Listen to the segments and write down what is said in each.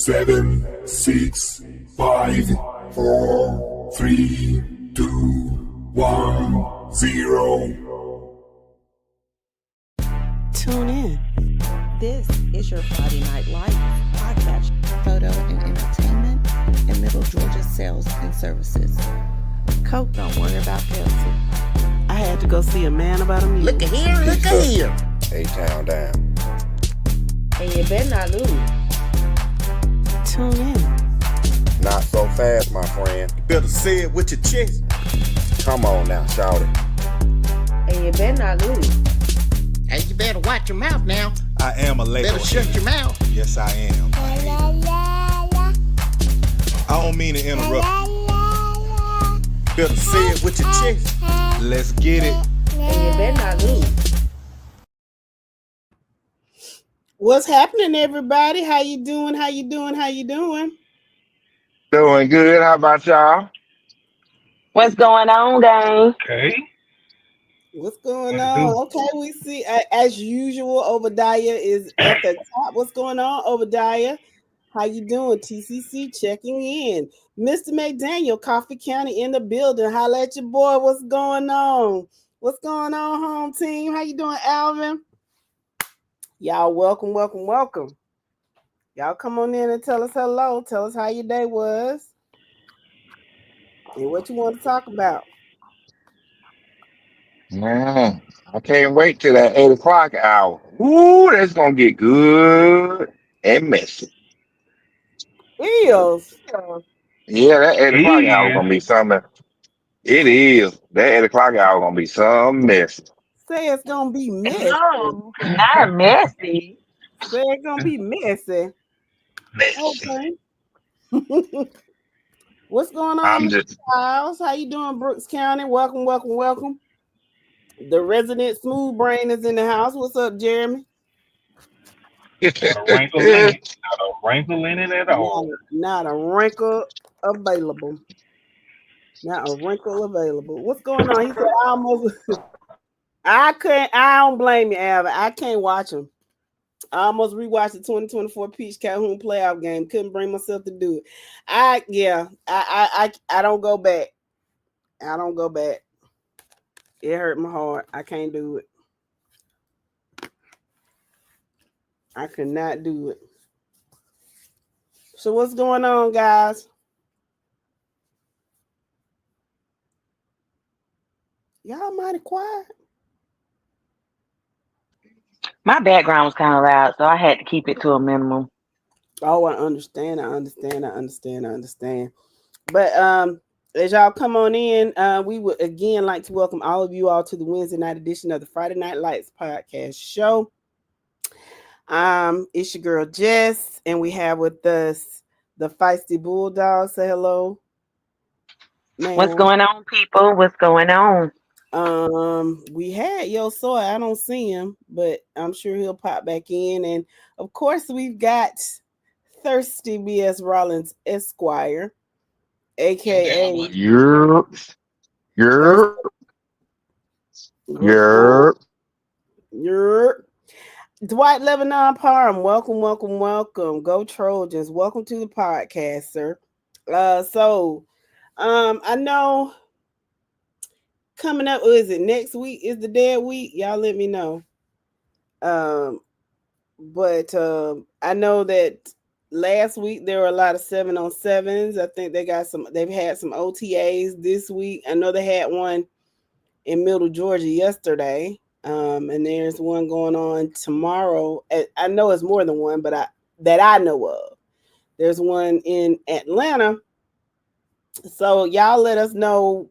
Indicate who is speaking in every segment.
Speaker 1: 7, 6, 5, 4, 3, 2, 1, 0.
Speaker 2: Tune in.
Speaker 3: This is your Friday Night Lights podcast, photo and entertainment in Middle Georgia sales and services. Coke, don't worry about Pepsi.
Speaker 2: I had to go see a man about a meal.
Speaker 4: Look at here, look at here.
Speaker 5: A-Town down.
Speaker 3: And you better not lose.
Speaker 2: Tune in.
Speaker 5: Not so fast, my friend.
Speaker 4: You better say it with your chest.
Speaker 5: Come on now, shout it.
Speaker 3: And you better not lose.
Speaker 4: Hey, you better watch your mouth now.
Speaker 6: I am a Lego.
Speaker 4: Better shut your mouth.
Speaker 6: Yes, I am. I don't mean to interrupt.
Speaker 4: Better say it with your chest.
Speaker 6: Let's get it.
Speaker 3: And you better not lose.
Speaker 2: What's happening, everybody? How you doing? How you doing? How you doing?
Speaker 5: Doing good. How about y'all?
Speaker 7: What's going on, gang?
Speaker 8: Okay.
Speaker 2: What's going on? Okay, we see as usual. Obadiah is at the top. What's going on, Obadiah? How you doing? TCC checking in. Mr. McDaniel, Coffee County in the building. Holla at your boy. What's going on? What's going on, home team? How you doing, Alvin? Y'all welcome. Y'all come on in and tell us hello. Tell us how your day was and what you want to talk about.
Speaker 5: Man, I can't wait till that 8 o'clock hour. Ooh, that's going to get good and messy.
Speaker 2: Eels.
Speaker 5: Yeah, that 8 o'clock hour is going to be something. It is. That 8 o'clock hour is going to be some messy.
Speaker 2: Say it's gonna be messy.
Speaker 7: No, not messy.
Speaker 2: Say it's gonna be messy. Okay. What's going on, Mr. Charles? How you doing, Brooks County? Welcome. The resident smooth brain is in the house. What's up, Jeremy?
Speaker 8: Not a wrinkle in it at all.
Speaker 2: Not a wrinkle available. What's going on? He said I almost I don't blame you, Alvin. I can't watch them. I almost rewatched the 2024 Peach Calhoun playoff game. Couldn't bring myself to do it. I don't go back. It hurt my heart. I can't do it. I could not do it. So what's going on, guys? Y'all mighty quiet.
Speaker 7: My background was kind of loud, so I had to keep it to a minimum.
Speaker 2: Oh, I understand. But as y'all come on in, we would again like to welcome all of you all to the Wednesday night edition of the Friday Night Lights podcast show. It's your girl Jess, and we have with us the Feisty Bulldog. Say hello.
Speaker 7: Man. What's going on, people? What's going on?
Speaker 2: We had Yo Soy. I don't see him, but I'm sure he'll pop back in. And of course, we've got Thirsty B.S. Rollins Esquire, aka
Speaker 5: You're
Speaker 2: Dwight Lebanon Parham. Welcome. Go Trojans. Welcome to the podcast, sir. I know coming up, is it next week? Is the dead week? Y'all let me know. But I know that last week there were a lot of 7-on-7s. I think they've had some OTAs this week. I know they had one in Middle Georgia yesterday. And there's one going on tomorrow. I know it's more than one, but that I know of. There's one in Atlanta. So y'all let us know.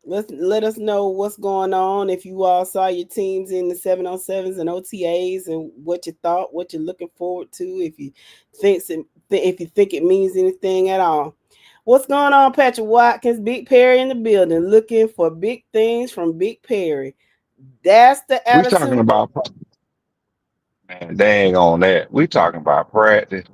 Speaker 2: Let us know what's going on. If you all saw your teams in the 7-on-7s and OTAs, and what you thought, what you're looking forward to. If you think it means anything at all. What's going on, Patrick Watkins? Big Perry in the building, looking for big things from Big Perry. That's the attitude.
Speaker 5: We talking about, man, dang on that. We talking about practice.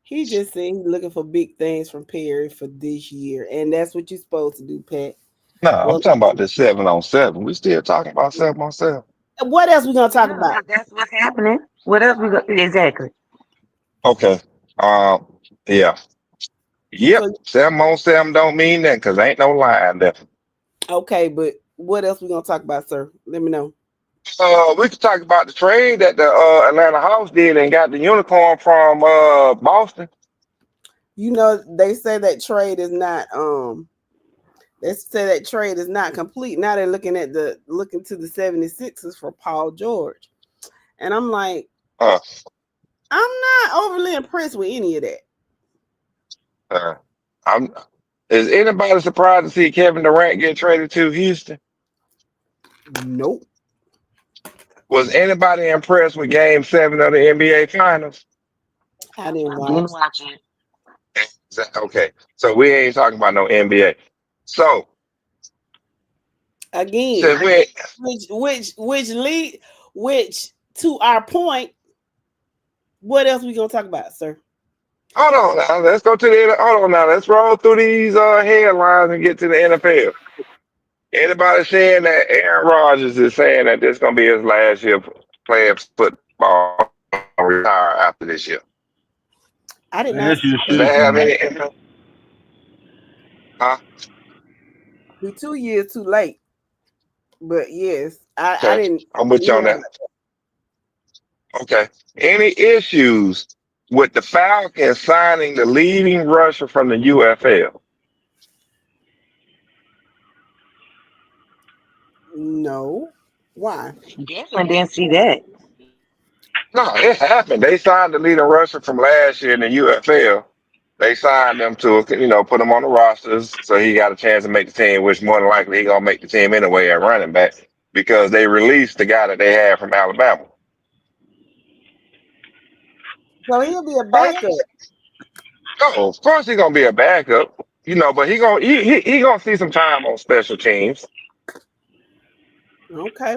Speaker 2: He just said he's looking for big things from Perry for this year, and that's what you're supposed to do, Pat.
Speaker 5: No, I'm talking about the 7-on-7. We still talking about 7-on-7.
Speaker 2: What else we gonna talk about?
Speaker 7: That's what's happening. What else we got? Exactly.
Speaker 5: Okay. Um. Yeah. Yep.
Speaker 2: So
Speaker 5: Seven on seven don't mean that because ain't no line there.
Speaker 2: okay, but what else we gonna talk about, sir? Let me know.
Speaker 5: We could talk about the trade that the Atlanta Hawks did and got the unicorn from Boston.
Speaker 2: You know, they say that trade is not they say that trade is not complete. Now they're looking to the 76ers for Paul George. And I'm like,
Speaker 5: Uh,
Speaker 2: I'm not overly impressed with any of that.
Speaker 5: uh, I'm. Is anybody surprised to see Kevin Durant get traded to Houston?
Speaker 2: Nope.
Speaker 5: Was anybody impressed with Game 7 of the NBA Finals?
Speaker 2: I didn't
Speaker 7: I
Speaker 2: watch.
Speaker 7: didn't watch it.
Speaker 5: Okay, so we ain't talking about no NBA. So
Speaker 2: Again,
Speaker 5: since we
Speaker 2: which lead which to our point, what else we gonna talk about, sir?
Speaker 5: hold on now, let's go to the hold on now, let's roll through these headlines and get to the NFL. Anybody saying that Aaron Rodgers is saying that this gonna be his last year playing football, retire after this year?
Speaker 2: I did not
Speaker 8: As
Speaker 2: see
Speaker 8: you
Speaker 5: Does
Speaker 2: that.
Speaker 8: should
Speaker 5: that have
Speaker 8: be.
Speaker 5: any impact? Huh?
Speaker 2: We 2 years too late. But yes, I
Speaker 5: Okay,
Speaker 2: didn't
Speaker 5: I'm with you
Speaker 2: hear
Speaker 5: on
Speaker 2: about
Speaker 5: that. Okay. Any issues with the Falcons signing the leading rusher from the UFL?
Speaker 2: no. Why?
Speaker 7: Definitely didn't see that.
Speaker 5: No, it happened. They signed the leading rusher from last year in the UFL. They signed him to, put him on the rosters so he got a chance to make the team, which more than likely he gonna make the team anyway at running back because they released the guy that they had from Alabama.
Speaker 2: So he'll be a backup.
Speaker 5: Oh, of course he's gonna be a backup, but he gonna see some time on special teams.
Speaker 2: Okay.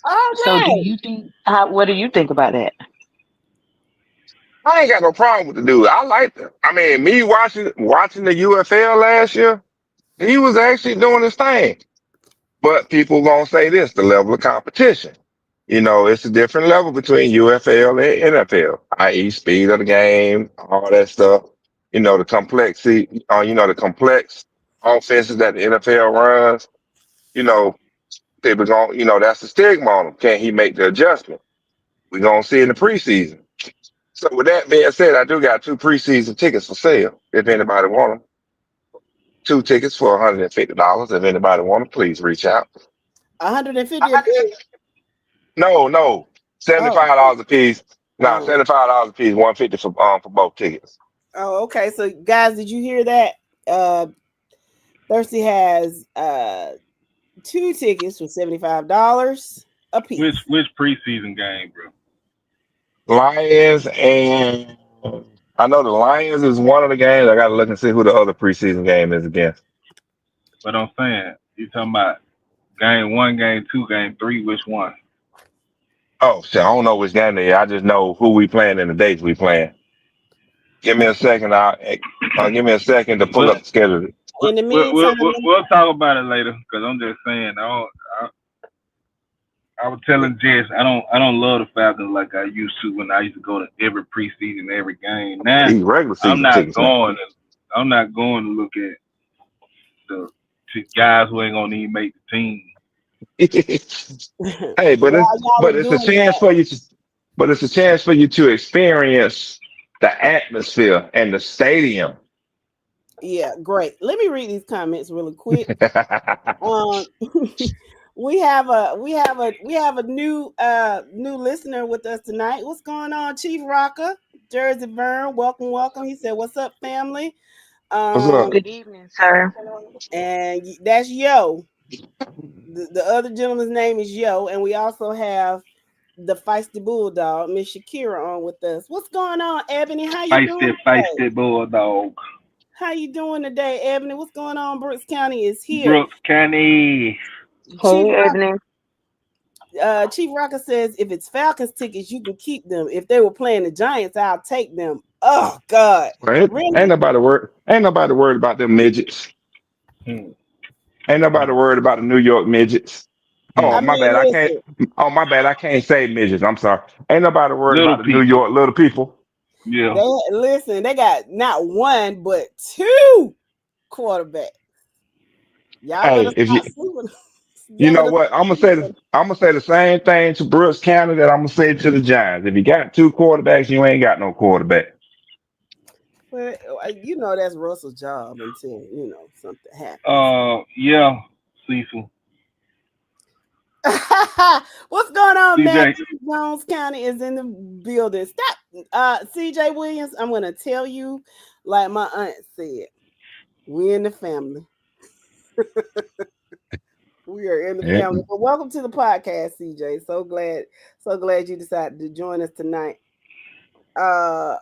Speaker 2: All
Speaker 7: So do
Speaker 2: right.
Speaker 7: you think what do you think about that?
Speaker 5: I ain't got no problem with the dude. I like him. I mean, me watching the UFL last year, he was actually doing his thing. But people gonna say this: the level of competition. It's a different level between UFL and NFL, i.e., speed of the game, all that stuff. The complexity, the complex offenses that the NFL runs. You know, people going, that's the stigma on him. Can he make the adjustment? We gonna see in the preseason. So with that being said, I do got two preseason tickets for sale. If anybody want them, two tickets for $150. If anybody want them, please reach out.
Speaker 2: 150 a piece.
Speaker 5: No, no,
Speaker 2: Oh,
Speaker 5: $75 a piece. No,
Speaker 2: oh,
Speaker 5: $75 a piece, 150 for both tickets.
Speaker 2: oh, okay. So guys, did you hear that? Thirsty has two tickets for $75 a
Speaker 8: Which
Speaker 2: piece.
Speaker 8: which preseason game, bro?
Speaker 5: Lions and I know the Lions is one of the games. I got to look and see who the other preseason game is against.
Speaker 8: But I'm saying you talking about game one, game two, game three. Which one?
Speaker 5: Oh shit, I don't know which game they. I just know who we playing and the dates we playing. Give me a second. Give me a second to pull
Speaker 8: We'll
Speaker 5: up the schedule.
Speaker 2: In the meantime,
Speaker 8: we'll talk about it later. Cause I'm just saying. I was telling Jess I don't love the Falcons like I used to when I used to go to every preseason, every game. Now
Speaker 5: These regular
Speaker 8: I'm
Speaker 5: season
Speaker 8: not
Speaker 5: tickets now.
Speaker 8: going. I'm not going to look at the to guys who ain't gonna even make the team.
Speaker 5: Hey, but
Speaker 2: while
Speaker 5: it's
Speaker 2: y'all
Speaker 5: but
Speaker 2: are
Speaker 5: it's a
Speaker 2: doing
Speaker 5: chance
Speaker 2: that,
Speaker 5: for you to, but it's a chance for you to experience the atmosphere and the stadium.
Speaker 2: yeah, great. Let me read these comments really quick. Um, we have a new listener with us tonight. What's going on, Chief Rocker? Jersey Vern, welcome. He said, "What's up, family?"
Speaker 5: What's
Speaker 2: Um,
Speaker 5: up?
Speaker 7: Good evening, sir.
Speaker 2: and that's Yo. The other gentleman's name is Yo, and we also have the feisty bulldog, Miss Shakira, on with us. What's going on, Ebony? How you doing
Speaker 8: Feisty,
Speaker 2: today?
Speaker 8: feisty bulldog.
Speaker 2: How you doing today, Ebony? What's going on? Brooks County is here.
Speaker 8: Brooks County.
Speaker 2: Chief
Speaker 7: Hey, Ebony.
Speaker 2: Chief Rocker says if it's Falcons tickets, you can keep them. If they were playing the Giants, I'll take them. Oh God,
Speaker 5: Right? Ain't
Speaker 2: really?
Speaker 5: nobody worried. Ain't nobody worried about them midgets.
Speaker 8: Hmm.
Speaker 5: Ain't nobody
Speaker 8: Hmm.
Speaker 5: worried about the New York midgets.
Speaker 8: Hmm.
Speaker 5: Oh
Speaker 2: I
Speaker 5: my
Speaker 2: mean,
Speaker 5: bad. I can't.
Speaker 2: listen.
Speaker 5: Oh my bad. I can't say midgets. I'm sorry. Ain't nobody worried
Speaker 8: Little
Speaker 5: about the New
Speaker 8: people.
Speaker 5: York little people.
Speaker 8: Yeah.
Speaker 2: They got not one but two quarterbacks. Y'all better
Speaker 5: Hey, if
Speaker 2: stop
Speaker 5: you
Speaker 2: sleeping.
Speaker 5: you
Speaker 2: Y'all
Speaker 5: know
Speaker 2: better
Speaker 5: what,
Speaker 2: stop sleeping.
Speaker 5: I'm gonna say the same thing to Brooks County that I'm gonna say to the Giants. If you got two quarterbacks, you ain't got no quarterback.
Speaker 2: Well, you know that's Russell's job until something happens.
Speaker 8: Yeah, Cecil.
Speaker 2: What's going on,
Speaker 8: CJ.
Speaker 2: Matthew? Jones County is in the building. Stop, CJ Williams. I'm gonna tell you, like my aunt said, we in the family. We are in the
Speaker 5: Yeah.
Speaker 2: family. But welcome to the podcast, CJ. So glad you decided to join us tonight. Uh,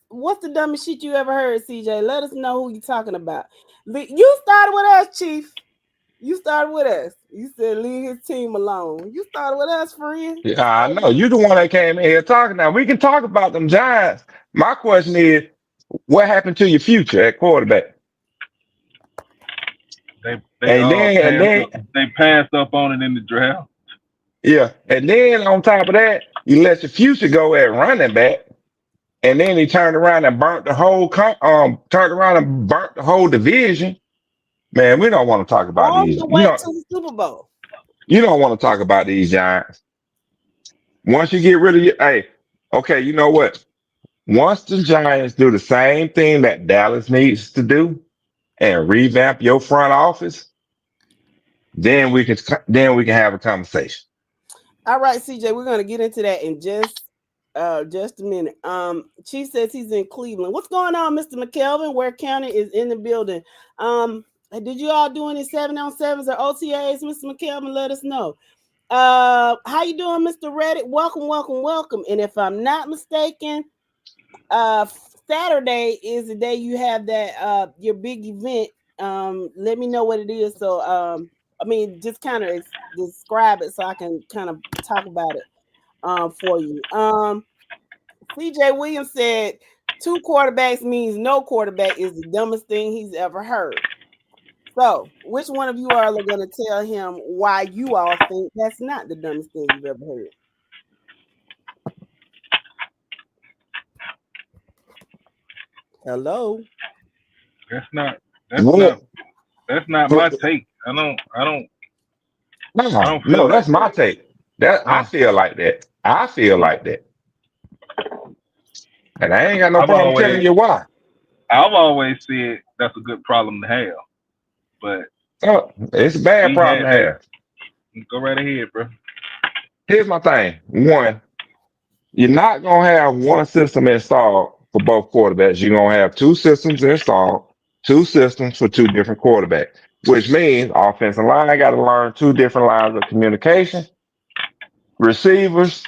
Speaker 2: what's the dumbest shit you ever heard, CJ? Let us know who you talking about. You started with us, Chief. You started with us. You said leave his team alone. You started with us, friend.
Speaker 5: Yeah, I know. You the one that came in here talking. Now we can talk about them Giants. My question is, what happened to your future at quarterback?
Speaker 8: They
Speaker 5: And then, and
Speaker 8: passed
Speaker 5: then,
Speaker 8: up. They passed up on it in the draft.
Speaker 5: yeah, and then on top of that, you let your future go at running back, and then he turned around and turned around and burnt the whole division. Man, we don't want to talk about
Speaker 2: On
Speaker 5: these.
Speaker 2: the way to the Super Bowl.
Speaker 5: You don't want to talk about these Giants. Once you get rid of hey, okay, you know what? Once the Giants do the same thing that Dallas needs to do and revamp your front office, then we can have a conversation.
Speaker 2: All right, CJ, we're gonna get into that in just a minute. Chief says he's in Cleveland. What's going on, Mr. McKelvin? Ware County is in the building. Did you all do any 7-on-7s or OTAs, Mr. McKelvin? Let us know. How you doing, Mr. Reddit? Welcome. And if I'm not mistaken, Saturday is the day you have that your big event. Let me know what it is. So I mean, just kind of describe it so I can kind of talk about it for you. CJ Williams said 2 quarterbacks means no quarterback is the dumbest thing he's ever heard. So, which one of you all are going to tell him why you all think that's not the dumbest thing you've ever heard? Hello.
Speaker 8: That's not. That's
Speaker 5: What?
Speaker 8: not. That's not my take. I
Speaker 5: No,
Speaker 8: don't feel
Speaker 5: no,
Speaker 8: like
Speaker 5: that's my
Speaker 8: that.
Speaker 5: take. That I
Speaker 8: Uh,
Speaker 5: feel like that. I feel like that. And I ain't got no
Speaker 8: I've
Speaker 5: problem telling
Speaker 8: always.
Speaker 5: you why.
Speaker 8: I've always said that's a good problem to have. But
Speaker 5: It's a bad
Speaker 8: we
Speaker 5: problem
Speaker 8: had
Speaker 5: to
Speaker 8: that.
Speaker 5: have.
Speaker 8: Go right ahead, bro.
Speaker 5: Here's my thing. One, you're not gonna have one system installed for both quarterbacks. You're gonna have two systems installed, two systems for two different quarterbacks, which means offensive line got to learn two different lines of communication. Receivers,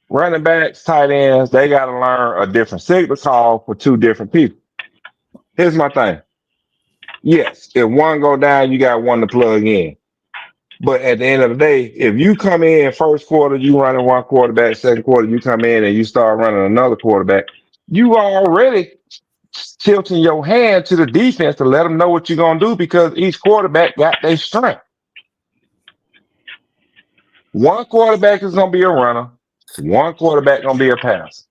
Speaker 5: running backs, tight ends, they got to learn a different signal call for two different people. Here's my thing. Yes, if one go down, you got one to plug in. But at the end of the day, if you come in first quarter, you running one quarterback, second quarter, you come in and you start running another quarterback, you already tilting your hand to the defense to let them know what you're going to do because each quarterback got their strength. One quarterback is going to be a runner. One quarterback going to be a passer.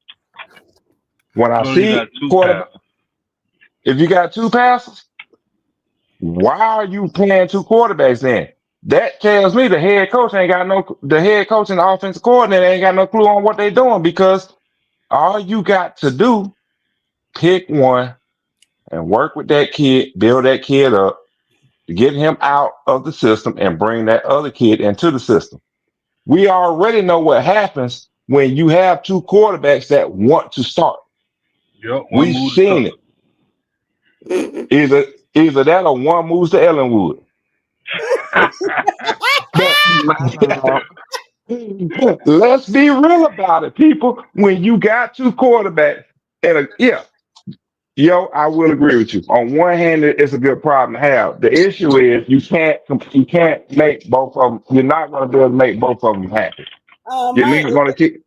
Speaker 5: When I
Speaker 8: So you got
Speaker 5: see
Speaker 8: two
Speaker 5: quarterback,
Speaker 8: passes.
Speaker 5: if you got two passes, why are you playing two quarterbacks then? That tells me the head coach ain't got no, the head coach and the offensive coordinator ain't got no clue on what they're doing because all you got to do, pick one and work with that kid, build that kid up, get him out of the system and bring that other kid into the system. We already know what happens when you have two quarterbacks that want to start.
Speaker 8: Yep, one
Speaker 5: We've
Speaker 8: move to
Speaker 5: seen it. Either either that or one moves to Ellenwood. But
Speaker 7: My Lord.
Speaker 5: let's be real about it, people. When you got two quarterbacks, yeah, yo, I will agree with you. On one hand, it's a good problem to have. The issue is you can't make both of them. You're not going to be able to make both of them happy. You're
Speaker 2: Mike,
Speaker 5: not going to keep.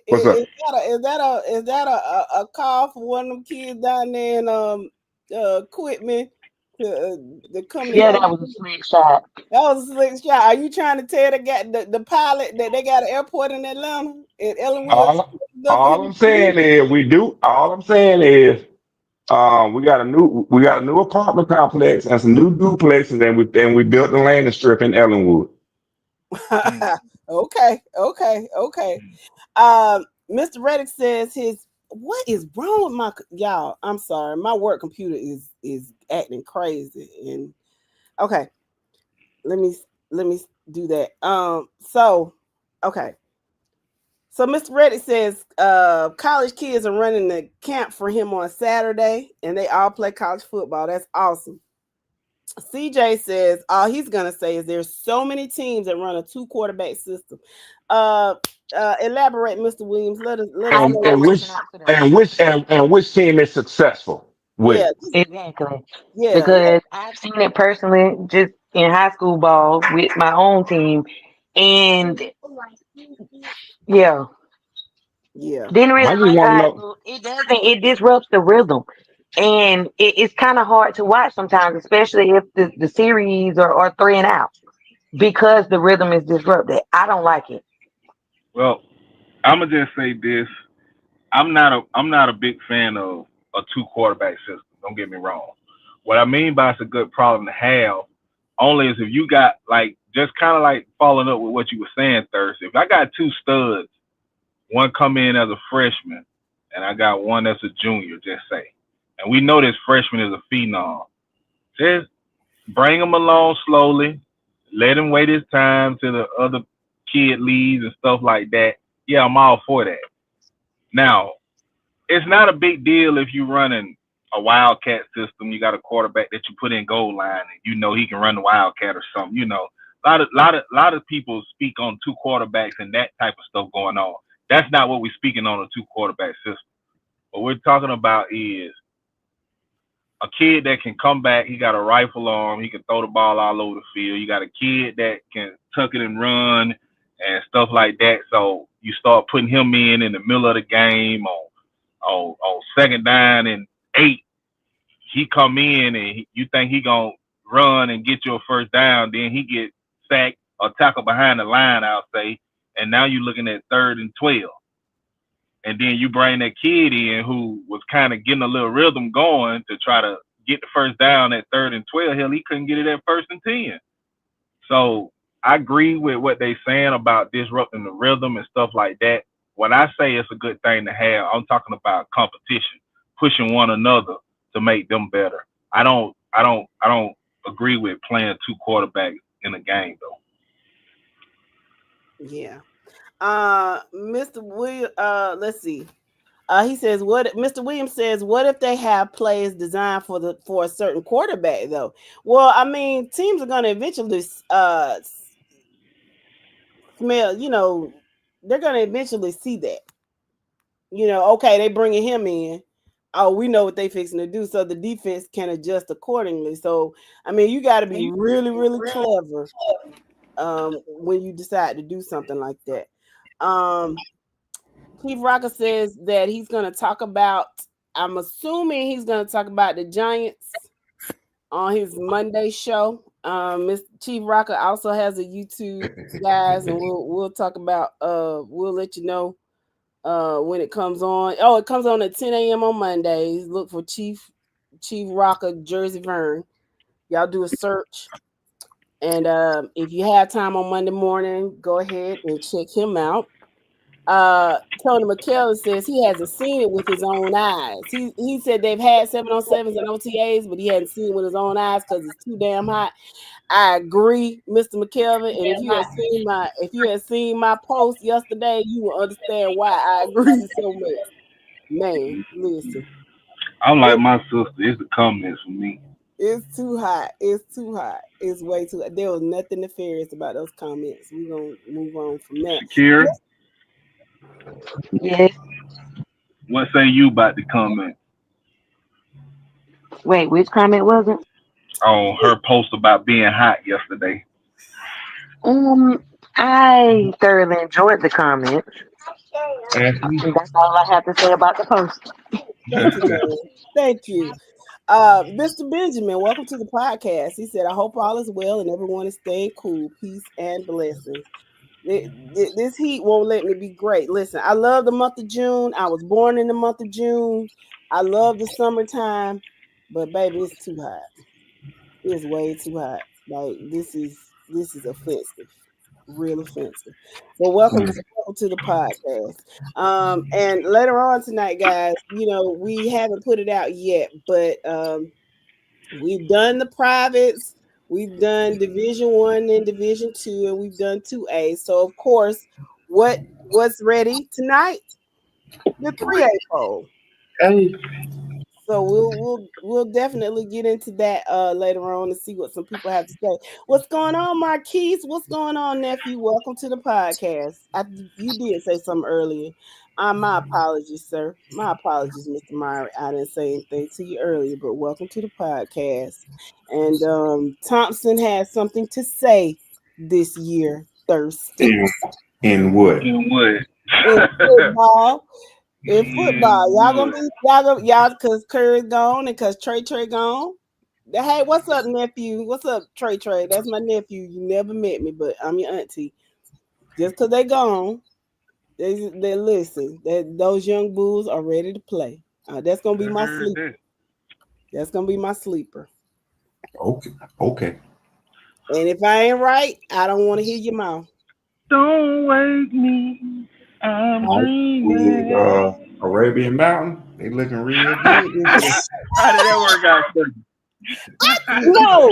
Speaker 5: What's up?
Speaker 2: is that a call for one of them kids down there in Quitman? to come to
Speaker 7: Yeah, that
Speaker 2: help
Speaker 7: was a
Speaker 2: you?
Speaker 7: slick shot.
Speaker 2: That was a slick shot. Are you trying to tell the pilot that they got an airport in Atlanta and Ellenwood
Speaker 5: All,
Speaker 2: up him?
Speaker 5: all I'm saying is, we got a new apartment complex and some new duplexes, and we built the landing strip in Ellenwood.
Speaker 8: Mm,
Speaker 2: Okay.
Speaker 8: mm.
Speaker 2: Mr. Reddick says his what is wrong with y'all? I'm sorry, my work computer is acting crazy. And okay, let me let me do that. Okay. So Mr. Reddick says college kids are running the camp for him on Saturday, and they all play college football. That's awesome. CJ says all he's gonna say is there's so many teams that run a 2 quarterback system. Uh, elaborate, Mr. Williams. Let us
Speaker 7: How is
Speaker 5: And
Speaker 2: know
Speaker 7: that
Speaker 2: what.
Speaker 5: which
Speaker 7: working out for them?
Speaker 5: and which team is successful with
Speaker 2: Yeah,
Speaker 5: it?
Speaker 7: Exactly.
Speaker 2: yeah,
Speaker 7: Because I've seen it personally just in high school ball with my own team. And yeah,
Speaker 2: yeah,
Speaker 7: didn't really
Speaker 5: I just
Speaker 7: like
Speaker 5: want to
Speaker 7: high
Speaker 5: know.
Speaker 7: school. It disrupts the rhythm. And it's kind of hard to watch sometimes, especially if the series are three and out because the rhythm is disrupted. I don't like it.
Speaker 8: Well, I'm gonna just say this. I'm not a big fan of a two quarterback system. Don't get me wrong. What I mean by it's a good problem to have only is if you got like just kind of like following up with what you were saying Thursday. If I got two studs, one come in as a freshman, and I got one that's a junior, just say, and we know this freshman is a phenom. Just bring him along slowly, let him wait his time till the other kid leaves and stuff like that. Yeah, I'm all for that. Now, it's not a big deal if you're running a wildcat system. You got a quarterback that you put in goal line, and you know he can run the wildcat or something. You know, a lot of people speak on two quarterbacks and that type of stuff going on. That's not what we're speaking on a two quarterback system. What we're talking about is a kid that can come back. He got a rifle arm. He can throw the ball all over the field. You got a kid that can tuck it and run and stuff like that. So you start putting him in the middle of the game on second down and 8. He come in and you think he gonna run and get you a first down. Then he get sacked or tackled behind the line, I'll say. And now you're looking at 3rd and 12. And then you bring that kid in who was kind of getting a little rhythm going to try to get the first down at 3rd and 12. Hell, he couldn't get it at 1st and 10. So I agree with what they saying about disrupting the rhythm and stuff like that. When I say it's a good thing to have, I'm talking about competition, pushing one another to make them better. I don't agree with playing two quarterbacks in a game though.
Speaker 2: yeah. Mr. William. Let's see. He says, "What?" Mr. Williams says, "What if they have plays designed for a certain quarterback, though?" Well, I mean, teams are going to eventually smell. They're going to eventually see that. Okay, they bringing him in. Oh, we know what they fixing to do, so the defense can adjust accordingly. So, I mean, you got to be really, really clever when you decide to do something like that. Chief Rocker says that he's going to talk about. I'm assuming he's going to talk about the Giants on his Monday show. Miss Chief Rocker also has a YouTube, guys, and we'll talk about. We'll let you know when it comes on. Oh, it comes on at 10 a.m. on Mondays. Look for Chief Rocker Jersey Vern. Y'all do a search. And if you have time on Monday morning, go ahead and check him out. Tony McKellar says he hasn't seen it with his own eyes. He said they've had 7-on-7s and OTAs, but he hadn't seen it with his own eyes because it's too damn hot. I agree, Mr. McKelvin. And if you had seen my post yesterday, you will understand why I agree so much. Man, listen.
Speaker 8: I'm like my sister. It's the comments for me.
Speaker 2: It's too hot. It's too hot. It's way too hot. There was nothing nefarious about those comments. We're gonna move on from that.
Speaker 8: Shakira,
Speaker 7: Yes.
Speaker 8: what say you about the comment
Speaker 7: Wait, which comment was it?
Speaker 8: on her post about being hot yesterday?
Speaker 7: Um, I thoroughly enjoyed the comment.
Speaker 5: Mhm.
Speaker 7: And that's all I have to say about the post.
Speaker 2: Thank you, man. Thank you. Mr. Benjamin, welcome to the podcast. He said, I hope all is well and everyone is staying cool. Peace and blessings. This heat won't let me be great. Listen, I love the month of June. I was born in the month of June. I love the summertime, but baby, it's too hot. It's way too hot. Like this is offensive, real offensive. But welcome to the podcast. And later on tonight, guys, we haven't put it out yet, but we've done the privates, we've done Division 1 and Division 2, and we've done 2A. So of course, what's ready tonight? The 3A poll.
Speaker 5: Hey,
Speaker 2: So we'll definitely get into that later on to see what some people have to say. What's going on, Marquise? What's going on, nephew? Welcome to the podcast. You did say something earlier. My apologies, sir. My apologies, Mr. Myrie. I didn't say anything to you earlier, but welcome to the podcast. And Thompson has something to say this year. Thirsty
Speaker 5: in what?
Speaker 8: You would.
Speaker 2: in football. In football, y'all gonna
Speaker 8: would.
Speaker 2: be y'all because Curry's gone and because Trey gone. Hey, what's up, nephew? What's up, Trey? That's my nephew. You never met me, but I'm your auntie. Just because they gone, they listen. Those young bulls are ready to play. That's gonna be my sleeper. That's gonna be my sleeper.
Speaker 5: Okay.
Speaker 2: And if I ain't right, I don't want to hear your mouth.
Speaker 8: Don't wake me. I'm dreaming.
Speaker 5: Arabian Mountain, they looking real good.
Speaker 8: How did that work out for you?
Speaker 2: No,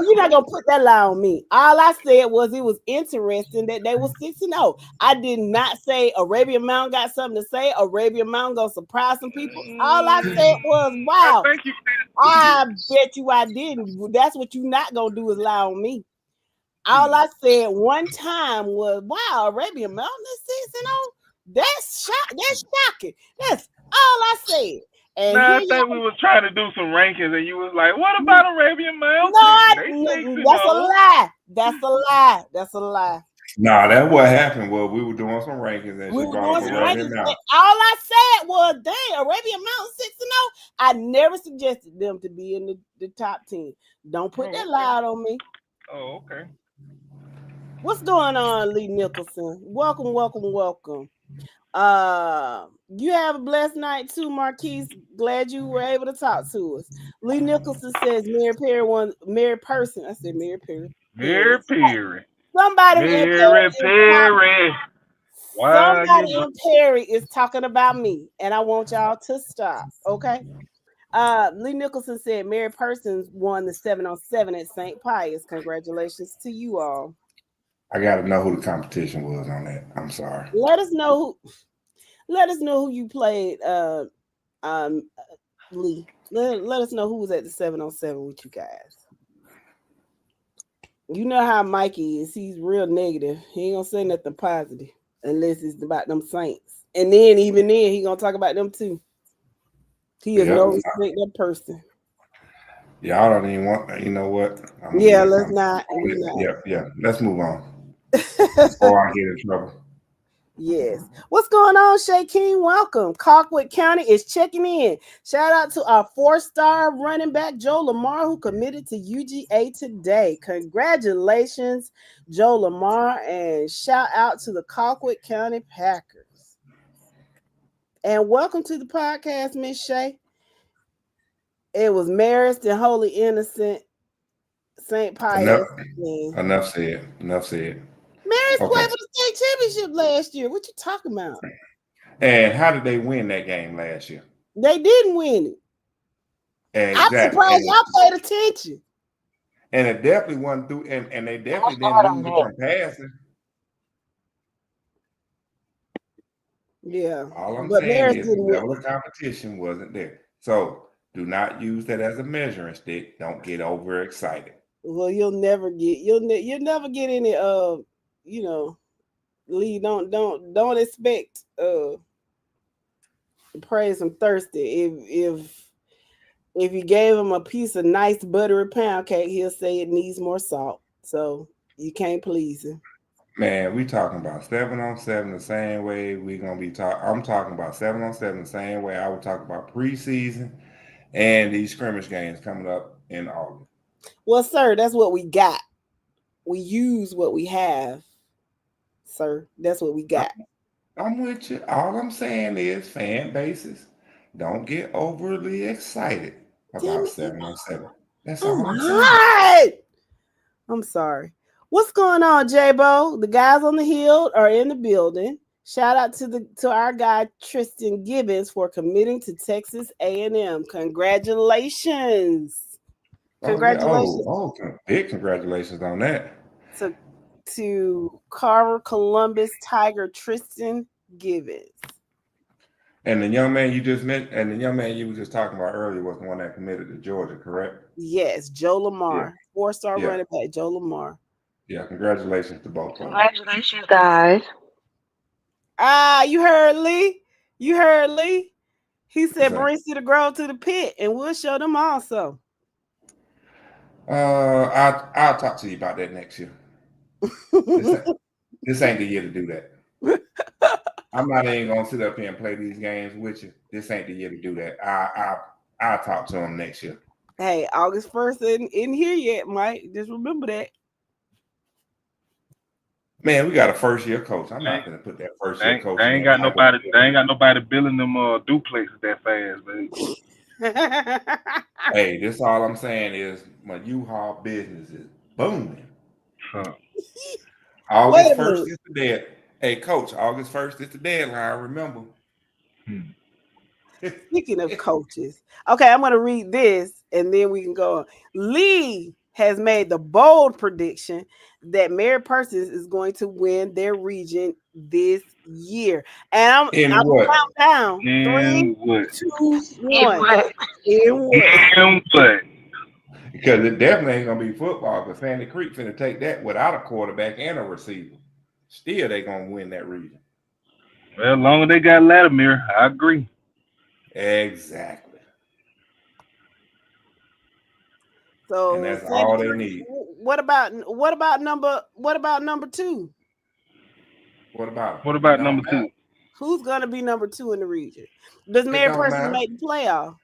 Speaker 2: you're not gonna put that lie on me. All I said was it was interesting that they were 6-0. I did not say Arabian Mountain got something to say. Arabian Mountain gonna surprise some people. All I said was,
Speaker 8: I
Speaker 2: wow.
Speaker 8: think you
Speaker 2: I bet you I didn't. That's what you not gonna do is lie on me. All I said one time was, wow, Arabian Mountain is 6-0. That's shocking. That's all I said. And
Speaker 8: I think we was trying to do some rankings, and you was like, "What about Arabian Mountain?"
Speaker 2: That's a lie. That's a lie. That's a lie.
Speaker 5: Nah, that's what happened. Well, we were doing some rankings, and
Speaker 2: We
Speaker 5: she
Speaker 2: were
Speaker 5: brought
Speaker 2: doing
Speaker 5: up
Speaker 2: some
Speaker 5: Arabian
Speaker 2: rankings.
Speaker 5: Mountain.
Speaker 2: All I said was, dang, Arabian Mountain 6-0. I never suggested them to be in the top 10. Don't put that lie on me.
Speaker 8: Oh, okay.
Speaker 2: What's going on, Lee Nicholson? Welcome. You have a blessed night too, Marquise. Glad you were able to talk to us. Lee Nicholson says Mary Person. I said Mary Perry.
Speaker 8: Mary Perry.
Speaker 2: Somebody
Speaker 8: Mary Perry.
Speaker 2: Somebody in Perry is talking about me, and I want y'all to stop. Okay. Lee Nicholson said Mary Persons won the 7-on-7 at St. Pius. Congratulations to you all.
Speaker 5: I got to know who the competition was on that. I'm sorry.
Speaker 2: Let us know who you played. Lee. Let us know who was at the 7-on-7 with you guys. You know how Mikey is. He's real negative. He ain't gonna say nothing positive unless it's about them Saints. And then even then, he gonna talk about them too. He is no respected person.
Speaker 5: Y'all don't even want. You know what?
Speaker 2: Let's not.
Speaker 5: Yeah. Let's move on. Before I get in trouble.
Speaker 2: Yes. What's going on, Shay King? Welcome. Colquitt County is checking in. Shout out to our 4-star running back, Joe Lamar, who committed to UGA today. Congratulations, Joe Lamar, and shout out to the Colquitt County Packers. And welcome to the podcast, Miss Shay. It was Marist and Holy Innocent St. Pius.
Speaker 5: Enough said.
Speaker 2: Marist played for the state championship last year. What you talking about?
Speaker 5: And how did they win that game last year?
Speaker 2: They didn't win it. Exactly. I'm surprised y'all paid attention.
Speaker 5: And it definitely wasn't through, and they definitely didn't lose from passing.
Speaker 2: Yeah.
Speaker 5: All I'm saying is the level of competition wasn't there. So do not use that as a measuring stick. Don't get overexcited.
Speaker 2: Well, you'll never get any Lee, don't expect praise him thirsty. If you gave him a piece of nice buttery pound cake, he'll say it needs more salt. So you can't please him.
Speaker 5: Man, we talking about 7-on-7 the same way we're gonna be talking. I'm talking about 7-on-7 the same way I would talk about preseason
Speaker 9: and these scrimmage games coming up in August.
Speaker 2: Well, sir, that's what we got. We use what we have, sir. That's what we got.
Speaker 9: I'm with you. All I'm saying is fan bases don't get overly excited
Speaker 2: Damn
Speaker 9: about
Speaker 2: it.
Speaker 9: 707. That's
Speaker 2: Oh
Speaker 9: all
Speaker 2: my
Speaker 9: I'm saying.
Speaker 2: God. I'm sorry. What's going on, J-Bo? The guys on the hill are in the building. Shout out to our guy Tristan Gibbons for committing to Texas A&M. Congratulations.
Speaker 9: Oh yeah.
Speaker 2: Congratulations
Speaker 9: Big congratulations on that.
Speaker 2: to Carver Columbus Tiger Tristan Gibbons.
Speaker 9: And the young man you just met, and the young man you were just talking about earlier was the one that committed to Georgia, correct?
Speaker 2: Yes, Joe Lamar,
Speaker 9: Yeah.
Speaker 2: 4-star
Speaker 9: Yeah.
Speaker 2: running back, Joe Lamar.
Speaker 9: Yeah. Congratulations to both of them.
Speaker 7: Congratulations, guys.
Speaker 2: You heard Lee. You heard Lee. He said,
Speaker 9: Exactly.
Speaker 2: bring Cedar Grove to the pit, and we'll show them also.
Speaker 9: I'll talk to you about that next year. This ain't the year to do that. I'm not even gonna sit up here and play these games with you. This ain't the year to do that. I'll talk to him next year.
Speaker 2: Hey, August 1st in here yet, Mike. Just remember that.
Speaker 9: Man, we got a first year coach. I'm not gonna put that first year coach.
Speaker 8: They ain't got nobody. They ain't got nobody building them duplexes that fast, baby.
Speaker 9: Hey, this all I'm saying is my U-Haul business is booming.
Speaker 8: Huh.
Speaker 9: August 1st is the deadline. Hey, coach, August 1st is the deadline. Remember.
Speaker 2: Speaking of coaches, okay, I'm going to read this and then we can go on. Lee has made the bold prediction that Mary Persons is going to win their region this year. And I'm count down. 3, 2, 1. In what?
Speaker 9: Because it definitely ain't gonna be football. Because Sandy Creek finna take that without a quarterback and a receiver. Still, they gonna win that region.
Speaker 8: Well, as long as they got Latimer, I agree.
Speaker 9: Exactly.
Speaker 2: So
Speaker 9: and that's all they need.
Speaker 2: What about number 2?
Speaker 9: What about
Speaker 8: number 2?
Speaker 2: Who's gonna be number 2 in the region? Does Mary Persons make the playoff?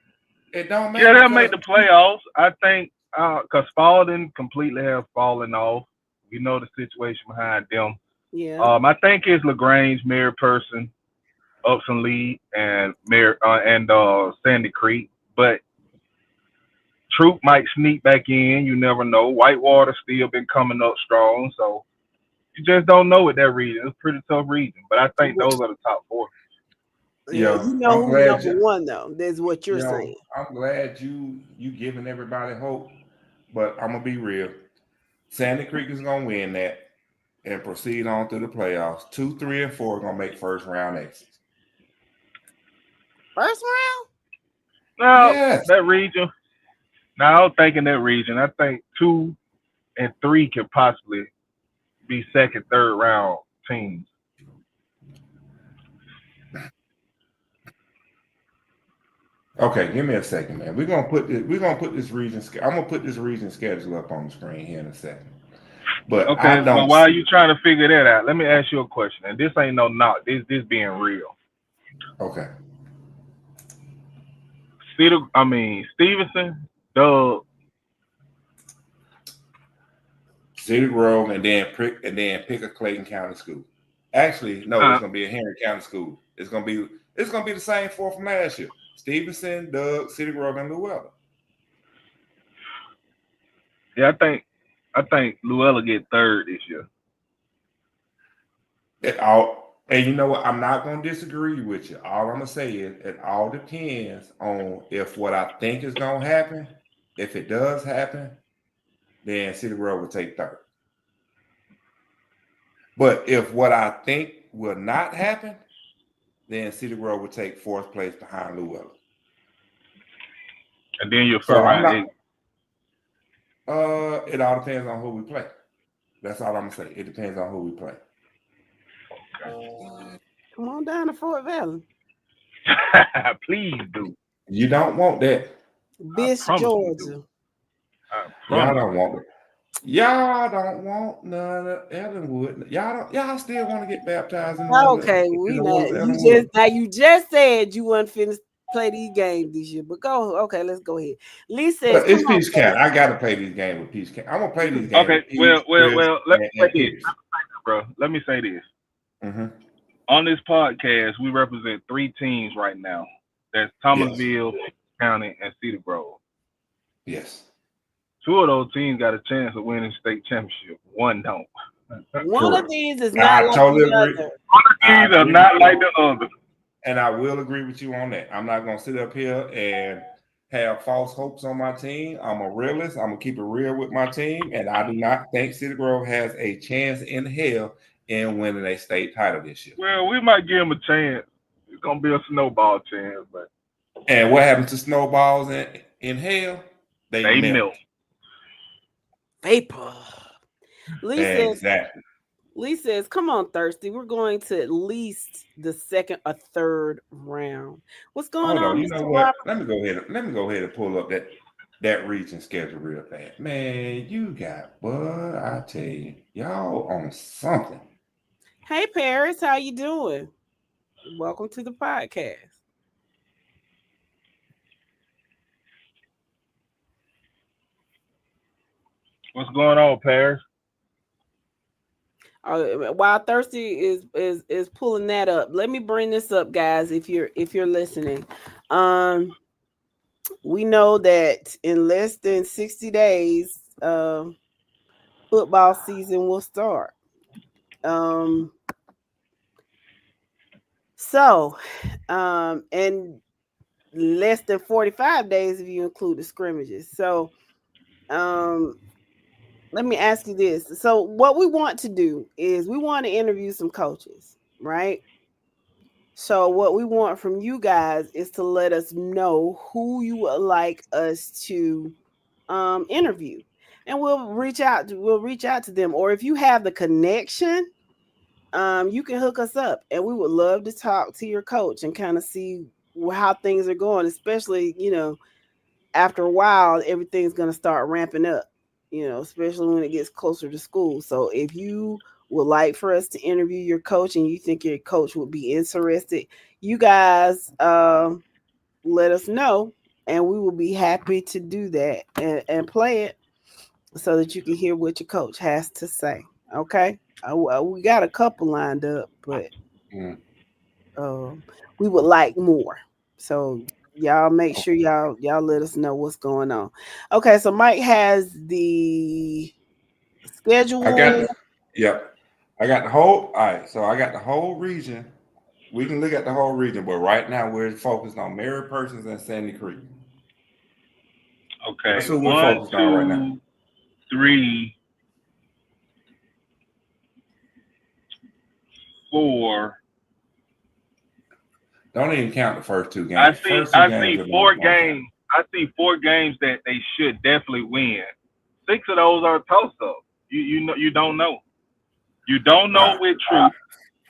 Speaker 9: It don't matter.
Speaker 8: Yeah, they'll make the playoffs. I think because Spalding completely has fallen off. You know the situation behind them.
Speaker 2: Yeah.
Speaker 8: I think it's LaGrange, Mary Person, Upson Lee, and Sandy Creek. But Troop might sneak back in. You never know. Whitewater still been coming up strong, so you just don't know with that region. It's a pretty tough region, but I think those are the top 4.
Speaker 2: Yeah, you know who's number 1 though. That's what you're saying.
Speaker 9: I'm glad you giving everybody hope, but I'm gonna be real. Sandy Creek is gonna win that and proceed on through the playoffs. 2, 3, and 4 are gonna make first round exits.
Speaker 2: First round?
Speaker 8: No,
Speaker 9: yes.
Speaker 8: That region. No, I don't think in that region. I think 2 and 3 could possibly be second, third round teams.
Speaker 9: Okay, give me a second, man. We're gonna put this region. I'm gonna put this region schedule up on the screen here in a second. But
Speaker 8: okay, so while you trying to figure that out, let me ask you a question. And this ain't no knock. This being real.
Speaker 9: Okay.
Speaker 8: Stevenson, Doug,
Speaker 9: Cedar Grove, and then pick a Clayton County school. Actually, no, it's gonna be a Henry County school. It's gonna be the same 4 from last year. Stevenson, Doug, Cedar Grove, and Luella.
Speaker 8: Yeah, I think Luella get 3rd this year.
Speaker 9: And you know what? I'm not gonna disagree with you. All I'm gonna say is it all depends on if what I think is gonna happen. If it does happen, then Cedar Grove will take 3rd. But if what I think will not happen, then Cedar Grove will take 4th place behind Luella.
Speaker 8: And then your first round exit.
Speaker 9: It all depends on who we play. That's all I'm gonna say. It depends on who we play.
Speaker 2: Come on down to Fort Valley.
Speaker 8: Please do.
Speaker 9: You don't want that.
Speaker 2: Bish, Georgia.
Speaker 9: Y'all don't want it. Y'all don't want none of Ellenwood. Y'all still want to get baptized in the
Speaker 2: Okay, we know. You just said you weren't finished play these games this year. But go, okay, let's go ahead. Lee says,
Speaker 9: But
Speaker 2: "Come
Speaker 9: it's
Speaker 2: on,
Speaker 9: Peace County. I gotta play these games with Peace County. I'm gonna play these games
Speaker 8: Okay,
Speaker 9: with Peace, Chris,
Speaker 8: let me say
Speaker 9: and
Speaker 8: this,
Speaker 9: Picks.
Speaker 8: bro. Let me say this.
Speaker 9: Mm-hmm.
Speaker 8: On this podcast, we represent 3 teams right now. That's Thomasville, County, and Cedar Grove.
Speaker 9: Yes.
Speaker 8: 2 of those teams got a chance of winning state championship. 1 don't.
Speaker 2: one
Speaker 9: Correct.
Speaker 2: of these is
Speaker 9: I
Speaker 2: not like
Speaker 9: totally
Speaker 2: the
Speaker 9: agree.
Speaker 2: other."
Speaker 9: I
Speaker 8: These are
Speaker 9: agree
Speaker 8: not
Speaker 9: with
Speaker 8: like
Speaker 9: you.
Speaker 8: the other.
Speaker 9: And I will agree with you on that. I'm not gonna sit up here and have false hopes on my team. I'm a realist. I'm gonna keep it real with my team, and I do not think Cedar Grove has a chance in hell in winning a state title this year.
Speaker 8: Well, we might give them a chance. It's gonna be a snowball chance, but
Speaker 9: And what happens to snowballs in hell? They
Speaker 8: they
Speaker 9: melt.
Speaker 8: melt.
Speaker 2: Vapor. Lee says,
Speaker 9: Exactly.
Speaker 2: "Come on, Thirsty. We're going to at least the second or third round. What's going
Speaker 9: Hold
Speaker 2: on,
Speaker 9: on. You
Speaker 2: Mr.
Speaker 9: know
Speaker 2: Robert?"
Speaker 9: what? Let me go ahead and pull up that region schedule real fast. Man, you got what I tell you, y'all on something.
Speaker 2: Hey, Paris, how you doing? Welcome to the podcast.
Speaker 8: What's going on, Paris?
Speaker 2: While Thirsty is pulling that up, let me bring this up, guys. If you're listening, we know that in less than 60 days, football season will start. Um, so, and less than 45 days if you include the scrimmages. So, let me ask you this. So, what we want to do is we want to interview some coaches, right? So, what we want from you guys is to let us know who you would like us to interview, and we'll reach out to them. Or if you have the connection, you can hook us up, and we would love to talk to your coach and kind of see how things are going. Especially, after a while, everything's going to start ramping up. Especially when it gets closer to school. So if you would like for us to interview your coach and you think your coach would be interested, you guys let us know, and we will be happy to do that and play it so that you can hear what your coach has to say. Okay, we got a couple lined up, but
Speaker 9: Mm.
Speaker 2: we would like more. So y'all make sure y'all let us know what's going on. Okay, so Mike has the
Speaker 9: I got
Speaker 2: schedule.
Speaker 9: the yep. I got the whole all right. So I got the whole region. We can look at the whole region, but right now we're focused on Mary Persons and Sandy Creek. That's
Speaker 8: Okay,
Speaker 9: who we're
Speaker 8: 1,
Speaker 9: focused on right now.
Speaker 8: 2, 3, 4.
Speaker 9: Don't even count the first 2
Speaker 8: I
Speaker 9: games.
Speaker 8: see.
Speaker 9: First 2
Speaker 8: I
Speaker 9: games
Speaker 8: see
Speaker 9: are
Speaker 8: 4
Speaker 9: going to count.
Speaker 8: games. I see 4 games that they should definitely win. 6 of those are toss up. You don't know. You don't
Speaker 9: All
Speaker 8: know
Speaker 9: right.
Speaker 8: with Truth.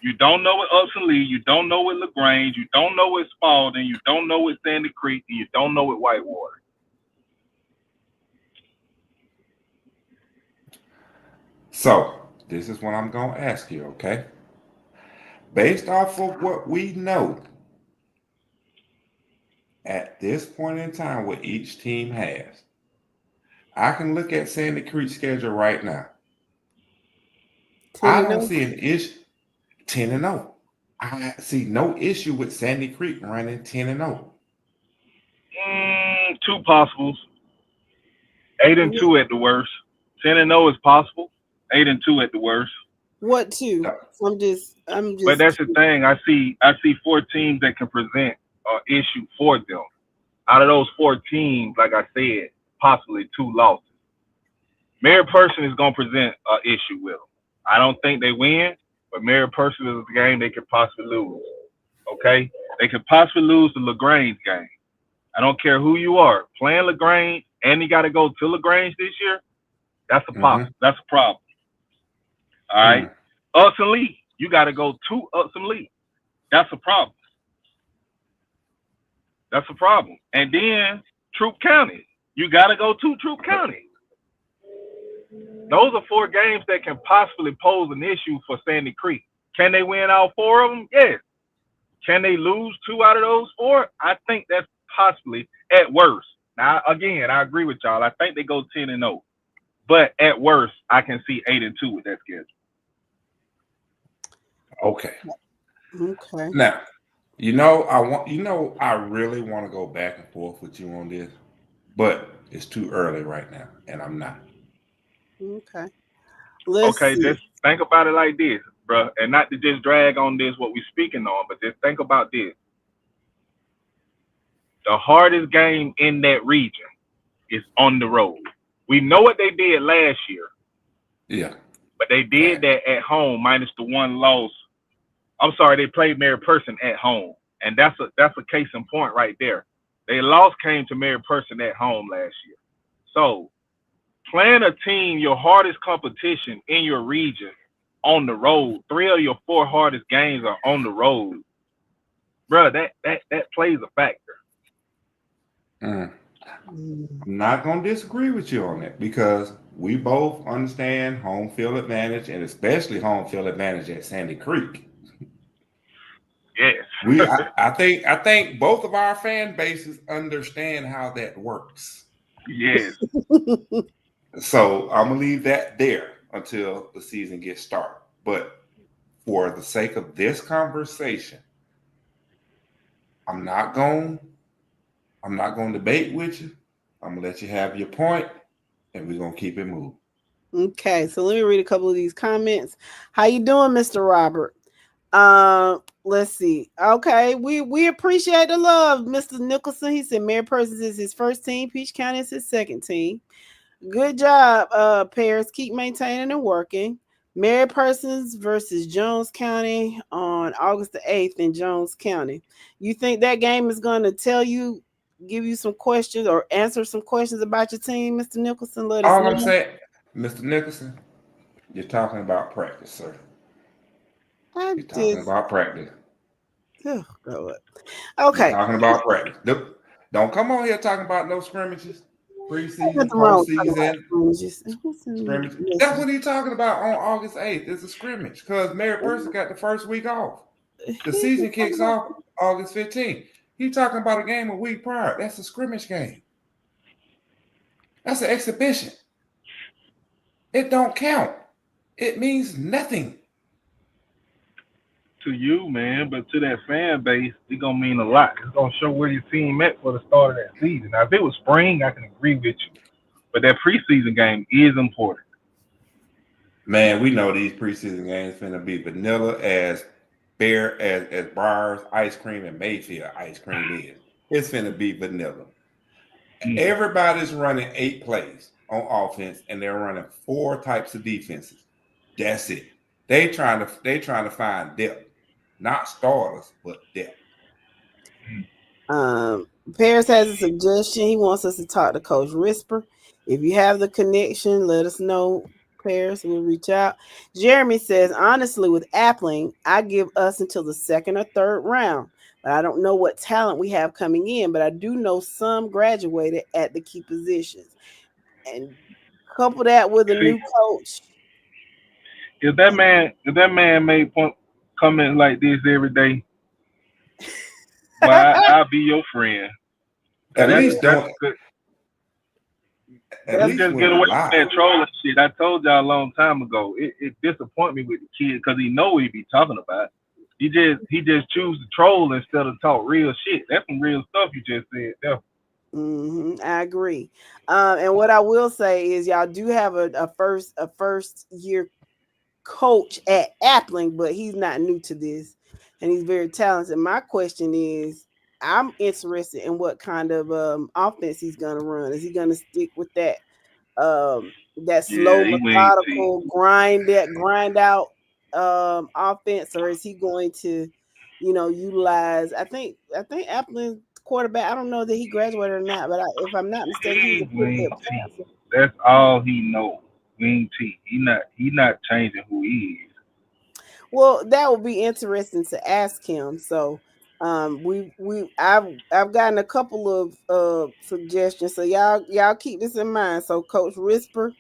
Speaker 8: You don't know with Upson Lee. You don't know with LaGrange. You don't know with Spalding. You don't know with Sandy Creek. And you don't know with Whitewater.
Speaker 9: So this is what I'm going to ask you, okay? Based off of what we know at this point in time, what each team has, I can look at Sandy Creek's schedule right now.
Speaker 2: 10
Speaker 9: I
Speaker 2: and
Speaker 9: don't
Speaker 2: 0.
Speaker 9: see an issue. 10 and 0. I see no issue with Sandy Creek running 10 and 0.
Speaker 8: 2 possibles. 8 and 2 at the worst. 10 and 0 is possible. 8 and 2 at the worst.
Speaker 2: What two? I'm
Speaker 8: But that's
Speaker 2: just
Speaker 8: the thing. I see 4 teams that can present an issue for them. Out of those 4 teams, like I said, possibly 2 losses. Mary Person is going to present an issue with them. I don't think they win, but Mary Person is a game they could possibly lose. Okay? They could possibly lose the LaGrange game. I don't care who you are. Playing LaGrange and you got to go to LaGrange this year, that's a That's a problem. All right? Upson Lee, you got to go to Upson Lee. That's a problem. That's a problem. And then Troup County, you got to go to Troup County. Those are 4 games that can possibly pose an issue for Sandy Creek. Can they win all 4 of them? Yes. Can they lose 2 out of those 4? I think that's possibly at worst. Now, again, I agree with y'all. I think they go 10-0, but at worst, I can see 8-2 with that schedule.
Speaker 9: Okay.
Speaker 2: Okay.
Speaker 9: Now, I really want to go back and forth with you on this, but it's too early right now, and I'm not.
Speaker 2: Okay. Let's
Speaker 8: Okay,
Speaker 2: see.
Speaker 8: just think about it like this, bro, and not to just drag on this what we're speaking on, but just think about this. The hardest game in that region is on the road. We know what they did last year,
Speaker 9: Yeah.
Speaker 8: but they did that at home minus the one loss. I'm sorry, they played Mary Person at home, and that's a case in point right there. They lost came to Mary Person at home last year. So playing a team, your hardest competition in your region on the road, 3 of your 4 hardest games are on the road, bro. That plays a factor.
Speaker 9: I'm not going to disagree with you on that because we both understand home field advantage and especially home field advantage at Sandy Creek.
Speaker 8: Yes.
Speaker 9: I think both of our fan bases understand how that works.
Speaker 8: Yes.
Speaker 9: So I'm gonna leave that there until the season gets started. But for the sake of this conversation, I'm not going to debate with you. I'm gonna let you have your point, and we're gonna keep it moving.
Speaker 2: Okay, so let me read a couple of these comments. How you doing, Mr. Robert? Let's see. Okay, we appreciate the love, Mr. Nicholson. He said Mary Persons is his first team, Peach County is his second team. Good job, Paris. Keep maintaining and working. Mary Persons versus Jones County on August the 8th in Jones County. You think that game is going to give you some questions or answer some questions about your team, Mr. Nicholson? Let us
Speaker 9: All
Speaker 2: know.
Speaker 9: I'm saying, Mr. Nicholson, you're talking about practice, sir.
Speaker 2: I
Speaker 9: You're talking
Speaker 2: just,
Speaker 9: about practice.
Speaker 2: oh, God.
Speaker 9: You're
Speaker 2: Okay.
Speaker 9: talking about practice. Don't come on here talking about no scrimmages, preseason,
Speaker 2: Nothing wrong with talking
Speaker 9: postseason.
Speaker 2: about scrimmages. Who's in
Speaker 9: Scrimmage.
Speaker 2: the
Speaker 9: That's
Speaker 2: message?
Speaker 9: what he's talking about on August 8th. It's a scrimmage because Mary Person got the first week off. The
Speaker 2: He
Speaker 9: season
Speaker 2: just talking
Speaker 9: kicks
Speaker 2: about-
Speaker 9: off August 15th. He's talking about a game a week prior. That's a scrimmage game. That's an exhibition. It don't count. It means nothing.
Speaker 8: To you, man, but to that fan base, it's gonna mean a lot. It's gonna show where your team at for the start of that season. Now, if it was spring, I can agree with you, but that preseason game is important.
Speaker 9: Man, we know these preseason games finna be vanilla as Breyers ice cream and Mayfield ice cream is. It's finna be vanilla.
Speaker 8: Yeah.
Speaker 9: Everybody's running 8 plays on offense, and they're running 4 types of defenses. That's it. They trying to find depth, not starters, but depth.
Speaker 2: Paris has a suggestion. He wants us to talk to Coach Risper. If you have the connection, let us know. Paris, we'll reach out. Jeremy says, honestly, with Appling, I give us until the second or third round. But I don't know what talent we have coming in, but I do know some graduated at the key positions. And couple that with a
Speaker 8: See,
Speaker 2: new coach.
Speaker 8: if that man made comments like this every day, well, I'll be your friend.
Speaker 9: At
Speaker 8: That's
Speaker 9: least
Speaker 8: that's
Speaker 9: don't.
Speaker 8: good.
Speaker 9: At
Speaker 8: He
Speaker 9: least
Speaker 8: just
Speaker 9: when
Speaker 8: get
Speaker 9: we
Speaker 8: away from
Speaker 9: lie.
Speaker 8: that trolling shit. I told y'all a long time ago. It disappoint me with the kid because he know what he be talking about. He just choose to troll instead of talk real shit. That's some real stuff you just said there.
Speaker 2: I agree. And what I will say is, y'all do have a first year coach at Appling, but he's not new to this, and he's very talented. My question is, I'm interested in what kind of offense he's going to run. Is he going to stick with that slow,
Speaker 8: Yeah, he wing T.
Speaker 2: methodical, grind out offense, or is he going to, utilize? I think Appling quarterback. I don't know that he graduated or not, but if I'm not mistaken, he's a
Speaker 8: He
Speaker 2: pretty good
Speaker 8: wing T.
Speaker 2: passer.
Speaker 8: That's all he know. Wing T. He not changing who he is.
Speaker 2: Well, that would be interesting to ask him. So, I've gotten a couple of suggestions. So y'all keep this in mind. So Coach Risper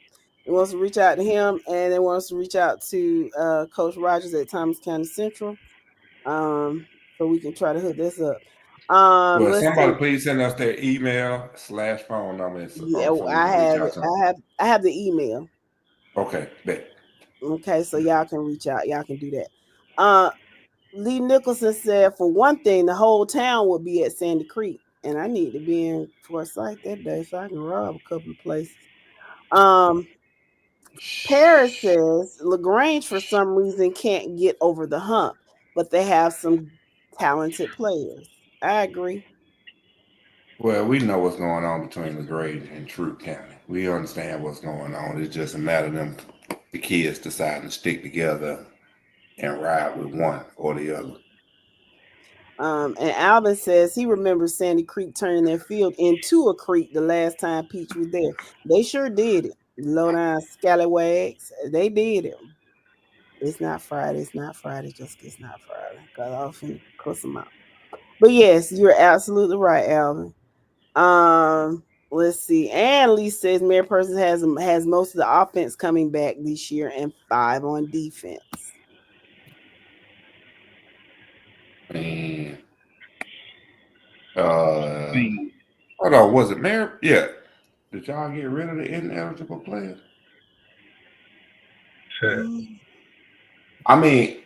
Speaker 2: wants to reach out to him, and they wants to reach out to Coach Rogers at Thomas County Central. So so we can try to hook this up.
Speaker 9: Well,
Speaker 2: Let's
Speaker 9: somebody
Speaker 2: see.
Speaker 9: please send us their email / phone number
Speaker 2: Yeah,
Speaker 9: so we
Speaker 2: I
Speaker 9: can reach
Speaker 2: have
Speaker 9: out
Speaker 2: it.
Speaker 9: to them.
Speaker 2: I have the email.
Speaker 9: Okay, bet.
Speaker 2: Okay, so y'all can reach out. Y'all can do that. Lee Nicholson said, for one thing, the whole town would be at Sandy Creek, and I need to be in Forsyth that day so I can rob a couple of places. Paris says LaGrange for some reason can't get over the hump, but they have some talented players. I agree.
Speaker 9: Well, we know what's going on between LaGrange and Troup County. We understand what's going on. It's just a matter of them, the kids deciding to stick together and ride with one or the other.
Speaker 2: And Alvin says he remembers Sandy Creek turning their field into a creek the last time Peach was there. They sure did it. Low down scallywags. They did it. It's not Friday. It's not Friday. Just it's not Friday. Cause I was finna cuss them out. But yes, you're absolutely right, Alvin. Let's see. And Lee says Mary Person has most of the offense coming back this year and 5 on defense.
Speaker 9: Man. Hold on, was it Mary? Yeah. Did y'all get rid of the ineligible players? I mean,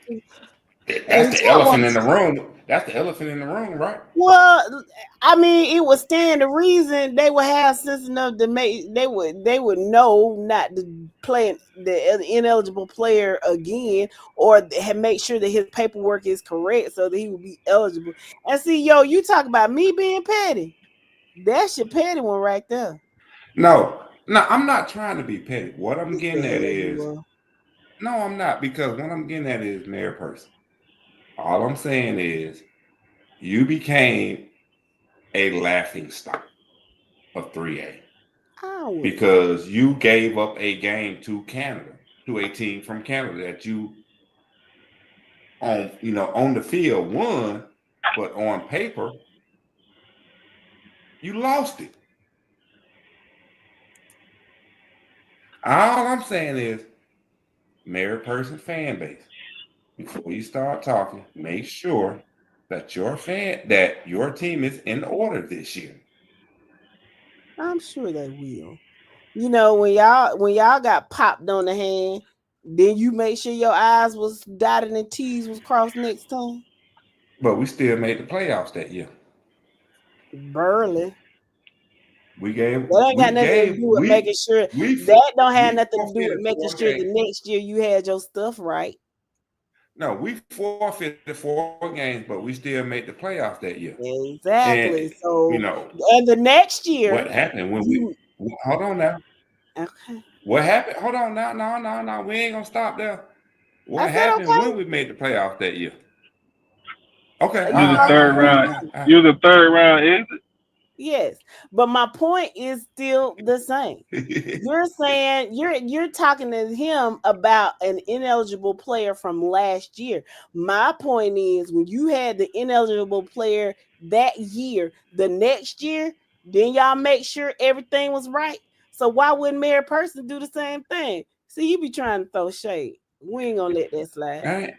Speaker 9: that's the elephant in the room. That's the elephant in the room, right?
Speaker 2: Well, I mean, it would stand to reason they would have sense enough to make they would know not to play the ineligible player again, or make sure that his paperwork is correct so that he would be eligible. And see, yo, you talk about me being petty. That's your petty one right there.
Speaker 9: No, I'm not trying to be petty. What I'm getting at is, no, I'm not, because what I'm getting at is Mayor Person. All I'm saying is, you became a laughing stock of 3A because you gave up a game to Canada, to a team from Canada that you on the field won, but on paper you lost it. All I'm saying is, Mayor Person fan base, before you start talking, make sure that your team is in order this year.
Speaker 2: I'm sure they will. You know, when y'all got popped on the hand, then you make sure your I's was dotted and T's was crossed next time.
Speaker 9: But we still made the playoffs that year.
Speaker 2: Barely.
Speaker 9: We gave.
Speaker 2: That ain't got nothing to do with making sure. That don't have nothing to do with making sure the next year you had your stuff right.
Speaker 9: No, we forfeited 4 games, but we still made the playoffs that year.
Speaker 2: Exactly.
Speaker 9: And,
Speaker 2: so, and the next year,
Speaker 9: what happened when we hold on now?
Speaker 2: Okay.
Speaker 9: What happened? Hold on now. No. We ain't gonna stop there. What happened when we made the playoffs that year? Okay.
Speaker 8: You're the third round. You're the third round exit.
Speaker 2: Yes, but my point is still the same. You're saying you're talking to him about an ineligible player from last year. My point is, when you had the ineligible player that year, the next year, then y'all make sure everything was right. So why wouldn't Mary Person do the same thing? See, you be trying to throw shade. We ain't gonna let that slide.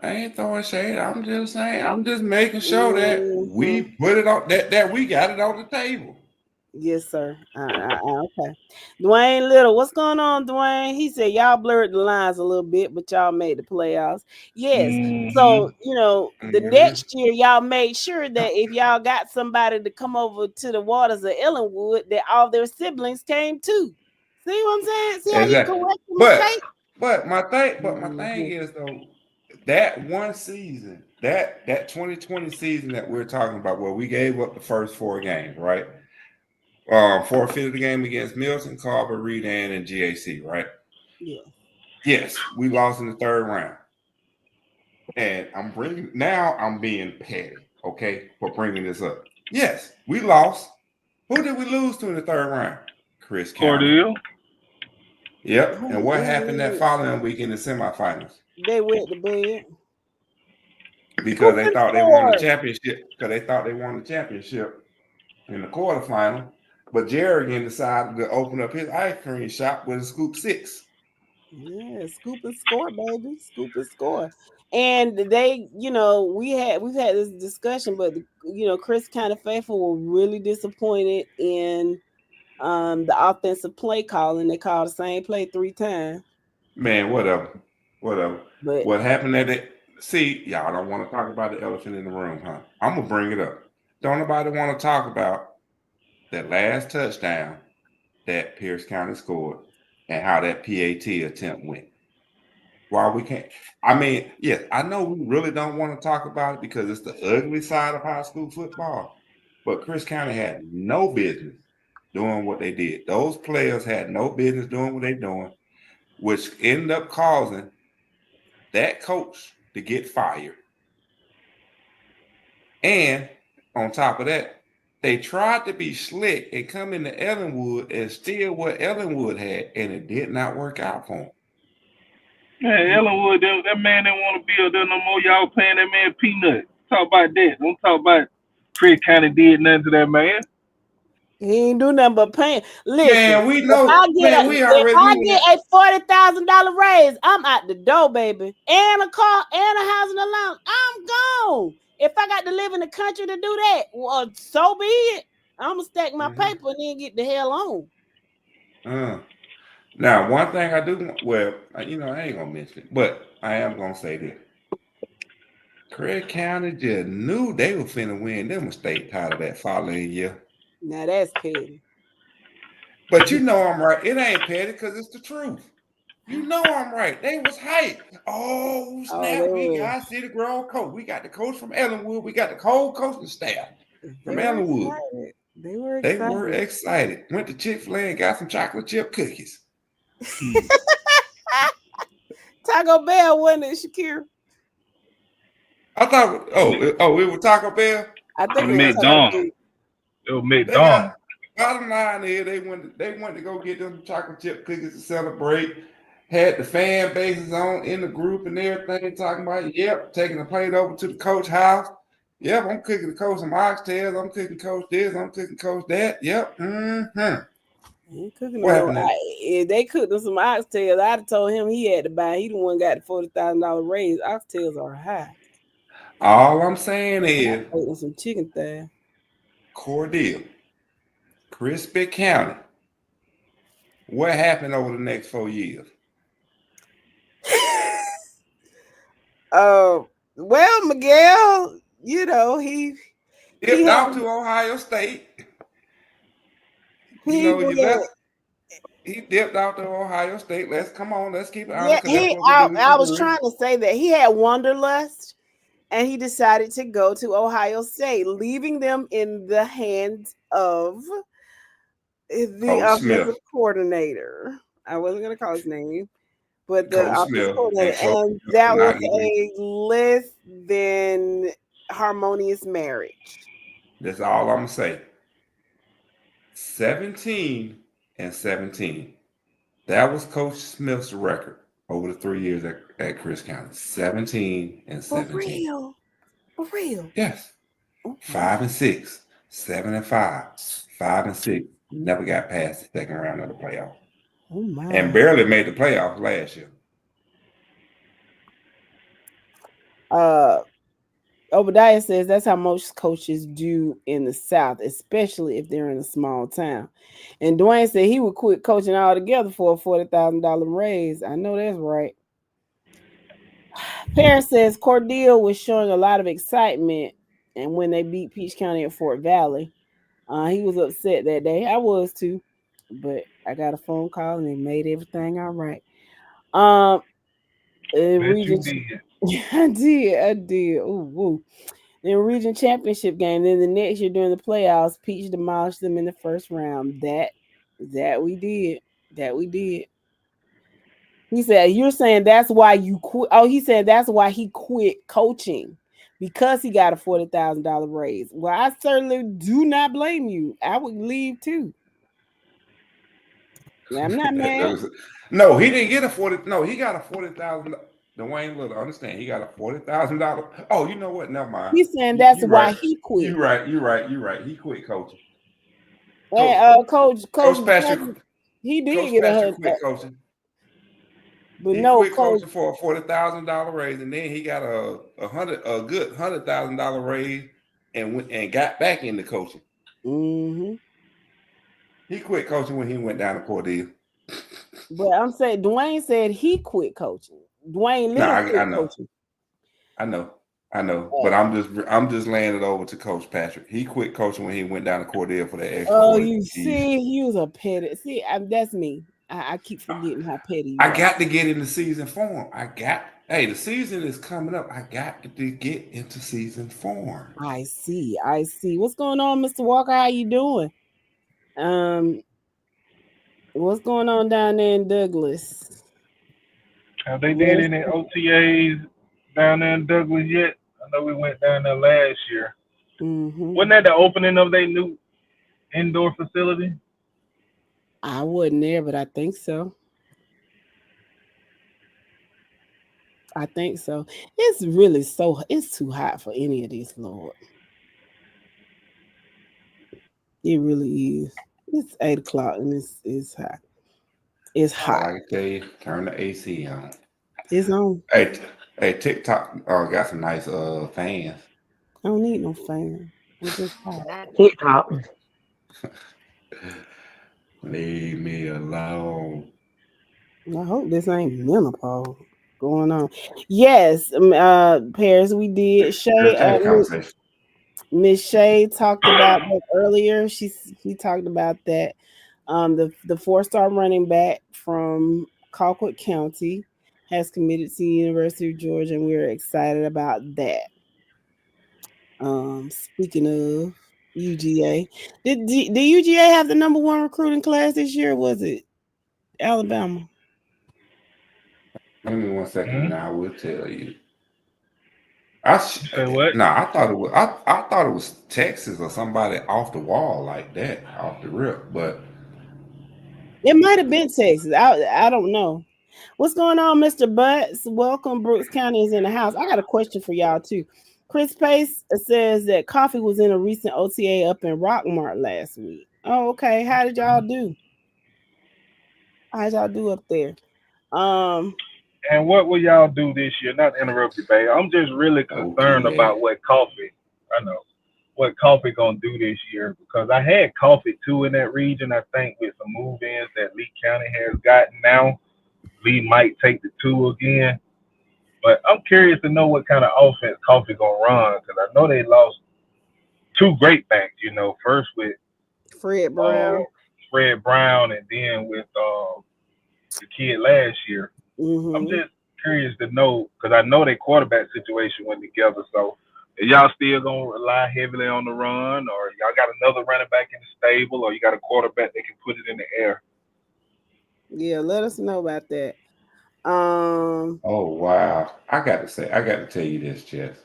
Speaker 9: I ain't throwing shade. I'm just saying. I'm just making sure that we put it on that we got it on the table.
Speaker 2: Yes, sir. Okay. Dwayne Little, what's going on, Dwayne? He said y'all blurred the lines a little bit, but y'all made the playoffs. Yes. So, the next year y'all made sure that if y'all got somebody to come over to the waters of Ellenwood, that all their siblings came too. See what I'm saying? See how you correct the mistake?
Speaker 9: But my thing is though, that one season, that 2020 season that we're talking about, where we gave up the first 4 games, right? Forfeited the game against Milton, Carver, Reed, and GAC, right?
Speaker 2: Yeah.
Speaker 9: Yes, we lost in the 3rd round. And I'm being petty, okay, for bringing this up. Yes, we lost. Who did we lose to in the 3rd round? Chris
Speaker 8: Cordell.
Speaker 9: Yep. And what happened that following week in the semifinals?
Speaker 2: They went to bed.
Speaker 9: Because they thought they won the championship. Because they thought they won the championship in the quarterfinal. But Jerrigan decided to open up his ice cream shop with a scoop 6.
Speaker 2: Yeah, scoop and score, baby. Scoop and score. And they, we've had this discussion, but Chris kind of faithful were really disappointed in the offensive play calling. They called the same play 3 times.
Speaker 9: Man, whatever.
Speaker 2: But
Speaker 9: What happened at it? See, y'all don't want to talk about the elephant in the room, huh? I'm gonna bring it up. Don't nobody want to talk about that last touchdown that Pierce County scored and how that PAT attempt went. Why we can't? I mean, yes, I know we really don't want to talk about it because it's the ugly side of high school football. But Chris County had no business doing what they did. Those players had no business doing what they're doing, which ended up causing that coach to get fired. And on top of that, they tried to be slick and come into Ellenwood and steal what Ellenwood had, and it did not work out for them.
Speaker 8: Man, Ellenwood, that man didn't want to be up there no more. Y'all paying that man peanut. Talk about that. Don't talk about Chris County did nothing to that man.
Speaker 2: he ain't do nothing but paying. Listen,
Speaker 9: Man, we know. Man, we already
Speaker 2: if I
Speaker 9: knew
Speaker 2: get
Speaker 9: that.
Speaker 2: a $40,000 raise, I'm out the door, baby. And a car and a housing allowance. I'm gone. If I got to live in the country to do that, well, so be it. I'm gonna stack my paper and then get the hell on.
Speaker 9: Now, one thing I do, well, I ain't gonna mention it, but I am gonna say this. Craig County just knew they were finna win them a state title that following year.
Speaker 2: Now that's petty.
Speaker 9: But I'm right. It ain't petty because it's the truth. I'm right. They was hyped. Oh, snap. We got City Grove coach. We got the coach from Ellenwood. We got the whole coaching staff from Ellenwood.
Speaker 2: They were
Speaker 9: excited. Went to Chick-fil-A and got some chocolate chip cookies.
Speaker 2: Taco Bell, wasn't it, Shakira?
Speaker 9: I thought, it was Taco Bell?
Speaker 2: I think
Speaker 8: it was McDonald's. It was McDonald's.
Speaker 9: Bottom line is they went to go get them chocolate chip cookies to celebrate. Had the fan bases on in the group and everything talking about, taking the plate over to the coach house. Yep, I'm cooking the coach some oxtails. I'm cooking coach this. I'm cooking coach that. Yep.
Speaker 2: If they cooked them some oxtails, I'd have told him he had to buy. He the one got the $40,000 raise. Oxtails are high.
Speaker 9: All I'm saying is
Speaker 2: some chicken thigh.
Speaker 9: Cordell, Crispy County. What happened over the next 4 years?
Speaker 2: Well, Miguel, he
Speaker 9: dipped out to Ohio State. He dipped out to Ohio State. Let's keep it honest.
Speaker 2: I was trying to say that he had wanderlust, and he decided to go to Ohio State, leaving them in the hands of the offensive coordinator. I wasn't going to call his name, but the offensive coordinator, and that was a less than harmonious marriage.
Speaker 9: That's all I'm going to say. 17-17. That was Coach Smith's record over the 3 years at Chris County. 17-17.
Speaker 2: For real.
Speaker 9: Yes. 5-6, 7-5, 5-6. Never got past the second round of the playoff.
Speaker 2: Oh my!
Speaker 9: And barely made the playoffs last year.
Speaker 2: Obadiah says that's how most coaches do in the South, especially if they're in a small town. And Dwayne said he would quit coaching altogether for a $40,000 raise. I know that's right. Paris says Cordell was showing a lot of excitement, and when they beat Peach County at Fort Valley, he was upset that day. I was too, but I got a phone call and they made everything all right. I did. Ooh. In region championship game, then the next year during the playoffs, Peach demolished them in the first round. That we did. He said, "You're saying that's why you quit." Oh, he said that's why he quit coaching because he got a $40,000 raise. Well, I certainly do not blame you. I would leave too. I'm not mad.
Speaker 9: No, he didn't get a 40. No, he got a $40,000. Dwayne Little, understand? He got a $40,000. Oh, you know what? Never mind.
Speaker 2: He's saying that's why he quit.
Speaker 9: You're right. He quit coaching.
Speaker 2: And Coach
Speaker 9: Patrick,
Speaker 2: he did get
Speaker 9: Patrick quit coaching.
Speaker 2: But
Speaker 9: He
Speaker 2: no,
Speaker 9: quit
Speaker 2: coach.
Speaker 9: coaching for a $40,000 raise, and then he got a good $100,000 raise, and went and got back into coaching.
Speaker 2: Mm-hmm.
Speaker 9: He quit coaching when he went down to Cordell.
Speaker 2: But I'm saying Dwayne said he quit coaching. Dwayne
Speaker 9: No,
Speaker 2: Little quit
Speaker 9: I know,
Speaker 2: coaching.
Speaker 9: I know, but
Speaker 2: Oh.
Speaker 9: I'm just laying it over to Coach Patrick. He quit coaching when he went down to Cordell for that extra
Speaker 2: Oh,
Speaker 9: 40
Speaker 2: you
Speaker 9: G's.
Speaker 2: see, he was a petty. See, that's me. I keep forgetting how petty you
Speaker 9: I
Speaker 2: are.
Speaker 9: got to get into season form. Hey, the season is coming up. I got to get into season form.
Speaker 2: I see. What's going on, Mr. Walker? How you doing? What's going on down there in Douglas?
Speaker 8: Have they did any OTAs down there in Douglas yet? I know we went down there last year.
Speaker 2: Mm-hmm.
Speaker 8: Wasn't that the opening of their new indoor facility?
Speaker 2: I wasn't there, but I think so. It's really it's too hot for any of this, Lord. It really is. It's 8 o'clock and it's hot. It's
Speaker 9: All
Speaker 2: hot.
Speaker 9: I can tell you, turn the AC on.
Speaker 2: It's on.
Speaker 9: Hey, TikTok got some nice fans.
Speaker 2: I don't need no fan. I'm just hot.
Speaker 7: Not TikTok.
Speaker 9: Leave me alone.
Speaker 2: I hope this ain't menopause going on. Yes, Paris, we did. Shay,
Speaker 9: Entertaining conversation.
Speaker 2: Miss Shay talked about that earlier. She talked about that. The 4-star running back from Colquitt County has committed to the University of Georgia, and we're excited about that. Speaking of UGA, did UGA have the number 1 recruiting class this year? Or was it Alabama?
Speaker 9: Give me 1 second, and I will tell you.
Speaker 8: You say what?
Speaker 9: I thought it was. I thought it was Texas or somebody off the wall like that, off the rip. But
Speaker 2: It might have been Texas. I don't know. What's going on, Mr. Butts? Welcome. Brooks County is in the house. I got a question for y'all too. Chris Pace says that Coffee was in a recent OTA up in Rockmart last week. Oh, okay. How did y'all do? How'd y'all do up there?
Speaker 8: And what will y'all do this year? Not to interrupt you, babe. I'm just really concerned
Speaker 9: okay,
Speaker 8: about what Coffee. I know what Coffee gonna do this year because I had Coffee too in that region. I think with some move-ins that Lee County has gotten now, Lee might take the 2 again. But I'm curious to know what kind of offense Coffee gonna run because I know they lost 2 great backs. You know, first with
Speaker 2: Fred Brown.
Speaker 8: and then with the kid last year.
Speaker 2: Mm-hmm.
Speaker 8: I'm just curious to know because I know their quarterback situation went together. So, are y'all still gonna rely heavily on the run, or y'all got another running back in the stable, or you got a quarterback that can put it in the air?
Speaker 2: Yeah, let us know about that.
Speaker 9: oh wow! I got to tell you this, Jess.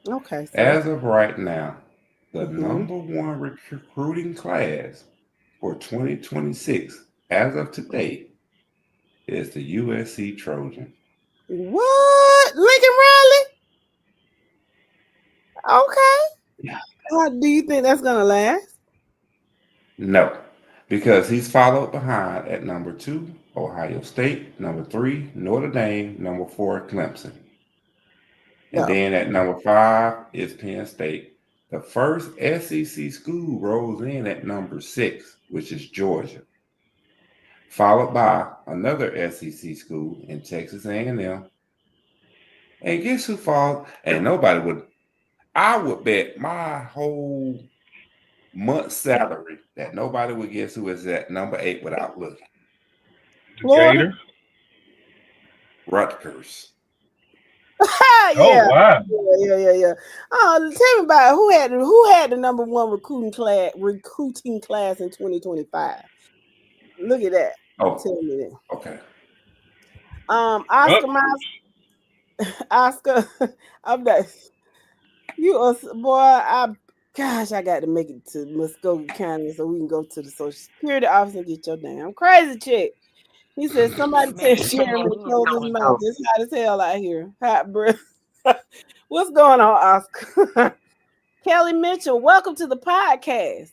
Speaker 2: Okay. So
Speaker 9: As of right now, the
Speaker 2: mm-hmm.
Speaker 9: number 1 recruiting class for 2026, as of today, is the USC Trojans.
Speaker 2: What? Lincoln Riley? Okay.
Speaker 9: Yeah.
Speaker 2: How do you think that's gonna last?
Speaker 9: No, because he's followed behind at number 2, Ohio State, number 3, Notre Dame, number 4, Clemson. And
Speaker 2: No.
Speaker 9: then at number 5 is Penn State. The first SEC school rolls in at number 6, which is Georgia, followed by another SEC school in Texas A&M. And guess who falls? And I would bet my whole month's salary that nobody would guess who is at number 8 without looking.
Speaker 2: Florida?
Speaker 8: Gators.
Speaker 9: Rutgers.
Speaker 2: Yeah.
Speaker 8: Oh wow.
Speaker 2: Yeah. Tell me about who had the number 1 recruiting class in 2025. Look at that.
Speaker 9: Oh,
Speaker 2: Tell me that.
Speaker 9: okay.
Speaker 2: Oscar Miles. Oscar, I'm not. You are boy. Gosh, I got to make it to Muskogee County so we can go to the Social Security office and get your damn crazy check. He said, somebody tell Jeremy to close his mouth. It's hot as hell out here. Hot breath. What's going on, Oscar? Kelly Mitchell, welcome to the podcast.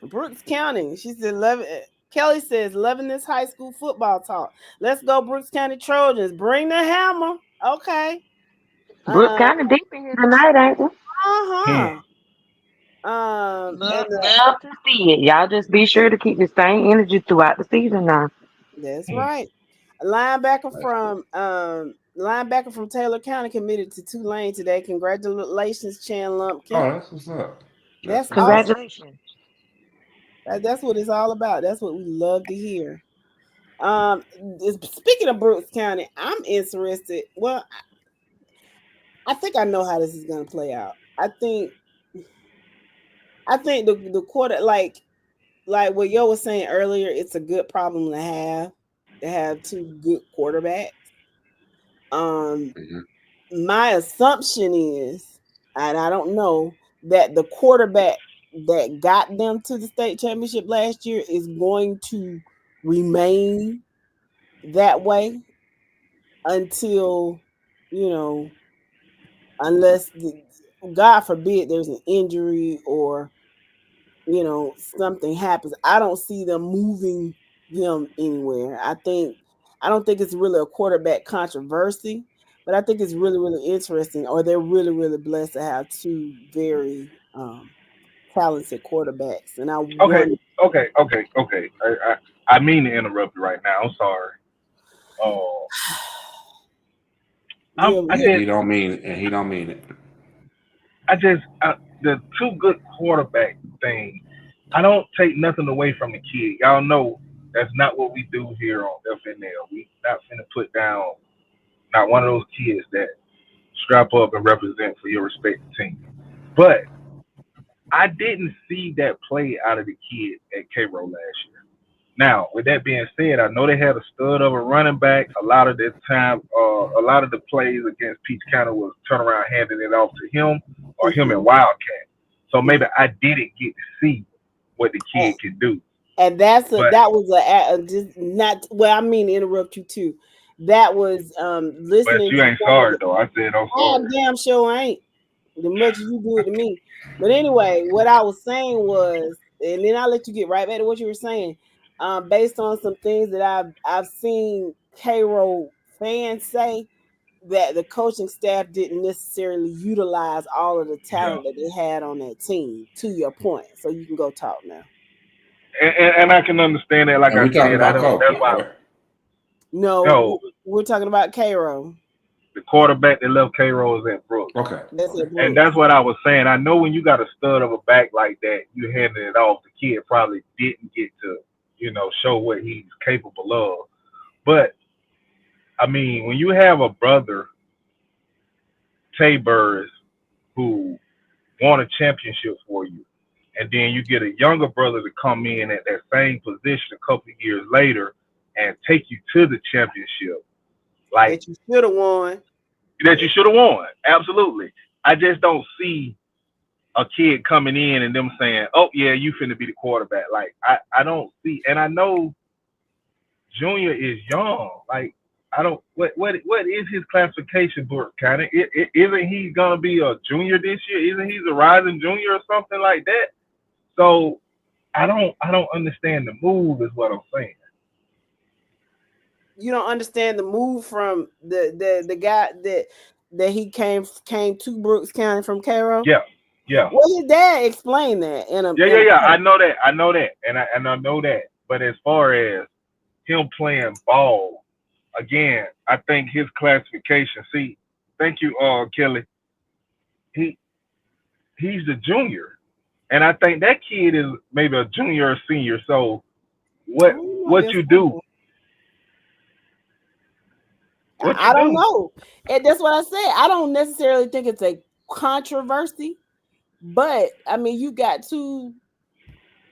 Speaker 2: Brooks County. She said, love it. Kelly says, loving this high school football talk. Let's go, Brooks County Trojans. Bring the hammer. Okay.
Speaker 7: Brooke
Speaker 2: Uh
Speaker 7: kind of deep in here tonight, ain't we?
Speaker 8: Hmm.
Speaker 2: huh.
Speaker 7: Love, love to see it. Y'all just be sure to keep the same energy throughout the season now.
Speaker 2: That's
Speaker 8: Hmm.
Speaker 2: right. A linebacker from Taylor County committed to Tulane today. Congratulations, Chan Lumpkin.
Speaker 9: Oh, that's what's up. That's
Speaker 2: That's
Speaker 9: what's up.
Speaker 2: awesome.
Speaker 7: Congratulations.
Speaker 2: That's what it's all about. That's what we love to hear. Speaking of Brooks County, I'm interested. Well, I think I know how this is going to play out. I think the quarter like what Yo was saying earlier, it's a good problem to have two good quarterbacks. Um,
Speaker 9: Mhm.
Speaker 2: my assumption is, and I don't know, that the quarterback that got them to the state championship last year is going to remain that way until, you know, unless God forbid there's an injury or something happens. I don't see them moving them anywhere. I don't think it's really a quarterback controversy, but I think it's really, really interesting, or they're really, really blessed to have two very talented quarterbacks. And I
Speaker 8: Okay,
Speaker 2: wonder,
Speaker 8: okay. I mean to interrupt you right now. I'm sorry. Oh, I
Speaker 2: you
Speaker 9: And
Speaker 8: just
Speaker 9: he don't mean it. And he don't mean it.
Speaker 8: the two good quarterback thing. I don't take nothing away from the kid. Y'all know that's not what we do here on FNL. We not finna put down not one of those kids that strap up and represent for your respective team. But I didn't see that play out of the kid at Cairo last year. Now, with that being said, I know they had a stud of a running back. A lot of the time, a lot of the plays against Peach County was turn around handing it off to him or him and Wildcat. So maybe I didn't get to see what the kid can do.
Speaker 2: and
Speaker 8: But
Speaker 2: that was just not well. I mean to interrupt you too. That was listening
Speaker 8: you
Speaker 2: to
Speaker 8: ain't
Speaker 2: some of
Speaker 8: sorry
Speaker 2: the.
Speaker 8: though. I said I'm
Speaker 2: I
Speaker 8: sorry.
Speaker 2: damn sure ain't. The much as you do it to me. But anyway, what I was saying was, and then I'll let you get right back to what you were saying. Based on some things that I've seen Cairo fans say that the coaching staff didn't necessarily utilize all of the
Speaker 8: Yeah,
Speaker 2: talent that they had on that team. To your point, so you can go talk now.
Speaker 8: and I can understand that. Like
Speaker 9: And
Speaker 8: I
Speaker 9: we talking
Speaker 8: said, I
Speaker 9: about
Speaker 8: don't. That's
Speaker 9: Copeland,
Speaker 8: why.
Speaker 9: right?
Speaker 2: No,
Speaker 8: No,
Speaker 2: we're talking about Cairo.
Speaker 8: the quarterback that left K Rose at Brooks.
Speaker 9: Okay.
Speaker 2: That's
Speaker 9: Okay.
Speaker 2: it,
Speaker 8: And
Speaker 2: Brooks.
Speaker 8: that's what I was saying. I know when you got a stud of a back like that, you handing it off. The kid probably didn't get to, show what he's capable of. But I mean, when you have a brother, Tay Burris, who won a championship for you, and then you get a younger brother to come in at that same position a couple of years later and take you to the championship, like
Speaker 2: That you should have won.
Speaker 8: that you should have won. Absolutely. I just don't see a kid coming in and them saying, "Oh yeah, you finna be the quarterback." Like I don't see, and I know Junior is young. Like I don't what is his classification book? Kind of isn't he gonna be a junior this year? Isn't he a rising junior or something like that? So I don't understand the move is what I'm saying.
Speaker 2: You don't understand the move from the guy that he came to Brooks County from Cairo.
Speaker 8: Yeah, yeah,
Speaker 2: Well, his dad explained that in a
Speaker 8: yeah. I
Speaker 2: post.
Speaker 8: know that. I know that, and I know that. But as far as him playing ball, again, I think his classification. See, thank you, Kelly. He he's a junior, and I think that kid is maybe a junior or senior. So what
Speaker 2: Oh, he might be
Speaker 8: what
Speaker 2: a
Speaker 8: you do?
Speaker 2: sophomore.
Speaker 8: What
Speaker 2: I
Speaker 8: you
Speaker 2: don't
Speaker 8: do?
Speaker 2: know. And that's what I said. I don't necessarily think it's a controversy, but I mean, you got two.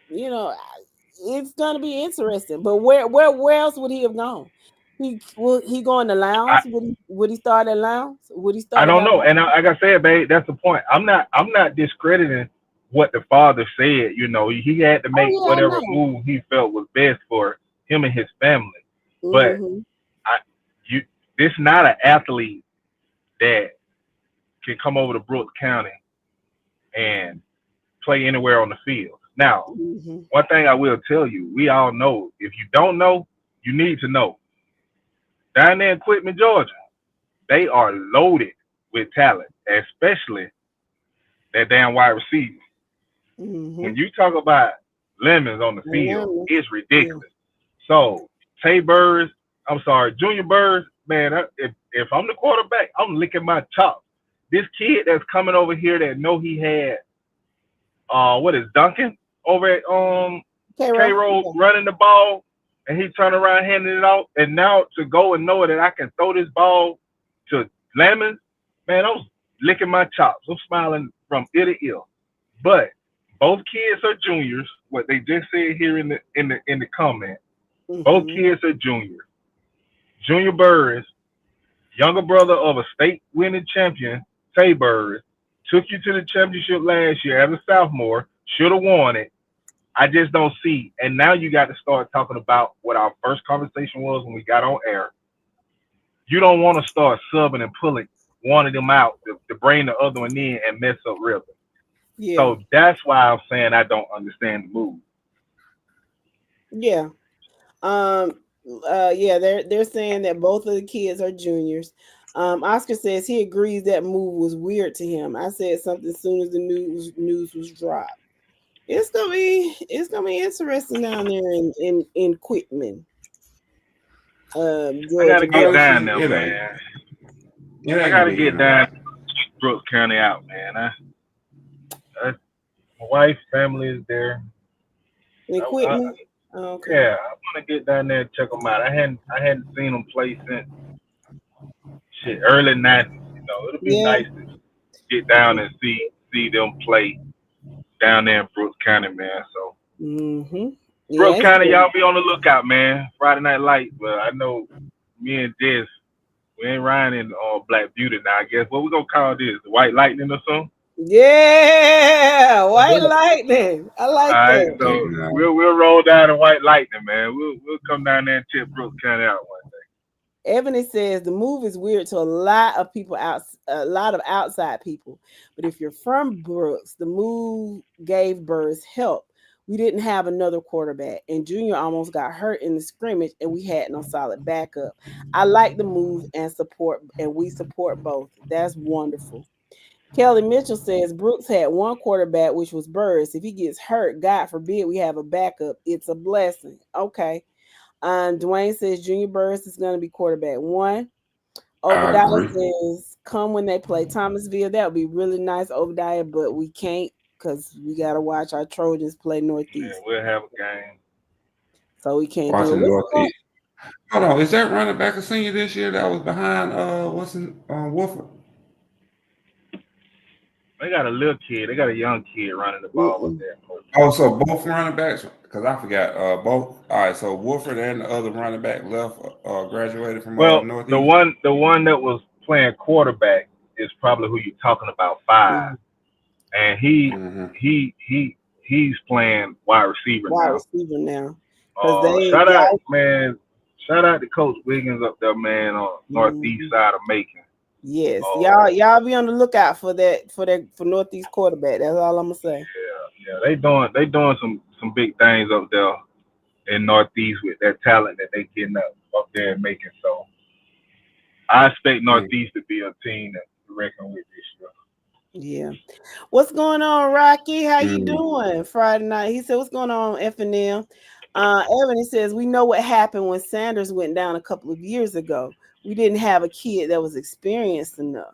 Speaker 2: You know, it's gonna be interesting. But where else would he have gone? He go in the
Speaker 8: I
Speaker 2: lounge? Would he start at lounge? Would he
Speaker 8: I
Speaker 2: start
Speaker 8: don't
Speaker 2: about?
Speaker 8: know. And like I said, babe, that's the point. I'm not discrediting what the father said. He had to
Speaker 2: Oh
Speaker 8: make
Speaker 2: yeah, I
Speaker 8: whatever
Speaker 2: know.
Speaker 8: move he felt was best for him and his family. But
Speaker 2: Hmm.
Speaker 8: I you this not an athlete that can come over to Brooks County and play anywhere on the field. Now,
Speaker 2: Mhm.
Speaker 8: one thing I will tell you, we all know. If you don't know, you need to know. Down there in Quitman, Georgia, they are loaded with talent, especially that damn wide receiver. When
Speaker 2: Mhm.
Speaker 8: you talk about lemons on the field,
Speaker 2: Lemons.
Speaker 8: it's
Speaker 2: Yeah.
Speaker 8: ridiculous. So Tay Burrs, I'm sorry, Junior Burrs, man. If I'm the quarterback, I'm licking my chops. This kid that's coming over here that know he had what is Duncan over at K
Speaker 2: K-Roll.
Speaker 8: Roll
Speaker 2: Yeah.
Speaker 8: running the ball, and he turned around handing it off, and now to go and know that I can throw this ball to Lemons, man, I was licking my chops. I'm smiling from ear to ear. But both kids are juniors. What they just said here in the comment, both
Speaker 2: Mhm.
Speaker 8: kids are juniors. Junior Burris, younger brother of a state winning champion, Tay Burris, took you to the championship last year as a sophomore. Should have won it. I just don't see. And now you got to start talking about what our first conversation was when we got on air. You don't want to start subbing and pulling one of them out to bring the other one in and mess up rhythm.
Speaker 2: Yeah.
Speaker 8: So that's why I'm saying I don't understand the move.
Speaker 2: Yeah. Um. Yeah. They're saying that both of the kids are juniors. Oscar says he agrees that move was weird to him. I said something as soon as the news was dropped. It's gonna be interesting down there in Quitman,
Speaker 8: I got
Speaker 2: Georgia.
Speaker 8: to get
Speaker 2: But
Speaker 8: down
Speaker 9: Honestly,
Speaker 8: there,
Speaker 9: it ain't.
Speaker 8: man.
Speaker 9: It
Speaker 8: I
Speaker 9: ain't
Speaker 8: got
Speaker 9: gonna
Speaker 8: to
Speaker 9: be
Speaker 8: get down
Speaker 9: interesting.
Speaker 8: Brooks County out, man. My wife's family is there.
Speaker 2: in
Speaker 8: I,
Speaker 2: Quitman, oh, okay.
Speaker 8: yeah, I want to get down there and check them out. I hadn't seen them play since shit early '90s. It'll be
Speaker 2: Yeah.
Speaker 8: nice to get down and see them play down there in Brooks County, man. So
Speaker 2: Mm-hmm. Yeah,
Speaker 8: Brooks
Speaker 2: it's
Speaker 8: County,
Speaker 2: good.
Speaker 8: y'all be on the lookout, man. Friday Night Lights, but I know me and Jess, we ain't riding in Black Beauty now. I guess what we gonna call this? The White Lightning or something?
Speaker 2: Yeah, white lightning. I
Speaker 8: All
Speaker 2: like
Speaker 8: right,
Speaker 2: that.
Speaker 8: so
Speaker 9: No.
Speaker 8: we'll roll down the White Lightning, man. We'll come down there and check Brooks County out one
Speaker 2: Ebony says the move is weird to a lot of people a lot of outside people. But if you're from Brooks, the move gave Burrs help. We didn't have another quarterback, and Junior almost got hurt in the scrimmage, and we had no solid backup. I like the move and we support both. That's wonderful. Kelly Mitchell says Brooks had one quarterback, which was Burrs. If he gets hurt, God forbid we have a backup. It's a blessing. Okay. Dwayne says Junior Burris is going to be quarterback one.
Speaker 9: I
Speaker 2: Obadiah
Speaker 9: agree.
Speaker 2: says come when they play Thomasville. That would be really nice, Obadiah, but we can't because we got to watch our Trojans play
Speaker 8: day. Yeah,
Speaker 2: Northeast.
Speaker 8: we'll have a game.
Speaker 2: So we can't do it.
Speaker 9: Watching
Speaker 2: What's going
Speaker 9: Northeast. Hold on, is that running back a senior this year that was behind what's in Wolford?
Speaker 8: They got a little kid. They got a young kid running the ball up
Speaker 2: Mm-mm.
Speaker 8: there.
Speaker 9: Oh, so both running backs, because I forgot both. All right, so Wolford and the other running back left graduated from
Speaker 8: Well, the
Speaker 9: Northeast.
Speaker 8: one that was playing quarterback is probably who you're talking about, Five,
Speaker 2: Mm-hmm.
Speaker 8: and
Speaker 9: Mm-hmm.
Speaker 8: he's playing wide receiver
Speaker 2: Wide
Speaker 8: now.
Speaker 2: receiver now. Because
Speaker 8: Shout out,
Speaker 2: y'all,
Speaker 8: man. Shout out to Coach Wiggins up there, man, on northeast
Speaker 2: mhm.
Speaker 8: side of Macon.
Speaker 2: Yes,
Speaker 8: Uh,
Speaker 2: y'all be on the lookout for for Northeast quarterback. That's all I'm gonna say.
Speaker 8: yeah, they doing some big things up there in northeast with that talent that they getting up there and making. So I expect northeast to be a team that we reckon with this year.
Speaker 2: Yeah. What's going on, Rocky? How you
Speaker 9: Mm-hmm.
Speaker 2: doing? Friday night. He said, "What's going on, FNL?" Ebony says, "We know what happened when Sanders went down a couple of years ago. We didn't have a kid that was experienced enough."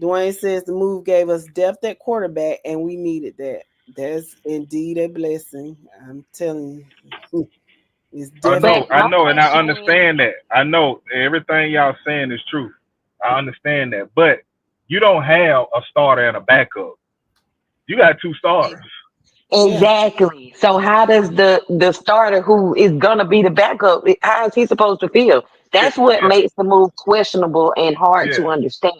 Speaker 2: Dwayne says the move gave us depth at quarterback, and we needed that. That's indeed a blessing. I'm telling you, it's definitely.
Speaker 7: But
Speaker 8: I
Speaker 7: my
Speaker 8: know, and I
Speaker 7: question is,
Speaker 8: understand that. I know everything y'all saying is true. I understand that, but you don't have a starter and a backup. You got two starters.
Speaker 2: Yeah,
Speaker 7: exactly. So how does the starter who is gonna be the backup, how is he supposed to feel?
Speaker 8: Yeah,
Speaker 7: That's what
Speaker 8: yeah,
Speaker 7: makes the move questionable and hard
Speaker 8: yeah,
Speaker 7: to understand.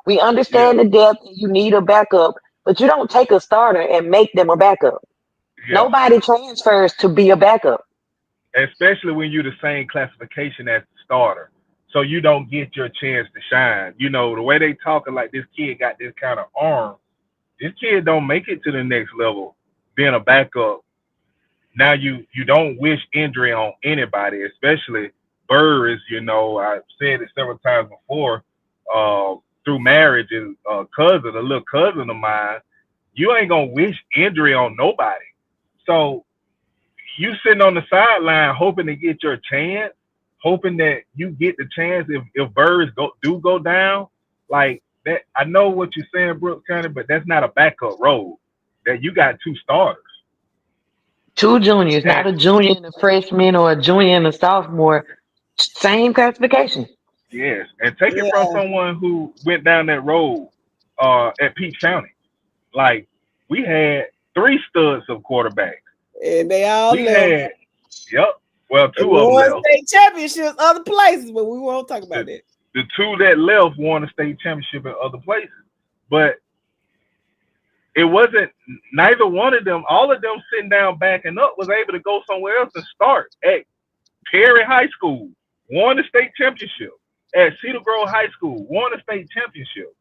Speaker 7: We
Speaker 8: yeah,
Speaker 7: understand the depth, and you need a backup, but you don't take a starter and make them a backup.
Speaker 8: yeah.
Speaker 7: Nobody transfers to be a backup.
Speaker 8: Especially when you're the same classification as the starter, so you don't get your chance to shine. The way they talking like this kid got this kind of arm. This kid don't make it to the next level being a backup Now you don't wish injury on anybody, especially Burrs. I've said it several times before. Through marriage, is a little cousin of mine. You ain't gonna wish injury on nobody. So you sitting on the sideline hoping to get your chance, hoping that you get the chance if Birds go down like that. I know what you're saying, Brooks County, but that's not a backup role. That you got two starters.
Speaker 7: Two juniors, not
Speaker 8: And
Speaker 7: a junior and a freshman or a junior and a sophomore. Same classification.
Speaker 8: yes, and take it from
Speaker 2: Yeah,
Speaker 8: someone who went down that road at Peach County. Like we had three studs of quarterbacks.
Speaker 2: and they all
Speaker 8: We
Speaker 2: left
Speaker 8: had yep. Well,
Speaker 2: and
Speaker 8: two of them
Speaker 2: won
Speaker 8: left.
Speaker 2: state championships other places, but we won't talk
Speaker 8: The,
Speaker 2: about that.
Speaker 8: the two that left won a state championship in other places. But it wasn't neither one of them, all of them sitting down backing up was able to go somewhere else and start at Perry High School, won the state championship. At Cedar Grove High School, won a state championship.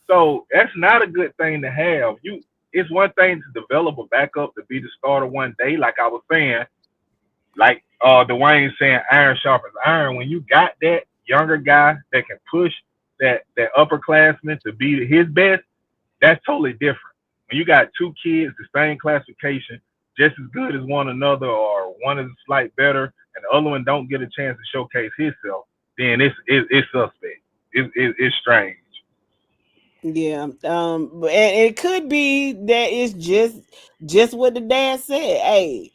Speaker 8: So that's not a good thing to have. It's one thing to develop a backup to be the starter one day, like I was saying, like Dwayne saying iron sharpens iron. When you got that younger guy that can push that upperclassman to be his best, that's totally different. When you got two kids the same classification, just as good as one another, or one is a slight better, and the other one don't get a chance to showcase himself, then it's suspect. It's strange.
Speaker 2: Yeah, and it could be that it's just what the dad said. Hey,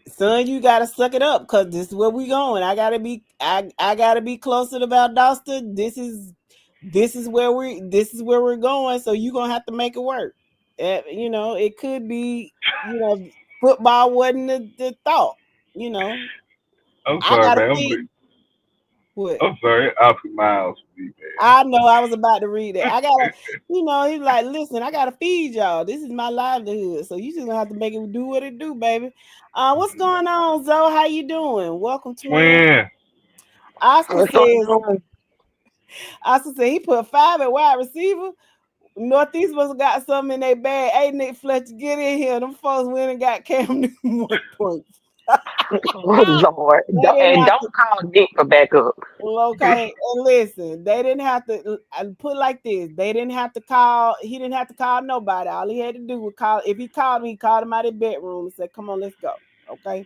Speaker 2: son, you gotta suck it up because this is where we going. I gotta be closer to Valdosta. This is where we're going. So you gonna have to make it work. It could be, football wasn't the thought. You know,
Speaker 8: I'm
Speaker 2: I
Speaker 8: sorry,
Speaker 2: gotta
Speaker 8: man.
Speaker 2: feed what
Speaker 8: I'm sorry. Oscar Miles for me,
Speaker 2: I know. I was about to read it. I gotta, he's like, listen, I gotta feed y'all. This is my livelihood. So you just gonna have to make it do what it do, baby. What's
Speaker 8: man.
Speaker 2: going on, Zoe? How you doing? Welcome, twin.
Speaker 8: Twin.
Speaker 2: Oscar
Speaker 7: What's going
Speaker 2: says,
Speaker 7: on?
Speaker 2: Oscar said he put 5 at wide receiver. Northeast must have got something in their bag. Hey, Nick Fletcher, get in here. Them folks went and got Cam Newton 1 point.
Speaker 7: Lord.
Speaker 2: They didn't
Speaker 7: And
Speaker 2: have to.
Speaker 7: don't call Nick for backup.
Speaker 2: Well, okay, and listen, they didn't have to. I put it like this: they didn't have to call. He didn't have to call nobody. All he had to do was call. If he called me, he called him out of the bedroom and said, "Come on, let's go." Okay,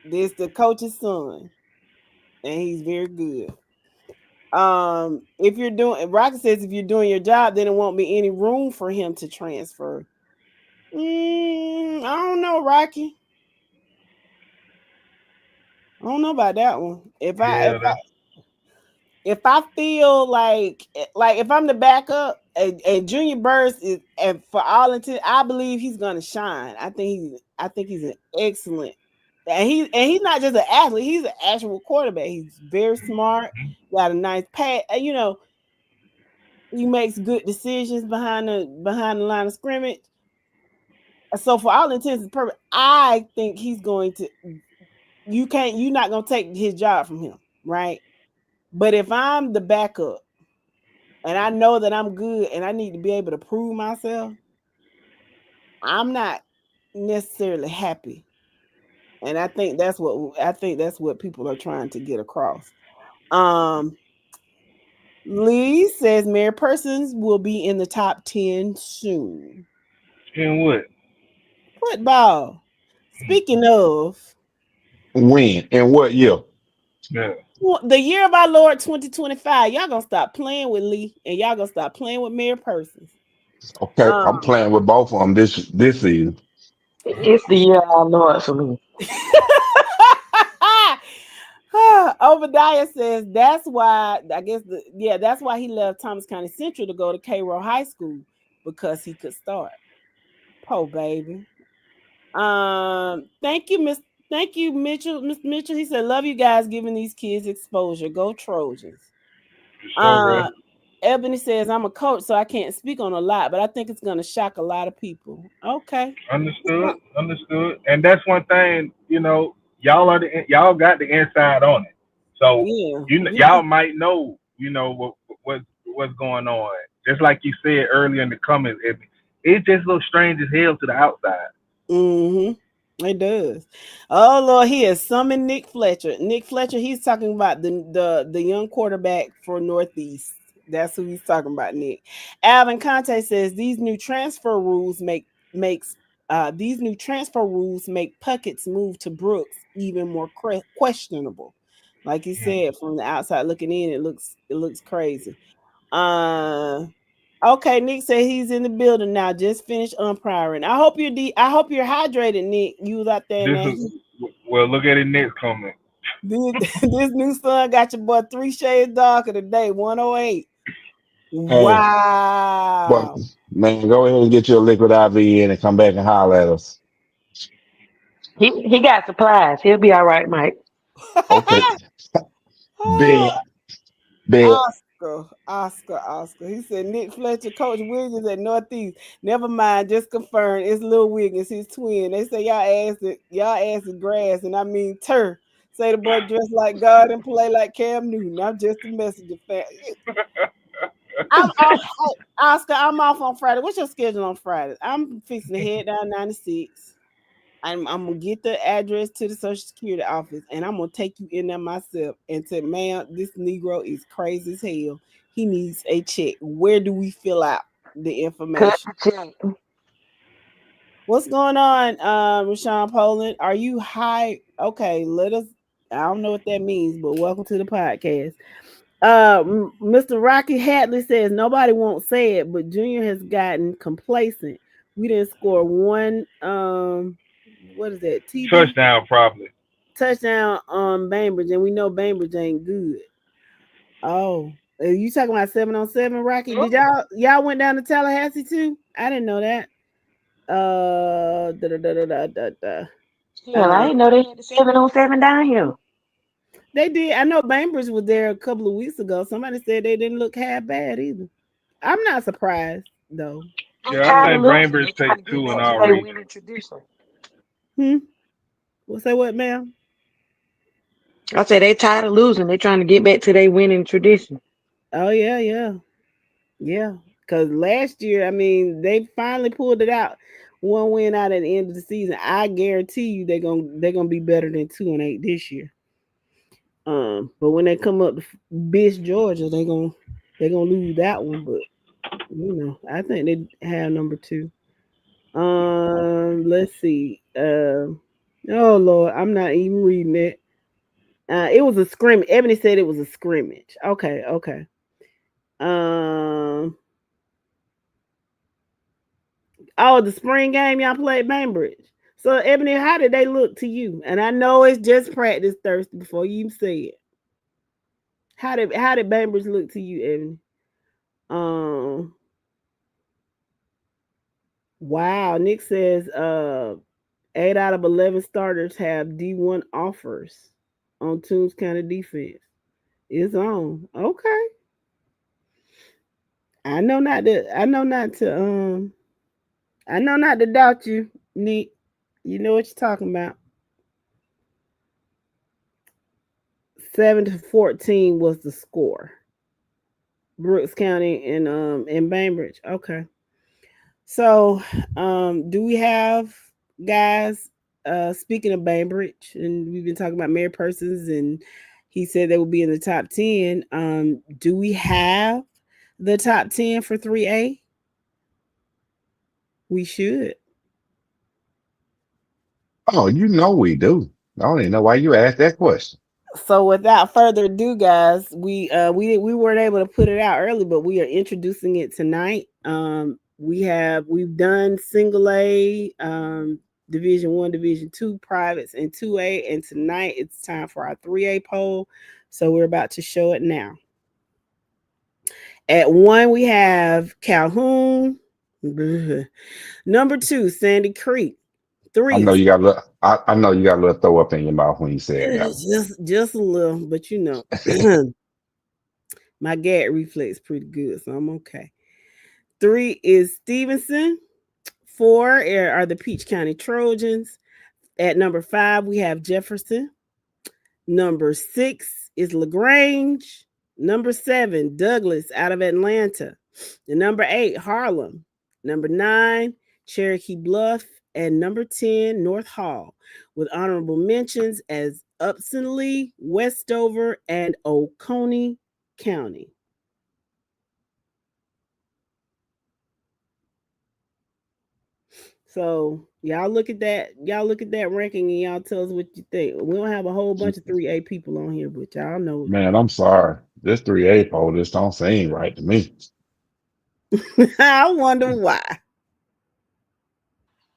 Speaker 2: this the coach's son, and he's very good. If you're doing, Rocket says, if you're doing your job, then it won't be any room for him to transfer. I don't know, Rocky. I don't know about that one.
Speaker 8: Yeah,
Speaker 2: If I feel like if I'm the backup and Junior Burst is, and for all intent, I believe he's gonna shine. I think he's an excellent, and he's not just an athlete, he's an actual quarterback. He's very smart, got a nice pass, he makes good decisions behind the line of scrimmage. So for all intents and purposes, I think he's going to you're not gonna take his job from him, right? But if I'm the backup and I know that I'm good and I need to be able to prove myself, I'm not necessarily happy. And I think that's what people are trying to get across. Lee says Mary Persons will be in the top 10 soon.
Speaker 8: in what?
Speaker 2: Football. Speaking of
Speaker 5: When and what year?
Speaker 8: Yeah.
Speaker 2: the year of our Lord 2025, y'all gonna stop playing with Lee and y'all gonna stop playing with Mary Persons.
Speaker 5: Okay, I'm
Speaker 2: Um
Speaker 5: playing with both of them this season.
Speaker 7: It's the year of our Lord for me.
Speaker 2: Obadiah says that's why that's why he left Thomas County Central to go to Cairo High School because he could start. Po baby. Thank you, Mitchell. Mr. Mitchell. He said, love you guys giving these kids exposure. Go Trojans.
Speaker 8: So, bro.
Speaker 2: Ebony says, I'm a coach, so I can't speak on a lot, but I think it's gonna shock a lot of people. Okay.
Speaker 8: Understood. And that's one thing, y'all y'all got the inside on it. So
Speaker 2: Yeah.
Speaker 8: y'all might know, what's going on. Just like you said earlier in the comments, it just looks strange as hell to the outside.
Speaker 2: Mm-hmm. It does. Oh Lord, he has summoned Nick Fletcher. Nick Fletcher, he's talking about the young quarterback for Northeast. That's who he's talking about, Nick. Alvin Conte says these new transfer rules make Puckett's move to Brooks even more questionable. Like he said, from the outside looking in, it looks crazy. Uh Okay, Nick said he's in the building now. Just finished umpiring. I hope you're hydrated, Nick. You was out there in
Speaker 8: This
Speaker 2: that
Speaker 8: is
Speaker 2: heat.
Speaker 8: well. Look at it next comment.
Speaker 2: This new sun got your boy 3 shades darker today. 108.
Speaker 5: Hey, but
Speaker 2: Wow.
Speaker 5: man, go ahead and get your liquid IV in and come back and holler at us.
Speaker 7: He got supplies. He'll be all right, Mike.
Speaker 5: Okay. Bet, bet.
Speaker 2: Oscar. He said Nick Fletcher, Coach Wiggins at Northeast. Never mind, just confirmed. It's Lil Wiggins, his twin. They say y'all ass is grass, and I mean turf. Say the boy dressed like God and play like Cam Newton. I'm just a messenger fan. I'm off. Hey, Oscar, I'm off on Friday. What's your schedule on Friday? I'm fixing to head down 96. I'm gonna get the address to the Social Security office, and I'm gonna take you in there myself and say, "Man, this Negro is crazy as hell. He needs a check. Where do we fill out the
Speaker 7: Cut
Speaker 2: information?"
Speaker 7: the check.
Speaker 2: What's going on, Rashawn Poland? Are you high? Okay, let us. I don't know what that means, but welcome to the podcast. Mr. Rocky Hatley says nobody won't say it, but Junior has gotten complacent. We didn't score one. What is that? TD
Speaker 8: Touchdown, probably.
Speaker 2: touchdown on Bainbridge, and we know Bainbridge ain't good. Oh, are you talking about 7-on-7, Rocky? Did y'all went down to Tallahassee too? I didn't know that. Da, da, da, da, da, da, da.
Speaker 7: Hell, I didn't know they had the 7-on-7 down here.
Speaker 2: They did. I know Bainbridge was there a couple of weeks ago. Somebody said they didn't look half bad either. I'm not surprised though.
Speaker 7: They
Speaker 8: Yeah, I
Speaker 7: tired of
Speaker 8: think
Speaker 7: losing. They
Speaker 8: Bainbridge
Speaker 7: trying to
Speaker 8: take
Speaker 7: get
Speaker 8: two in
Speaker 7: back to
Speaker 8: our
Speaker 7: their
Speaker 8: region.
Speaker 7: winning tradition.
Speaker 2: Hmm. Say what, ma'am?
Speaker 7: I said they tired of losing. They trying to get back to their winning tradition.
Speaker 2: Oh yeah. Because last year, I mean, they finally pulled it out. One win out at the end of the season. I guarantee you they're gonna be better than 2-8 this year. But when they come up to bitch Georgia, they're gonna lose that one. But I think they have number 2. Let's see. Oh Lord, I'm not even reading it. It was a scrimmage. Ebony said it was a scrimmage. Okay. Um. Oh, the spring game y'all played Bainbridge. So Ebony, how did they look to you? And I know it's just practice Thursday before you even say it. How did Bainbridge look to you, Ebony? Um. Wow. Nick says 8 out of 11 starters have D1 offers on Toombs County defense. It's on. Okay. I know not to. I know not to doubt you, Nick. You know what you're talking about. 7-14 was the score. Brooks County and Bainbridge. Okay. So, do we have guys? Speaking of Bainbridge, and we've been talking about Mary Persons, and he said they will be in the top 10. Do we have the top 10 for 3A? We should.
Speaker 5: Oh, you know we do. I don't even know why you asked that question.
Speaker 2: So without further ado, guys, we weren't able to put it out early, but we are introducing it tonight. We've done single A, Division 1, Division 2 privates, and 2A, and tonight it's time for our 3A poll. So we're about to show it now. At 1, we have Calhoun. Number 2, Sandy Creek. 3,
Speaker 5: I know you got a little. I know you got a little throw up in your mouth when you said that.
Speaker 2: just a little, but my gag reflex pretty good, so I'm okay. 3 is Stevenson. 4 are the Peach County Trojans. At number 5, we have Jefferson. Number 6 is LaGrange. Number 7, Douglas out of Atlanta. And number 8, Harlem. Number 9, Cherokee Bluff. and number 10, North Hall, with honorable mentions as Upson Lee, Westover, and Oconee County. So y'all look at that. Y'all look at that ranking and y'all tell us what you think. We don't have a whole bunch of 3A people on here, but y'all know.
Speaker 5: Man, I'm sorry. This 3A poll, this don't seem right to me.
Speaker 2: I wonder why.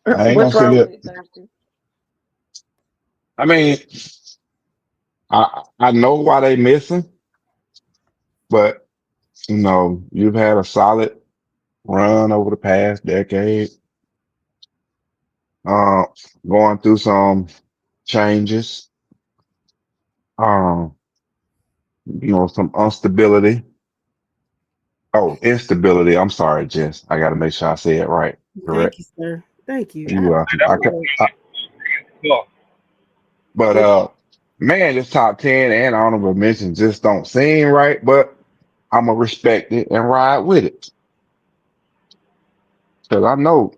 Speaker 5: I ain't gonna
Speaker 7: What's
Speaker 5: sit
Speaker 7: wrong
Speaker 5: here.
Speaker 7: with it, Thirsty?
Speaker 5: I mean, I know why they missing, but you've had a solid run over the past decade, uh, going through some changes, um, some instability. Oh, instability. I'm sorry, Jess. I got to make sure I say it right.
Speaker 2: Thank
Speaker 5: Correct.
Speaker 2: you, sir. Thank you. I
Speaker 5: You, I can,
Speaker 2: appreciate
Speaker 8: Look,
Speaker 5: but,
Speaker 2: it.
Speaker 5: man, this top 10 and honorable mentions just don't seem right, but I'm gonna respect it and ride with it. Cause I know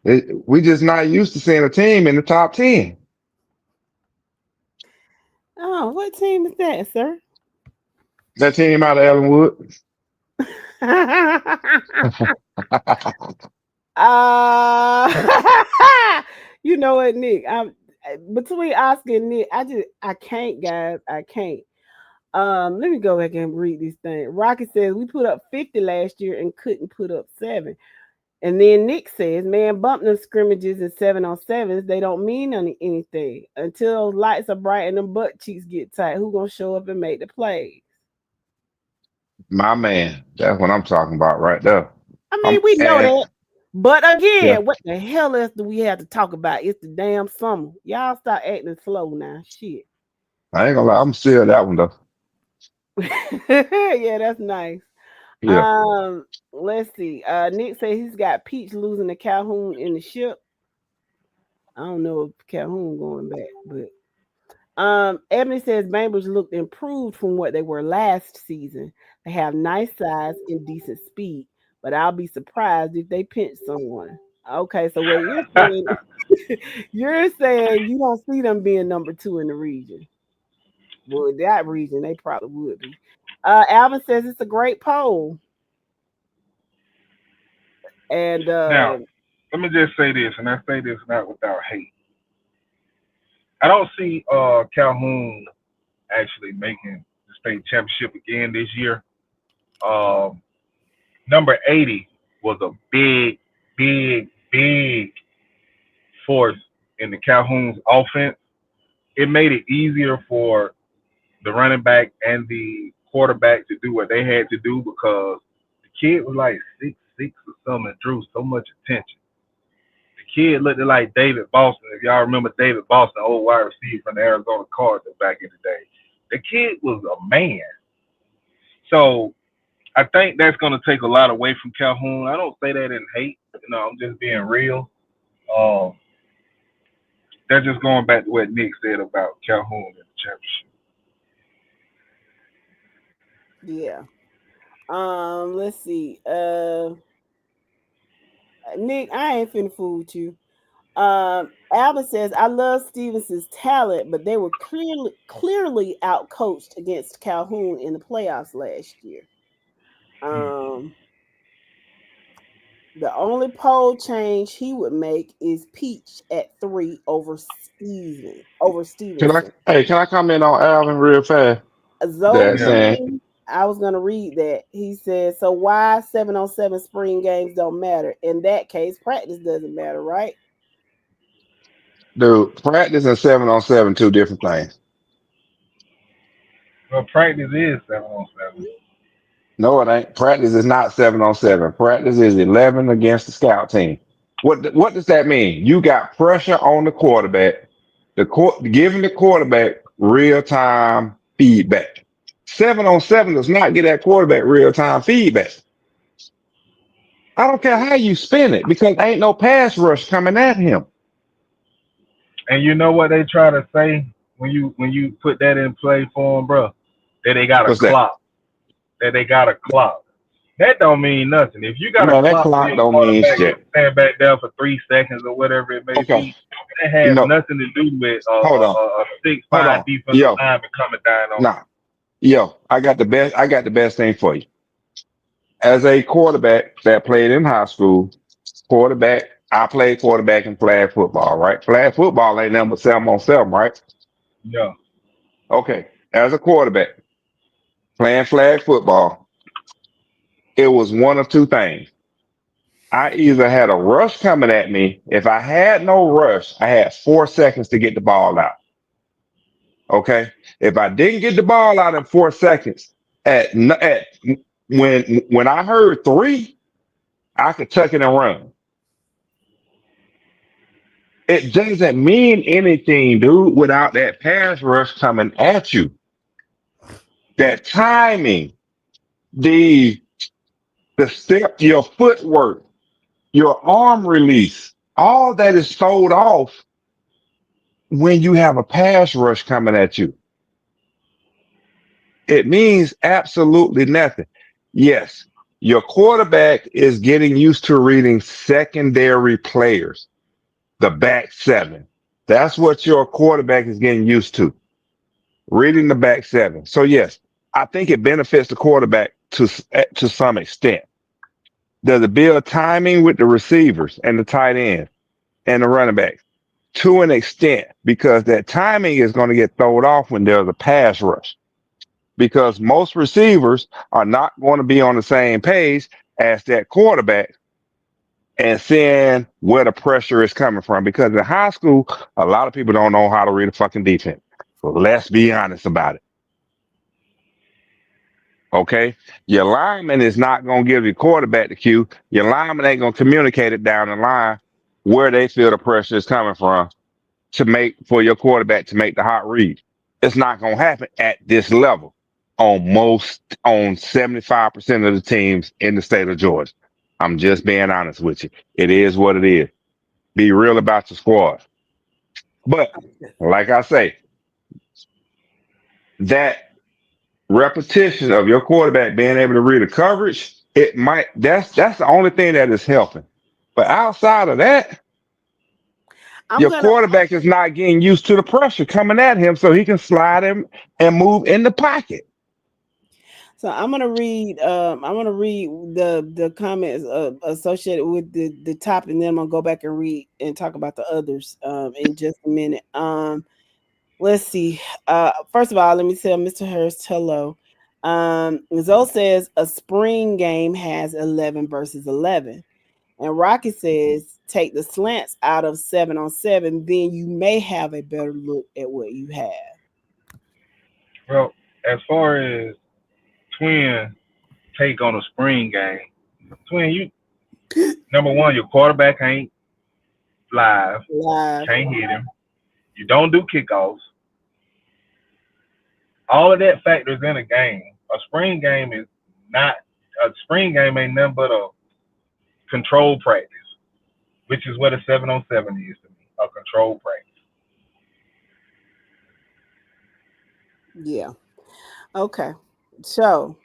Speaker 5: we just not used to seeing a team in the top 10.
Speaker 2: Oh, what team is that, sir?
Speaker 5: That team out of Ellenwood.
Speaker 2: uh, you know what, Nick? I'm between Oscar and Nick. I can't, guys. I can't. Let me go back and read this thing. Rocky says we put up 50 last year and couldn't put up 7. And then Nick says, man, bump them scrimmages and 7-on-7s. They don't mean anything. Until those lights are bright and them butt cheeks get tight, who gonna show up and make the plays?
Speaker 5: My man, that's what I'm talking about right there.
Speaker 2: I mean, we know
Speaker 5: And
Speaker 2: that. But
Speaker 5: yeah,
Speaker 2: again, what the hell else do we have to talk about? It's the damn summer. Y'all start acting slow now. Shit.
Speaker 5: I ain't gonna lie, I'm still that one though.
Speaker 2: Yeah, that's nice.
Speaker 5: Yeah,
Speaker 2: Let's see. Nick says he's got Peach losing to Calhoun in the ship. I don't know if Calhoun going back, but Ebony says Bainbridge looked improved from what they were last season. They have nice size and decent speed, but I'll be surprised if they pinch someone. Okay, so what you're saying, you're saying you don't see them being number 2 in the region. Well, that region they probably would be. Alvin says it's a great poll, and
Speaker 8: now, let me just say this, and I say this not without hate. I don't see Calhoun actually making the state championship again this year. Um, Number 80 was a big, big, big force in the Calhoun's offense. It made it easier for the running back and the quarterback to do what they had to do because the kid was like 6'6" or something and drew so much attention. The kid looked like David Boston. If y'all remember David Boston, old wide receiver from the Arizona Cardinals back in the day. The kid was a man. So I think that's going to take a lot away from Calhoun. I don't say that in hate. I'm just being real. Um, that's just going back to what Nick said about Calhoun in the championship.
Speaker 2: yeah. Let's see. Nick, I ain't finna fool with you. Alvin says, I love Stevenson's talent, but they were clearly outcoached against Calhoun in the playoffs last year. Um, the only poll change he would make is Peach at 3 over Stevenson.
Speaker 5: can I comment on Alvin real fast?
Speaker 2: Zoe
Speaker 5: That
Speaker 8: Yeah.
Speaker 5: saying,
Speaker 2: Green, I was gonna read that. He said, so why 7-on-7 spring games don't matter? In that case, practice doesn't matter, right?
Speaker 5: dude, practice and 7-on-7, two different things.
Speaker 8: Well, practice is 7-on-7.
Speaker 5: No, it ain't. Practice is not 7-on-7. Practice is 11 against the scout team. What does that mean? You got pressure on the quarterback, giving the quarterback real time feedback. 7-on-7 does not get that quarterback real time feedback. I don't care how you spin it because ain't no pass rush coming at him.
Speaker 8: And you know what they try to say when you put that in play for them, bro? That they got a
Speaker 5: What's that?
Speaker 8: clock. That they got a clock. That don't mean nothing. If you got a
Speaker 5: Man, that
Speaker 8: clock for
Speaker 5: clock
Speaker 8: your
Speaker 5: don't mean
Speaker 8: quarterback to
Speaker 5: shit.
Speaker 8: stand back there for 3 seconds or whatever it may
Speaker 5: Okay,
Speaker 8: be, that
Speaker 5: you
Speaker 8: has
Speaker 5: know,
Speaker 8: nothing to do with
Speaker 5: hold on,
Speaker 8: a six
Speaker 5: hold
Speaker 8: five
Speaker 5: on,
Speaker 8: defensive
Speaker 5: yo,
Speaker 8: lineman coming down on you.
Speaker 5: nah, yo, I got the best thing for you. As a quarterback that played in high school, quarterback, I played quarterback in flag football, right? Flag football ain't nothing but 7-on-7, right?
Speaker 8: Yeah.
Speaker 5: Okay, as a quarterback playing flag football, it was one of two things. I either had a rush coming at me. If I had no rush, I had 4 seconds to get the ball out. Okay. If I didn't get the ball out in 4 seconds, at when I heard three, I could tuck it and run. It doesn't mean anything, dude, without that pass rush coming at you. That timing, the the step, your footwork, your arm release, all that is sold off when you have a pass rush coming at you. It means absolutely nothing. Yes, your quarterback is getting used to reading secondary players, the back seven. That's what your quarterback is getting used to, reading the back seven. So yes, I think it benefits the quarterback to some extent. Does it build timing with the receivers and the tight end and the running backs? To an extent, because that timing is going to get thrown off when there's a pass rush. Because most receivers are not going to be on the same page as that quarterback and seeing where the pressure is coming from. Because in high school, a lot of people don't know how to read a fucking defense. So let's be honest about it. Okay. Your lineman is not going to give your quarterback the cue. Your lineman ain't going to communicate it down the line where they feel the pressure is coming from to make for your quarterback to make the hot read. It's not going to happen at this level on 75% of the teams in the state of Georgia. I'm just being honest with you. It is what it is. Be real about your squad. But like I say, that repetition of your quarterback being able to read the coverage, that's the only thing that is helping. But outside of that,
Speaker 2: I'm
Speaker 5: your
Speaker 2: gonna
Speaker 5: quarterback is not getting used to the pressure coming at him so he can slide him and move in the pocket.
Speaker 2: So I'm gonna read the comments associated with the top, and then I'm gonna go back and read and talk about the others in just a minute. Let's see. First of all, let me tell Mr. Hurst hello. Zoe says a spring game has 11 versus 11, and Rocky says take the slants out of 7-on-7, then you may have a better look at what you have.
Speaker 8: Well, as far as Twin take on a spring game, Twin, you number one, your quarterback ain't live,
Speaker 2: Live.
Speaker 8: can't hit him. You don't do kickoffs. All of that factors in a game. A spring game is not a spring game ain't nothing but a control practice, which is what a 7-on-7 is to me. A control practice.
Speaker 2: Yeah. Okay. So,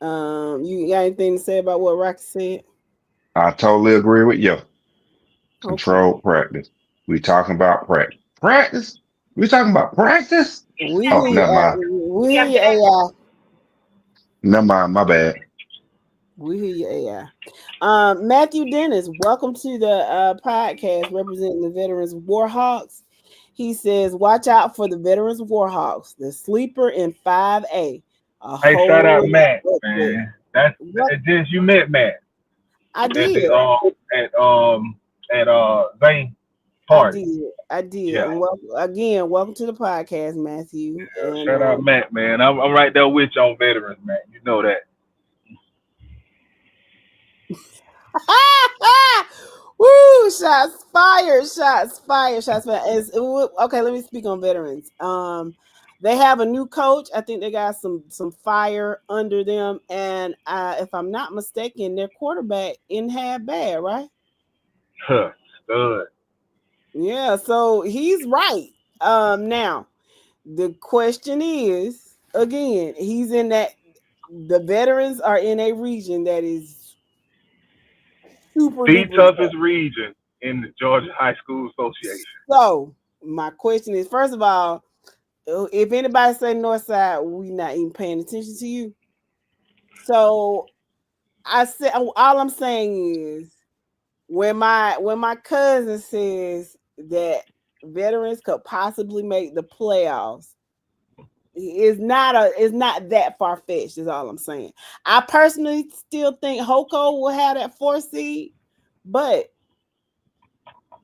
Speaker 2: you got anything to say about what Rocky said?
Speaker 5: I totally agree with you.
Speaker 2: Okay.
Speaker 5: Controlled practice. We talking about practice. Practice? We talking about practice?
Speaker 2: We
Speaker 5: Oh,
Speaker 2: hear you.
Speaker 5: never mind.
Speaker 2: We hear you, AI.
Speaker 5: Never mind. My bad.
Speaker 2: We hear you, AI. Matthew Dennis, welcome to the podcast representing the Veterans Warhawks. He says, "Watch out for the Veterans Warhawks, the sleeper in 5A. A
Speaker 8: Hey, shout out
Speaker 2: whole
Speaker 8: Matt,
Speaker 2: upset."
Speaker 8: man. That's
Speaker 2: What
Speaker 8: just you met Matt
Speaker 2: I
Speaker 8: at
Speaker 2: did,
Speaker 8: the Zane
Speaker 2: I
Speaker 8: party.
Speaker 2: did, I did,
Speaker 8: Yeah.
Speaker 2: and welcome to the podcast, Matthew. And
Speaker 8: Shout out Matt, man. I'm right there with you on veterans, man. You know that.
Speaker 2: woo, shots fired, shots fired, shots fired. Okay, let me speak on veterans. They have a new coach. I think they got some fire under them, and if I'm not mistaken, their quarterback isn't half bad, right?
Speaker 8: Huh. Stud.
Speaker 2: Yeah, so he's right. Now the question is, again, he's in that the veterans are in a region that is super
Speaker 8: The
Speaker 2: duper tough.
Speaker 8: toughest region in the Georgia High School Association.
Speaker 2: So my question is, first of all, if anybody say North Side, we not even paying attention to you. So I said, all I'm saying is, when my cousin says that veterans could possibly make the playoffs, it's not that far fetched. Is all I'm saying. I personally still think Hoko will have that 4 seed, but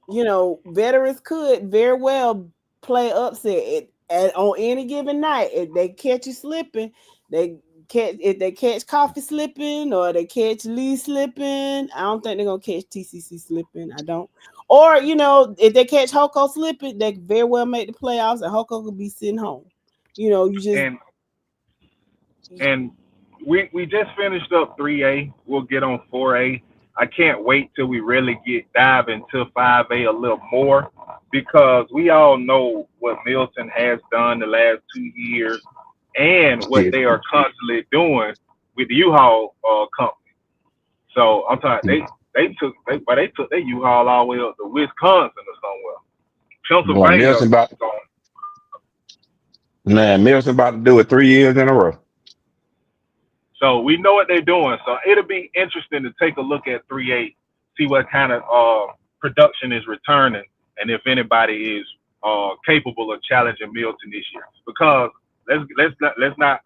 Speaker 2: veterans could very well play upset on any given night. If they catch you slipping, if they catch Coffee slipping or they catch Lee slipping. I don't think they're gonna catch TCC slipping. I don't. Or if they catch Hoko slipping, they very well make the playoffs, and Hoko could be sitting home. You just
Speaker 8: And we just finished up 3A. We'll get on 4A. I can't wait till we really dive into 5A a little more, because we all know what Milton has done the last 2 years and what
Speaker 5: Shit.
Speaker 8: they are constantly doing with the U-Haul company. So I'm talking, they took their U-Haul all the way up to Wisconsin or somewhere.
Speaker 5: Boy,
Speaker 8: Pennsylvania.
Speaker 5: Milton about to do it 3 years in a row.
Speaker 8: So we know what they're doing. So it'll be interesting to take a look at 3A, see what kind of production is returning, and if anybody is capable of challenging Milton this year. Because let's not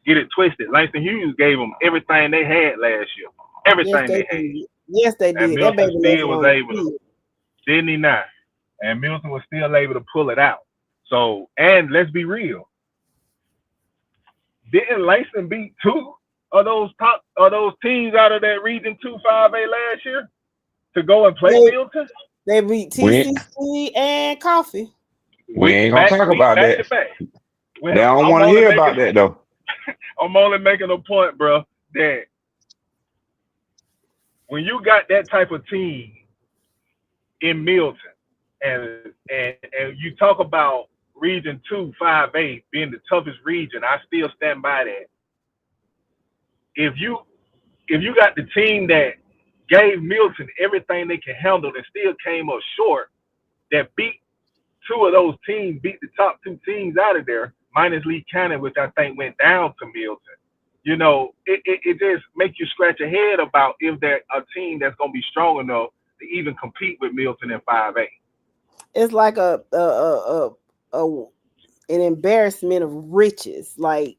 Speaker 8: get it twisted. Langston Hughes gave them everything they had last year. Everything they had.
Speaker 2: Yes, they did.
Speaker 8: And Milton still was able to, didn't he not? And Milton was still able to pull it out. So, and let's be real. Didn't Langston beat two of those teams out of that Region 2 5A last year to go and play Milton?
Speaker 2: They beat TCC and Coffee.
Speaker 5: We ain't gonna talk about that.
Speaker 8: Well,
Speaker 5: they don't want to hear about that though.
Speaker 8: I'm only making a point, bro, that when you got that type of team in Milton, and you talk about Region 2 5A being the toughest region, I still stand by that. If you got the team that gave Milton everything they can handle and still came up short, that beat two of those teams, beat the top two teams out of there, minus Lee County, which I think went down to Milton. It just makes you scratch your head about if they're a team that's going to be strong enough to even compete with Milton in 5A.
Speaker 2: It's like an embarrassment of riches. Like,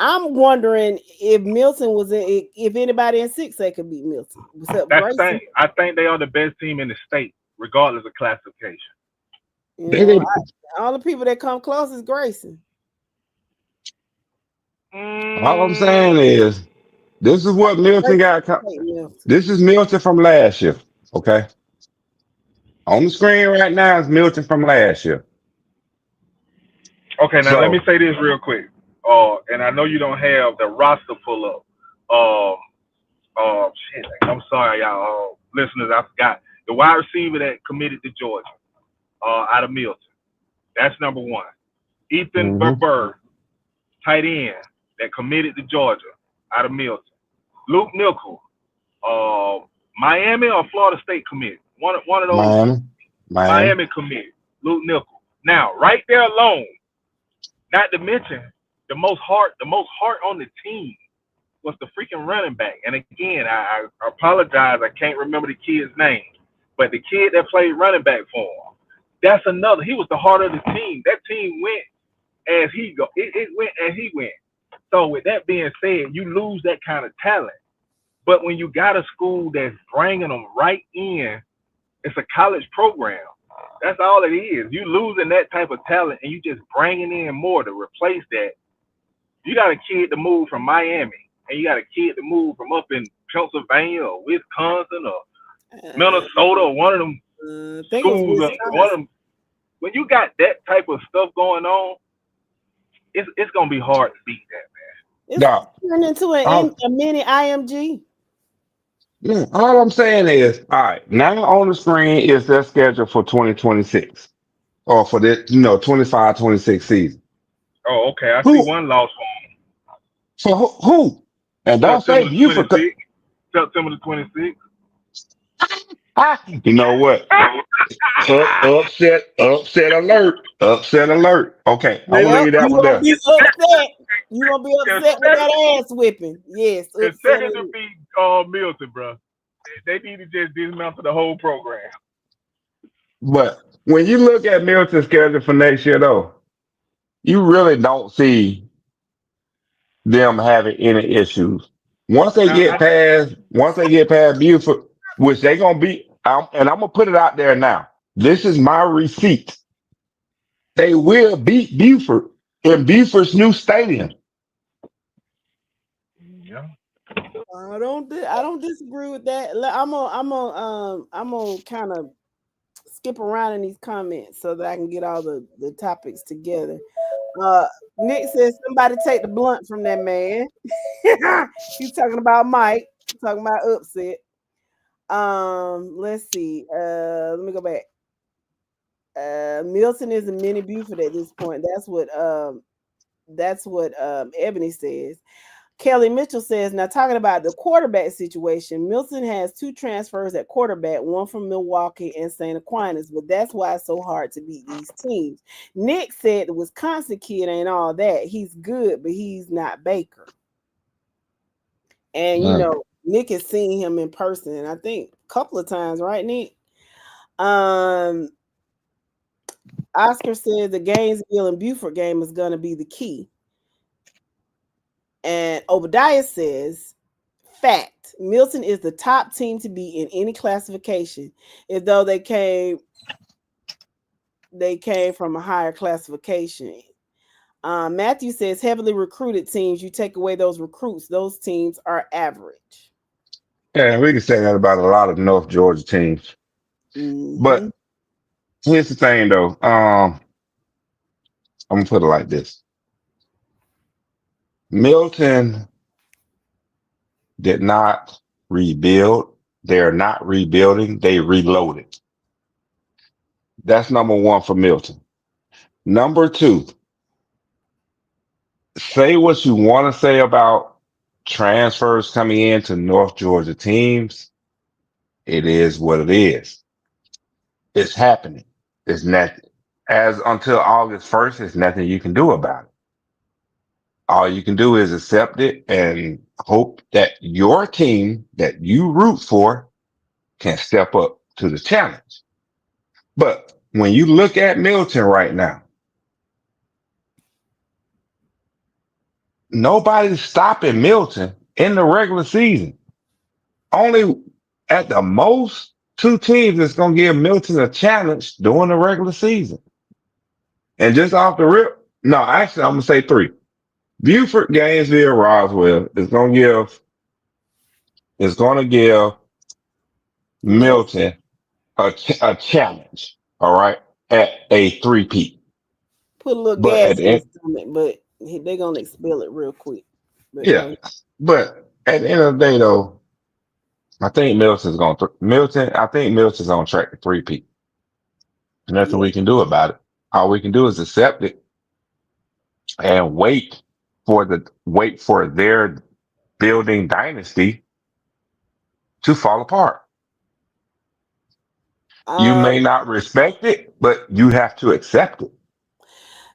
Speaker 2: I'm wondering if Milton was if anybody in 6A could beat Milton.
Speaker 8: That's the thing. I think they are the best team in the state, regardless of classification.
Speaker 2: All the people that come close is Grayson.
Speaker 5: All I'm saying is, this is what Milton got. This is Milton from last year. Okay. On the screen right now is Milton from last year.
Speaker 8: Okay, now let me say this real quick. And I know you don't have the roster pull up. Shit, I'm sorry, y'all, listeners. I forgot the wide receiver that committed to Georgia, out of Milton. That's number one. Ethan Berber, tight end that committed to Georgia, out of Milton. Luke Nickel, Miami or Florida State committed. One of those. Miami committed. Luke Nickel. Now, right there alone, not to mention the most heart on the team was the freaking running back. And again, I apologize, I can't remember the kid's name, but the kid that played running back for him, that's another. He was the heart of the team. That team went as he go. It went as he went. So with that being said, you lose that kind of talent. But when you got a school that's bringing them right in, it's a college program. That's all it is. You losing that type of talent and you just bringing in more to replace that. You got a kid to move from Miami and you got a kid to move from up in Pennsylvania or Wisconsin or Minnesota or one of them schools. One of them. When you got that type of stuff going on, it's gonna be hard to beat that, man.
Speaker 2: It's turned into a mini IMG.
Speaker 5: Yeah, all I'm saying is, all right, now on the screen is their schedule for 2026 or for the 25-26 season.
Speaker 8: Oh, okay. I see one loss for them.
Speaker 5: For who? And don't say
Speaker 8: September the
Speaker 5: Buford.
Speaker 8: 26th. September the 26th.
Speaker 5: You know what? Upset alert. Upset alert. Okay, I'm gonna
Speaker 2: Yep,
Speaker 5: leave that
Speaker 2: you
Speaker 5: one
Speaker 2: gonna
Speaker 5: there.
Speaker 2: be upset. You gonna be
Speaker 8: And
Speaker 2: upset with that ass whipping. Yes, upset.
Speaker 8: second to beat Milton, bro. They need to just dismantle the whole program.
Speaker 5: But when you look at Milton's schedule for next year, though, you really don't see them having any issues.
Speaker 8: I
Speaker 5: Once they get past Buford, which they gonna be, and I'm gonna put it out there now. This is my receipt. They will beat Buford in Buford's new stadium.
Speaker 8: yeah.
Speaker 2: I don't disagree with that. I'm gonna kind of skip around in these comments so that I can get all the topics together. Nick says somebody take the blunt from that man. He's talking about Mike, talking about upset. Let's see. Let me go back. Milton is a mini Buford at this point. That's what Ebony says. Kelly Mitchell says, now talking about the quarterback situation, Milton has 2 transfers at quarterback, one from Milwaukee and St. Aquinas, but that's why it's so hard to beat these teams. Nick said the Wisconsin kid ain't all that. He's good, but he's not Baker. And, you know, Nick has seen him in person, I think a couple of times, right, Nick? Oscar says the Gainesville and Buford game is going to be the key. And Obadiah says, fact, Milton is the top team to be in any classification, as though they came from a higher classification. Matthew says, heavily recruited teams, you take away those recruits, those teams are average.
Speaker 5: Yeah, we can say that about a lot of North Georgia teams.
Speaker 2: Mm-hmm.
Speaker 5: But here's the thing, though. I'm gonna put it like this: Milton did not rebuild. They're not rebuilding. They reloaded. That's number one for Milton. Number two, say what you want to say about transfers coming into North Georgia teams. It is what it is. It's happening. It's nothing. As until August 1st, there's nothing you can do about it. All you can do is accept it and hope that your team that you root for can step up to the challenge. But when you look at Milton right now, nobody's stopping Milton in the regular season. Only at the most 2 teams that's going to give Milton a challenge during the regular season. And just off the rip, no, actually, I'm going to say 3. Buford, Gainesville, Roswell is going to give Milton a challenge. All right, at a 3-peat.
Speaker 2: Put a little
Speaker 5: But at
Speaker 2: gas
Speaker 5: the
Speaker 2: in his
Speaker 5: end,
Speaker 2: stomach, but they're gonna expel it real quick. But
Speaker 5: yeah.
Speaker 2: go.
Speaker 5: But at the end of the day, though, I think Milton's going to Milton. I think Milton's on track to 3-peat. Nothing
Speaker 2: Yeah.
Speaker 5: we can do about it. All we can do is accept it and wait for their building dynasty to fall apart. You may not respect it, but you have to accept it.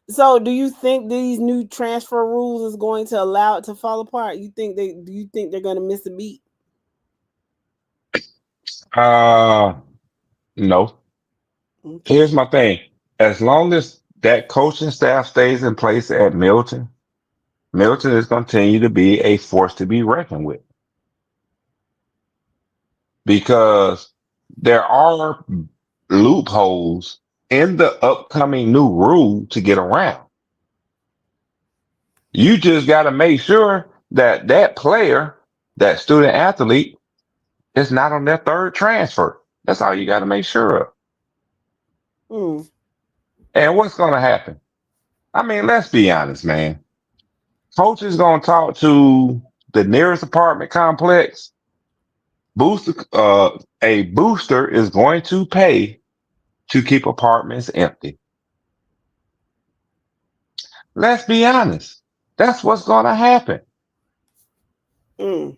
Speaker 2: So, do you think these new transfer rules is going to allow it to fall apart? Do you think they're going to miss a beat?
Speaker 5: No.
Speaker 2: Okay.
Speaker 5: Here's my thing. As long as that coaching staff stays in place at Milton, Milton is going to continue to be a force to be reckoned with because there are loopholes in the upcoming new rule to get around. You just got to make sure that that player, that student athlete, is not on their 3rd transfer. That's all you got to make sure of. And what's going to happen? I mean, let's be honest, man. Coach is going to talk to the nearest apartment complex. A booster is going to pay to keep apartments empty. Let's be honest. That's what's going to happen.
Speaker 2: Mm.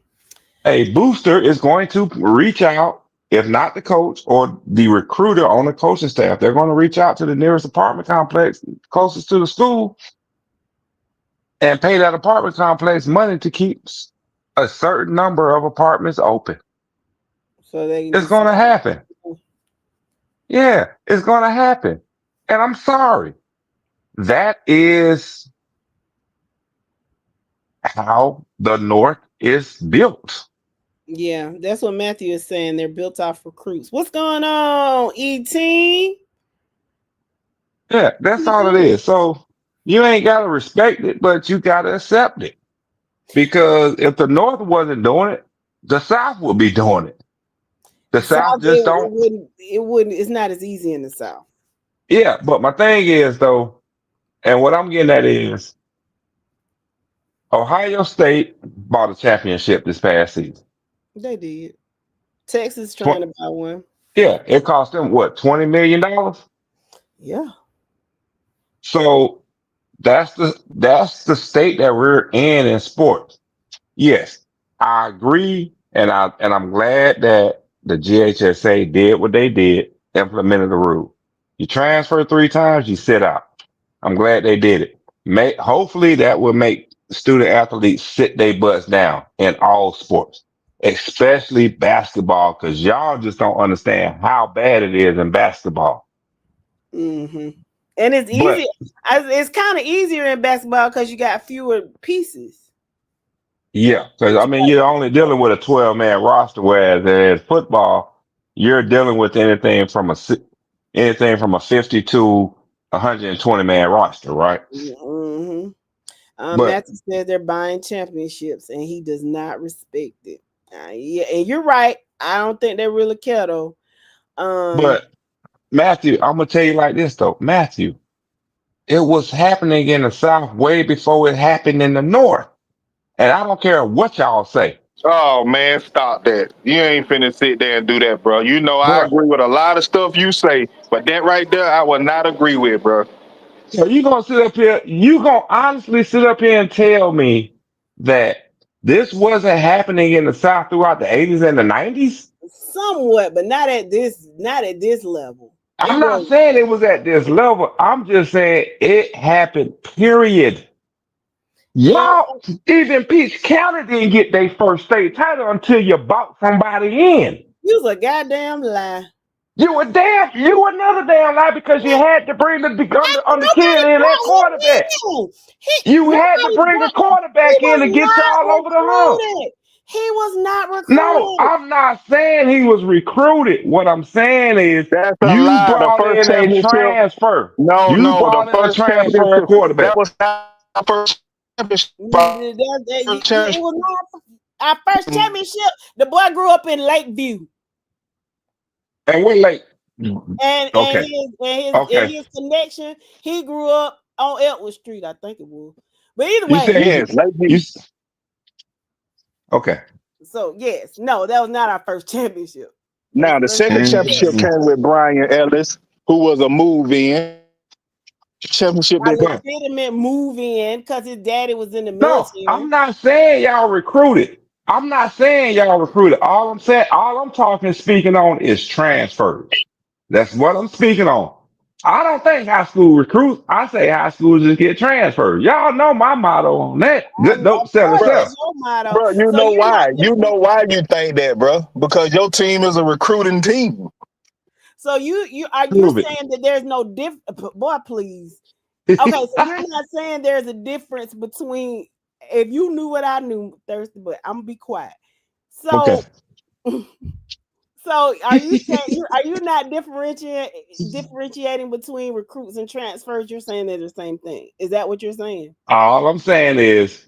Speaker 5: A booster is going to reach out, if not the coach or the recruiter on the coaching staff, they're going to reach out to the nearest apartment complex closest to the school and pay that apartment complex money to keep a certain number of apartments open.
Speaker 2: So they can
Speaker 5: It's
Speaker 2: just
Speaker 5: going to happen. Yeah, it's going to happen. And I'm sorry. That is how the North is built.
Speaker 2: yeah, that's what Matthew is saying. They're built off recruits. What's going on, ET?
Speaker 5: Yeah, that's all it is. So you ain't got to respect it, but you got to accept it. Because if the North wasn't doing it, the South would be doing it. The
Speaker 2: South,
Speaker 5: South just don't.
Speaker 2: it wouldn't. It's not as easy in the South.
Speaker 5: Yeah, but my thing is though, and what I'm getting at is Ohio State bought a championship this past season.
Speaker 2: They did. Texas trying
Speaker 5: Tw-
Speaker 2: to buy one.
Speaker 5: yeah, it cost them what, $20 million.
Speaker 2: Yeah.
Speaker 5: So that's the state that we're in sports. Yes, I agree, and I'm glad that the GHSA did what they did, implemented the rule. You transfer 3 times, you sit out. I'm glad they did it. Hopefully that will make student athletes sit their butts down in all sports, especially basketball, because y'all just don't understand how bad it is in basketball.
Speaker 2: Mm-hmm. And it's easy.
Speaker 5: But
Speaker 2: It's kind of easier in basketball because you got fewer pieces.
Speaker 5: yeah, because
Speaker 2: But
Speaker 5: I
Speaker 2: you
Speaker 5: mean, you're only dealing with a 12-man roster, whereas in football, you're dealing with anything from a 50 to 120-man roster, right?
Speaker 2: mm-hmm.
Speaker 5: But
Speaker 2: Matthew says they're buying championships, and he does not respect it. Yeah, and you're right. I don't think they really care though.
Speaker 5: but Matthew, I'm gonna tell you like this though, Matthew, it was happening in the South way before it happened in the North, and I don't care what y'all say,
Speaker 10: Oh man, stop that. You ain't finna sit there and do that, bro. You know I
Speaker 5: bro.
Speaker 10: agree with a lot of stuff you say, but that right there I would not agree with, bro.
Speaker 5: So you gonna sit up here, you gonna honestly sit up here and tell me that this wasn't happening in the South throughout the 80s and the 90s?
Speaker 2: Somewhat, but not at this. Not at this level. It
Speaker 5: I'm not
Speaker 2: was.
Speaker 5: saying it was at this level. I'm just saying it happened, period.
Speaker 2: Um,
Speaker 5: Y'all, even Peach County didn't get their first state title until you bought somebody in.
Speaker 2: you was a goddamn lie.
Speaker 5: You another damn lie because you had to bring the on the kid
Speaker 2: Nobody
Speaker 5: in that
Speaker 2: brought him
Speaker 5: quarterback.
Speaker 2: in.
Speaker 5: You had to
Speaker 2: Nobody
Speaker 5: bring a
Speaker 2: brought him. He
Speaker 5: quarterback in
Speaker 2: was
Speaker 5: to get y'all
Speaker 2: not
Speaker 5: over the hump.
Speaker 2: recruited. He was not
Speaker 5: No,
Speaker 2: recruited.
Speaker 5: I'm not saying he was recruited. What I'm saying is
Speaker 10: That's a
Speaker 5: you
Speaker 10: lie. The
Speaker 5: brought
Speaker 10: first
Speaker 5: in a
Speaker 10: championship.
Speaker 5: transfer.
Speaker 10: No,
Speaker 5: You
Speaker 10: no, the
Speaker 5: brought in a
Speaker 10: first
Speaker 5: transfer
Speaker 10: championship.
Speaker 5: quarterback.
Speaker 10: That was not our first championship. First
Speaker 2: It
Speaker 10: championship.
Speaker 2: was not our first championship. The boy grew up in Lakeview,
Speaker 5: And we're like,
Speaker 2: and
Speaker 5: okay, okay.
Speaker 2: his connection. He grew up on Eltwood Street, I think it was. But either
Speaker 5: You
Speaker 2: way,
Speaker 5: said
Speaker 10: Yes,
Speaker 5: you
Speaker 10: Lakeview.
Speaker 5: okay.
Speaker 2: so yes, no, that was not our first championship.
Speaker 10: Now the second championship
Speaker 5: Mhm.
Speaker 10: came with Brian Ellis, who was a move in. Championship
Speaker 2: A
Speaker 10: that
Speaker 5: But
Speaker 2: legitimate move in because his daddy was in the
Speaker 5: no,
Speaker 2: military.
Speaker 5: I'm not saying y'all recruited. I'm not saying y'all recruited. All I'm talking, speaking on is transfers. That's what I'm speaking on. I don't think high school recruits. I say high school just get transferred. Y'all know my motto on that. Good dope
Speaker 2: Of
Speaker 5: sell
Speaker 2: course,
Speaker 10: bro.
Speaker 5: itself.
Speaker 2: that's your motto.
Speaker 10: Bro, you
Speaker 2: So
Speaker 10: know
Speaker 2: you're not
Speaker 10: why? You know why you think that, bro? Because your team is a recruiting team.
Speaker 2: so you are you
Speaker 5: Prove it.
Speaker 2: saying that there's no boy, please. Okay, so you're not saying there's a difference between if you knew what I knew, thirsty, but I'm gonna be quiet.
Speaker 5: Okay.
Speaker 2: So so are you saying are you not differentiating between recruits and transfers? You're saying they're the same thing. Is that what you're saying?
Speaker 5: All I'm saying is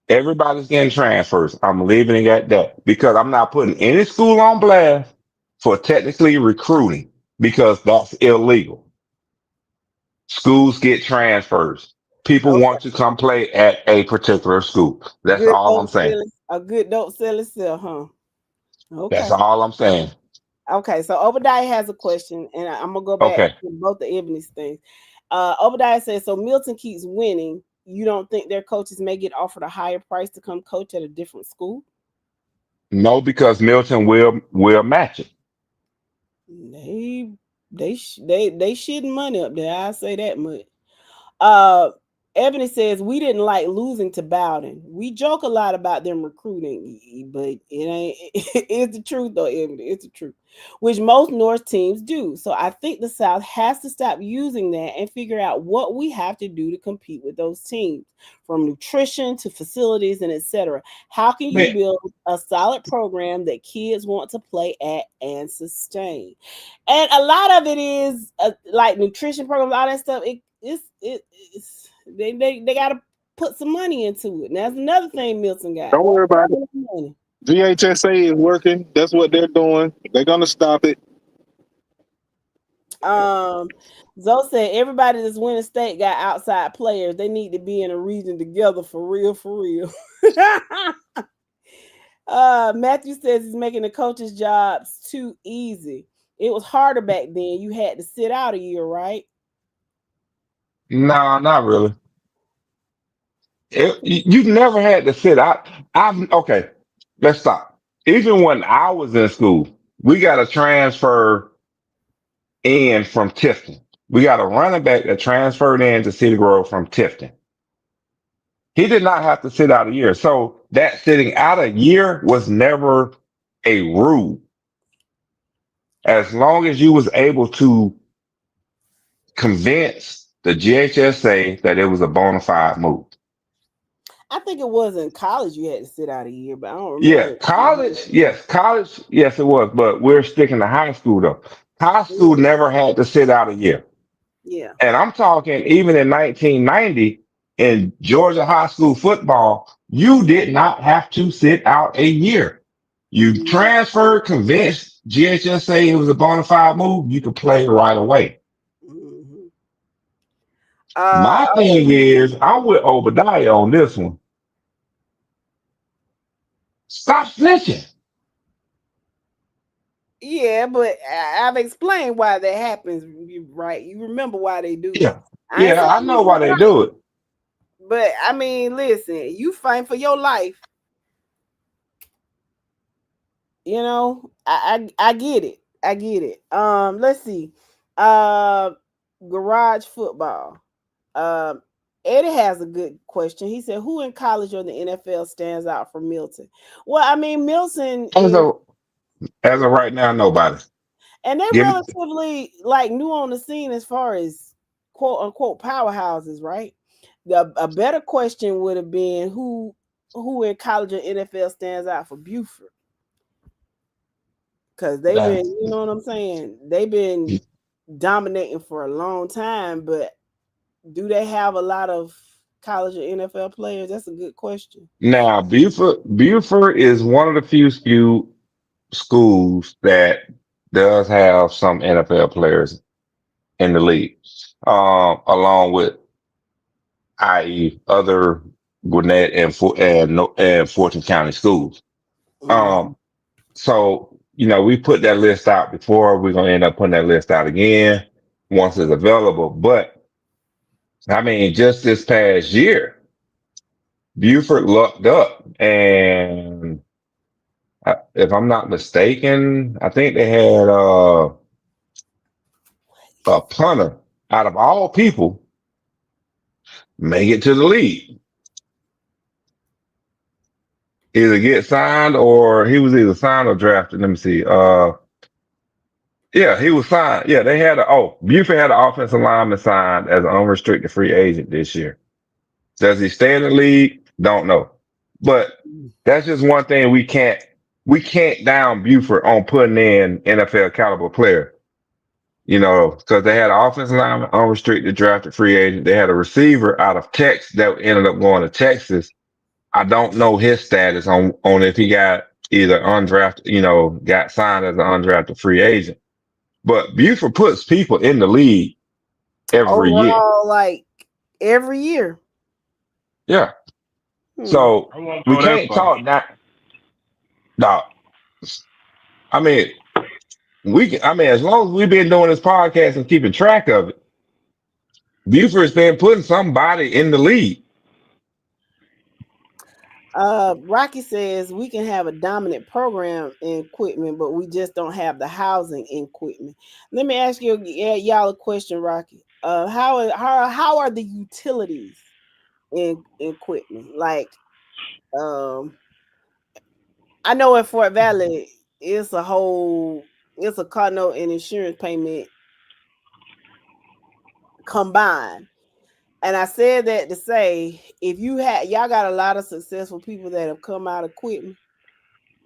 Speaker 5: everybody's getting transfers. I'm leaving it at that because I'm not putting any school on blast for technically recruiting because that's illegal. Schools get transfers. People
Speaker 2: Okay.
Speaker 5: want to come play at a particular school. That's
Speaker 2: Good
Speaker 5: all I'm
Speaker 2: don't
Speaker 5: saying.
Speaker 2: sell it. A good don't sell itself, huh?
Speaker 5: That's
Speaker 2: Okay.
Speaker 5: all I'm saying.
Speaker 2: Okay, so Obadiah has a question, and I'm gonna go back
Speaker 5: Okay.
Speaker 2: to both the Ebony's things. Obadiah says, "So Milton keeps winning, you don't think their coaches may get offered a higher price to come coach at a different school?
Speaker 5: No, because Milton will match it.
Speaker 2: They they shitting money up there. I say that much. Uh, Ebony says we didn't like losing to Bowden. We joke a lot about them recruiting, but it ain't. It's the truth though, Ebony. It's the truth, which most North teams do. So I think the South has to stop using that and figure out what we have to do to compete with those teams, from nutrition to facilities and etc. How can you
Speaker 5: Man,
Speaker 2: build a solid program that kids want to play at and sustain? And a lot of it is like nutrition programs, all that stuff. It's they got to put some money into it. And that's another thing Milton got.
Speaker 10: Don't worry about it.
Speaker 2: Money.
Speaker 10: GHSA is working. That's what they're doing. They're gonna stop it.
Speaker 2: Zoe said everybody that's winning state got outside players. They need to be in a region together for real, for real. Matthew says he's making the coaches' jobs too easy. It was harder back then. You had to sit out a year, right?
Speaker 5: no, not really. You never had to sit out. I've okay. Let's stop. Even when I was in school, we got a transfer in from Tifton. We got a running back that transferred in to Cedar Grove from Tifton. He did not have to sit out a year. So that sitting out a year was never a rule. As long as you was able to convince the GHSA that it was a bona fide move.
Speaker 2: I think it was in college you had to sit out a year, but I don't
Speaker 5: Yeah,
Speaker 2: remember.
Speaker 5: college, yes, it was, but we're sticking to high school though. High school never had to sit out a year.
Speaker 2: Yeah.
Speaker 5: And I'm talking even in 1990 in Georgia high school football, you did not have to sit out a year. You transferred, convinced GHSA it was a bona fide move, you could play right away.
Speaker 2: Mm-hmm.
Speaker 5: My thing is, I'm with Obadiah on this one. Stop snitching.
Speaker 2: Yeah, but I've explained why that happens, right? You remember why they do it.
Speaker 5: Yeah.
Speaker 2: I ain't
Speaker 5: Yeah,
Speaker 2: saying
Speaker 5: I know
Speaker 2: it's
Speaker 5: why they
Speaker 2: right,
Speaker 5: do it.
Speaker 2: but I mean, listen, you fight for your life. You know, I get it. I get it. Let's see. Garage football. Um, Eddie has a good question. He said, "Who in college or the NFL stands out for Milton?" Well, I mean, Milton
Speaker 5: As
Speaker 2: is,
Speaker 5: of as of right now, nobody.
Speaker 2: and they're
Speaker 5: Give me
Speaker 2: relatively like new on the scene as far as quote unquote powerhouses, right? A better question would have been who in college or NFL stands out for Buford, because they've
Speaker 5: that.
Speaker 2: been, you know what I'm saying? They've been dominating for a long time, but do they have a lot of college or NFL players? That's a good question.
Speaker 5: Now, Buford is one of the few schools that does have some NFL players in the league, along with, i.e., other Gwinnett and Fulton County schools.
Speaker 2: Mm-hmm.
Speaker 5: Um, so we put that list out before. We're gonna end up putting that list out again once it's available. But I mean, just this past year, Buford lucked up, and if I'm not mistaken, I think they had a punter out of all people make it to the league. Either get signed or he was either signed or drafted. Let me see. Yeah, he was signed. Yeah, they had Buford had an offensive lineman signed as an unrestricted free agent this year. Does he stay in the league? Don't know. But that's just one thing we can't down Buford on putting in NFL caliber player. Because they had an offensive lineman, unrestricted drafted free agent. They had a receiver out of Texas that ended up going to Texas. I don't know his status on if he got either undrafted, got signed as an undrafted free agent. But Buford puts people in the league every year.
Speaker 2: Overall, like every year.
Speaker 5: Yeah.
Speaker 2: Hmm.
Speaker 5: So
Speaker 8: I won't
Speaker 5: we
Speaker 8: go that
Speaker 5: can't
Speaker 8: far.
Speaker 5: talk that. No, I mean as long as we've been doing this podcast and keeping track of it, Buford's been putting somebody in the league.
Speaker 2: Rocky says we can have a dominant program in equipment, but we just don't have the housing in equipment. Let me ask you, y'all a question, Rocky. How are the utilities in equipment? Like, um, I know in Fort Valley, it's a whole, it's a car note and insurance payment combined. And I said that to say, if you had, y'all got a lot of successful people that have come out of equipment.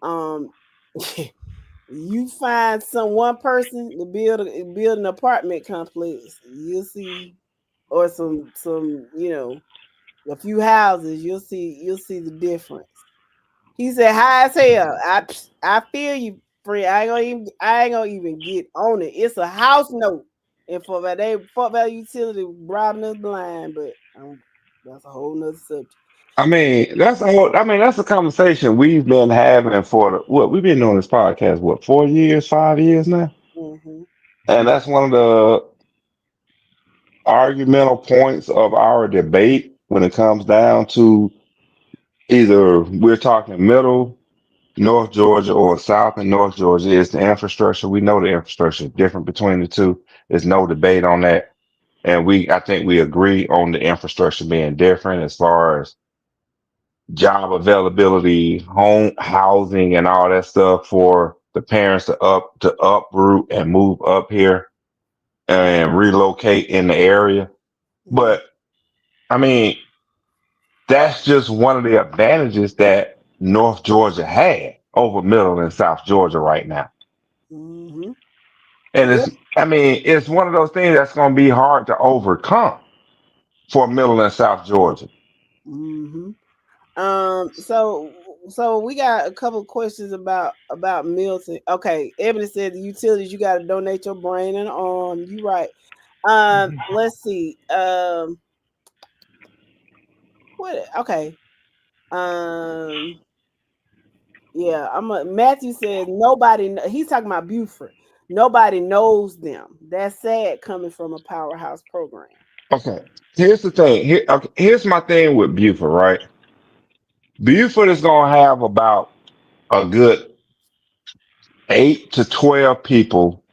Speaker 2: Um, you find some one person to build an apartment complex, you'll see, or some a few houses, you'll see the difference. He said, "High as hell." I feel you, friend. I ain't gonna even get on it. It's a house note, and for that utility robbing us blind, but that's a whole nother subject.
Speaker 5: That's a conversation we've been having for what we've been doing this podcast, what, 4 years, 5 years now?
Speaker 2: Hmm.
Speaker 5: And that's one of the argumental points of our debate when it comes down to either we're talking middle, North Georgia, or South and North Georgia is the infrastructure. We know the infrastructure is different between the two. There's no debate on that. And I think we agree on the infrastructure being different as far as job availability, home housing, and all that stuff for the parents to uproot and move up here and relocate in the area.
Speaker 2: Hmm.
Speaker 5: But I mean, that's just one of the advantages that North Georgia had over Middle and South Georgia right now.
Speaker 2: Hmm.
Speaker 5: And
Speaker 2: Yeah.
Speaker 5: it's one of those things that's going to be hard to overcome for Middle and South Georgia.
Speaker 2: Hmm. So we got a couple questions about Milton. Okay, Ebony said the utilities you got to donate your brain and arm. You right. Let's see. What? Okay. Um, yeah. Matthew says nobody. He's talking about Buford. Nobody knows them. That's sad coming from a powerhouse program.
Speaker 5: Okay. Here's the thing. Here's my thing with Buford, right? Buford is going to have about a good 8 to 12 people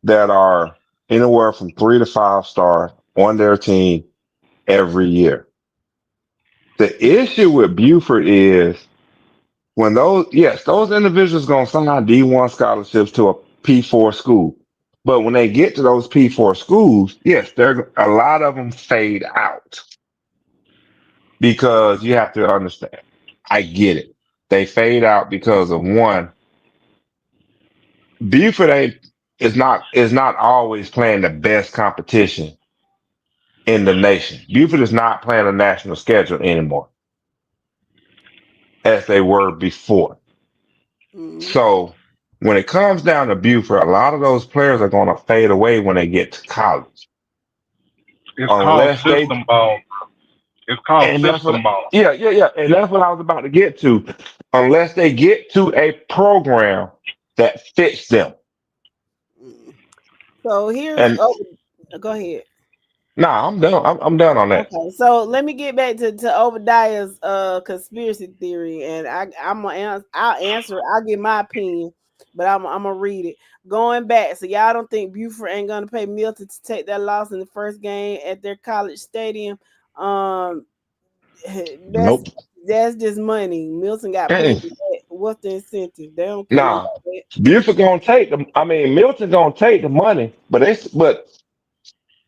Speaker 5: that are anywhere from 3 to 5 star on their team every year. The issue with Buford is when those individuals going to sign D1 scholarships to a P4 school. But when they get to those P4 schools, yes, a lot of them fade out because you have to understand. I get it. They fade out because of one, Buford is not always playing the best competition in the nation. Buford is not playing a national schedule anymore as they were before.
Speaker 2: Mm-hmm.
Speaker 5: So when it comes down to Buford, a lot of those players are going to fade away when they get to college,
Speaker 8: It's called
Speaker 5: unless they.
Speaker 8: system ball. It's called
Speaker 5: And that's
Speaker 8: system
Speaker 5: what.
Speaker 8: ball.
Speaker 5: Yeah, yeah, yeah. And that's what I was about to get to. Unless they get to a program that fits them.
Speaker 2: So here's
Speaker 5: And
Speaker 2: go ahead.
Speaker 5: nah, I'm done. I'm done on that.
Speaker 2: Okay, so let me get back to Obadiah's conspiracy theory, and I'll answer. I'll give my opinion, but I'm gonna read it. Going back, so y'all don't think Buford ain't gonna pay Milton to take that loss in the first game at their college stadium? Um, that's
Speaker 5: Nope.
Speaker 2: that's just money. Milton got plenty.
Speaker 5: Mm-mm.
Speaker 2: Of that. What's the incentive? They don't care nothing
Speaker 5: Nah.
Speaker 2: about that.
Speaker 5: Buford gonna take the. I mean, Milton gonna take the money, but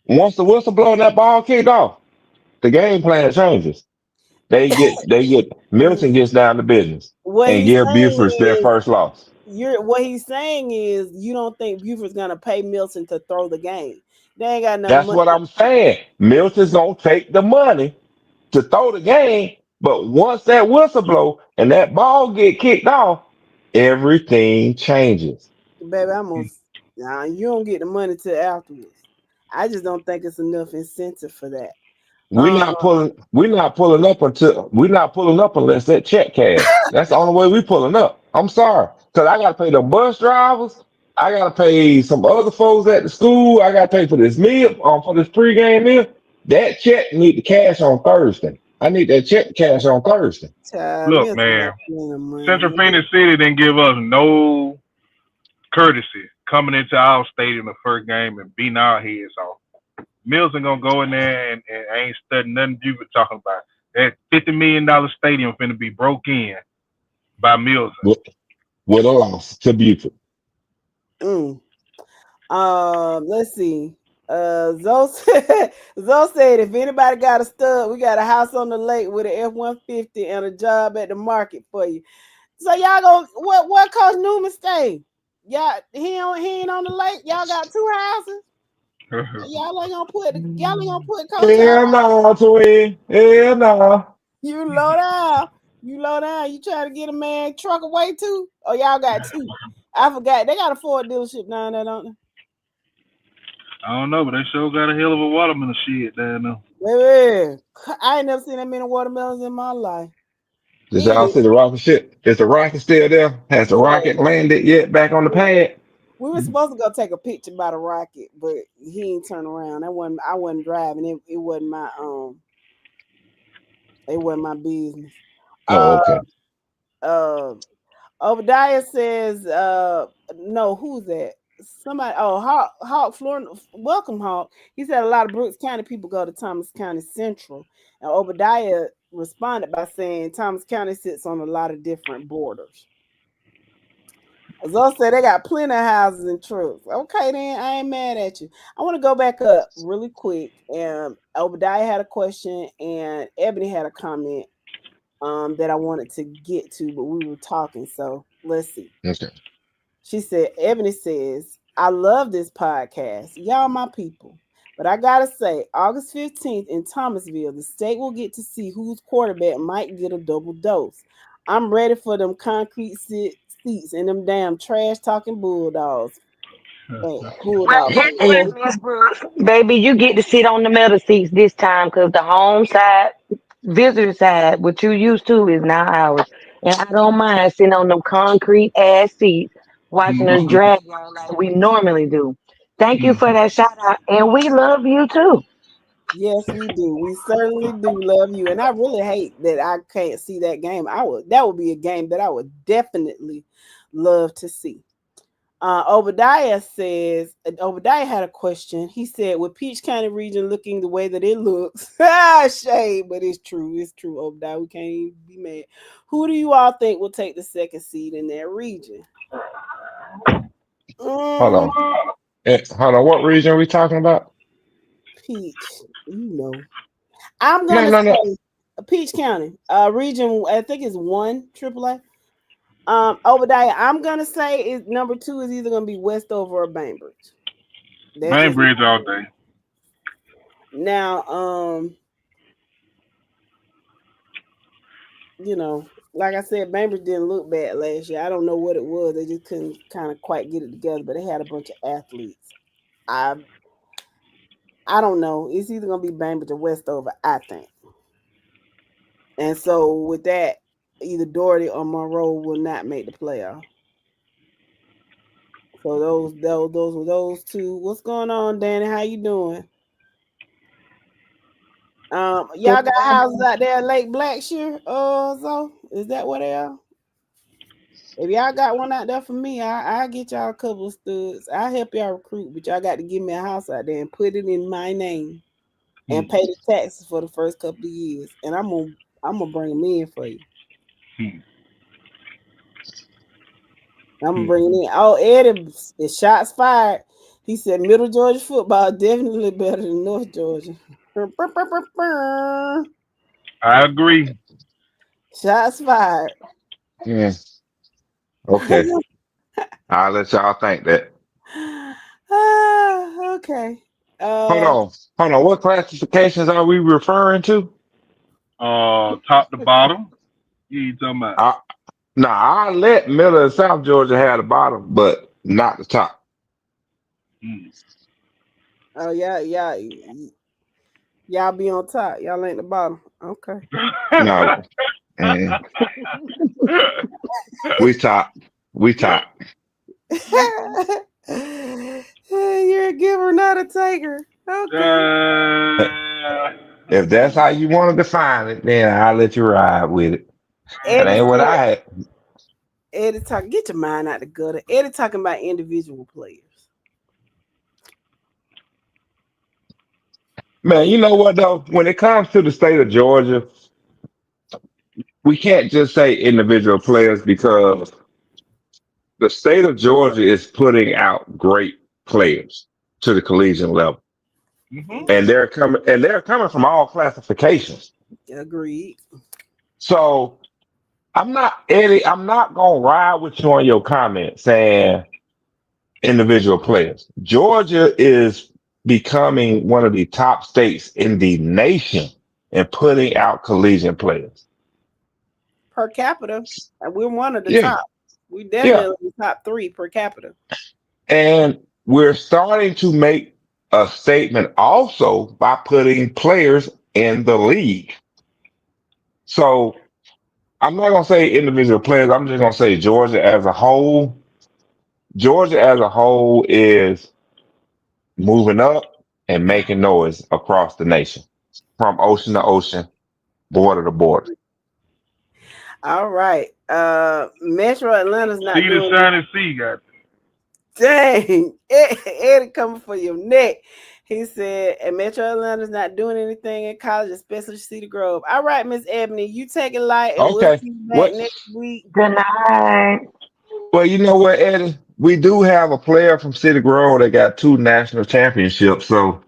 Speaker 5: once the whistle blow and that ball kicked off, the game plan changes. They get Milton gets down to business
Speaker 2: What
Speaker 5: and
Speaker 2: he's
Speaker 5: give
Speaker 2: saying
Speaker 5: Buford their
Speaker 2: is
Speaker 5: first loss.
Speaker 2: what he's saying is you don't think Buford's gonna pay Milton to throw the game. They ain't got enough
Speaker 5: That's
Speaker 2: money.
Speaker 5: what I'm saying. Milton's gonna take the money to throw the game, but once that whistle blow and that ball get kicked off, everything changes.
Speaker 2: Baby, nah, you don't get the money till afterwards. I just don't think it's enough incentive for that.
Speaker 5: We're
Speaker 2: Um,
Speaker 5: not pulling. We're not pulling up unless that check cash. That's the only way we pulling up. I'm sorry, cause I gotta pay the bus drivers. I gotta pay some other folks at the school. I gotta pay for this meal, for this pregame meal. That check need the cash on Thursday. I need that check cash on Thursday.
Speaker 2: Child,
Speaker 8: Look,
Speaker 2: Milton
Speaker 8: man,
Speaker 2: got plenty of
Speaker 8: Central
Speaker 2: money.
Speaker 8: Phoenix City didn't give us no courtesy coming into our stadium the first game and beating our heads off. Milton gonna go in there and ain't studying nothing you were talking about. That $50 million stadium finna be broke in by Milton.
Speaker 5: With, with a loss to Buford.
Speaker 2: Mm. Let's see. Zoe said, Zoe said, if anybody got a stud, we got a house on the lake with an F-150 and a job at the market for you. So y'all go. What Coach Newman stay? Y'all he ain't on the lake. Y'all got two houses. Y'all ain't gonna put Coach out.
Speaker 5: Hell no, twin. Hell no.
Speaker 2: You low down. You low down. You trying to get a man truck away too? Oh, y'all got two. I forgot. They got a Ford dealership down there, don't
Speaker 8: I don't know, but they sure got a hell of a watermelon shit down there.
Speaker 2: they? Baby, I ain't never seen that many watermelons in my life.
Speaker 5: Did y'all see the rocket ship? Is the rocket still there? Has the rocket landed yet back on the pad?
Speaker 2: We were supposed to go take a picture by the rocket, but he ain't turn around. I wasn't driving. It wasn't my it wasn't my business.
Speaker 5: Oh, okay.
Speaker 2: Obadiah says, no, who's that? Somebody, Hawk, Florida, welcome, Hawk. He said a lot of Brooks County people go to Thomas County Central. And Obadiah responded by saying Thomas County sits on a lot of different borders. Zoe said they got plenty of houses and trucks. Okay, then I ain't mad at you. I want to go back up really quick. And Obadiah had a question, and Ebony had a comment that I wanted to get to, but we were talking. So let's see.
Speaker 5: Okay.
Speaker 2: She said, Ebony says, I love this podcast. Y'all my people. But I gotta say, August 15th in Thomasville, the state will get to see whose quarterback might get a double dose. I'm ready for them concrete seats and them damn trash talking Bulldogs.
Speaker 7: Well, guess what, Miss Brooks? Baby, you get to sit on the metal seats this time because the home side, visitor side, what you used to is now ours. And I don't mind sitting on them concrete ass seats watching us drag y'all like we normally do. Thank you for that shout out. And we love you too.
Speaker 2: Yes, we do. We certainly do love you. And I really hate that I can't see that game. That would be a game that I would definitely love to see. Obadiah had a question. He said, with Peach County region looking the way that it looks, shade, but it's true. It's true, Obadiah. We can't even be mad. Who do you all think will take the second seed in that region?
Speaker 5: Hold on. Hold on. What region are we talking about?
Speaker 2: Peach, I'm
Speaker 5: No,
Speaker 2: gonna
Speaker 5: no, no.
Speaker 2: say Peach County, region. I think it's 1 AAA. Obadiah, I'm gonna say is number 2 is either gonna be Westover or Bainbridge.
Speaker 8: Bainbridge all day.
Speaker 2: Now, like I said, Bainbridge didn't look bad last year. I don't know what it was. They just couldn't kind of quite get it together, but they had a bunch of athletes. I don't know. It's either gonna be Bainbridge or Westover, I think. And so with that, either Doherty or Monroe will not make the playoff. So those were those two. What's going on, Danny? How you doing? Y'all got houses out there at Lake Blackshear? So is that what they are? If y'all got one out there for me, I'll get y'all a couple of studs. I'll help y'all recruit, but y'all got to give me a house out there and put it in my name and pay the taxes for the first couple of years. And I'm gonna bring them in for you. I'm gonna bring it in. Oh, Eddie, is shots fired. He said Middle Georgia football definitely better than North Georgia.
Speaker 8: I agree.
Speaker 2: Shots fired.
Speaker 5: Yeah. Okay. I'll let y'all think that.
Speaker 2: Okay.
Speaker 5: Hold on. What classifications are we referring to?
Speaker 8: Top to bottom. You talking about?
Speaker 5: I'll let Miller and South Georgia have the bottom, but not the top.
Speaker 2: Oh yeah. Y'all be on top. Y'all ain't the bottom. Okay.
Speaker 5: No. We top.
Speaker 2: You're a giver, not a taker. Okay.
Speaker 5: If that's how you want to define it, then I'll let you ride with it. That
Speaker 2: Eddie
Speaker 5: ain't what
Speaker 2: said,
Speaker 5: I had.
Speaker 2: Eddie talking, get your mind out the gutter. Eddie talking about individual players.
Speaker 5: Man, you know what though? When it comes to the state of Georgia, we can't just say individual players because the state of Georgia is putting out great players to the collegiate level.
Speaker 8: Hmm.
Speaker 5: And they're coming from all classifications.
Speaker 2: Agreed.
Speaker 5: So I'm not Eddie, I'm not gonna ride with you on your comment saying individual players. Georgia is becoming one of the top states in the nation and putting out collegiate players.
Speaker 2: Per capita, we're one of the
Speaker 5: Yeah,
Speaker 2: top. We
Speaker 5: yeah.
Speaker 2: definitely top 3 per capita.
Speaker 5: And we're starting to make a statement also by putting players in the league. So I'm not gonna say individual players, I'm just gonna say Georgia as a whole. Georgia as a whole is moving up and making noise across the nation, from ocean to ocean, border to border.
Speaker 2: All right. Metro Atlanta's not
Speaker 8: See the
Speaker 2: doing
Speaker 8: shining sea, got
Speaker 2: dang. Eddie coming for your neck. He said, and Metro Atlanta's not doing anything in college, especially Cedar Grove. All right, Miss Ebony, you take it light and we'll
Speaker 5: Okay.
Speaker 2: see you back
Speaker 5: What?
Speaker 2: next week.
Speaker 7: Good night.
Speaker 5: Well, you know what, Eddie? We do have a player from City Grove that got 2 national championships. So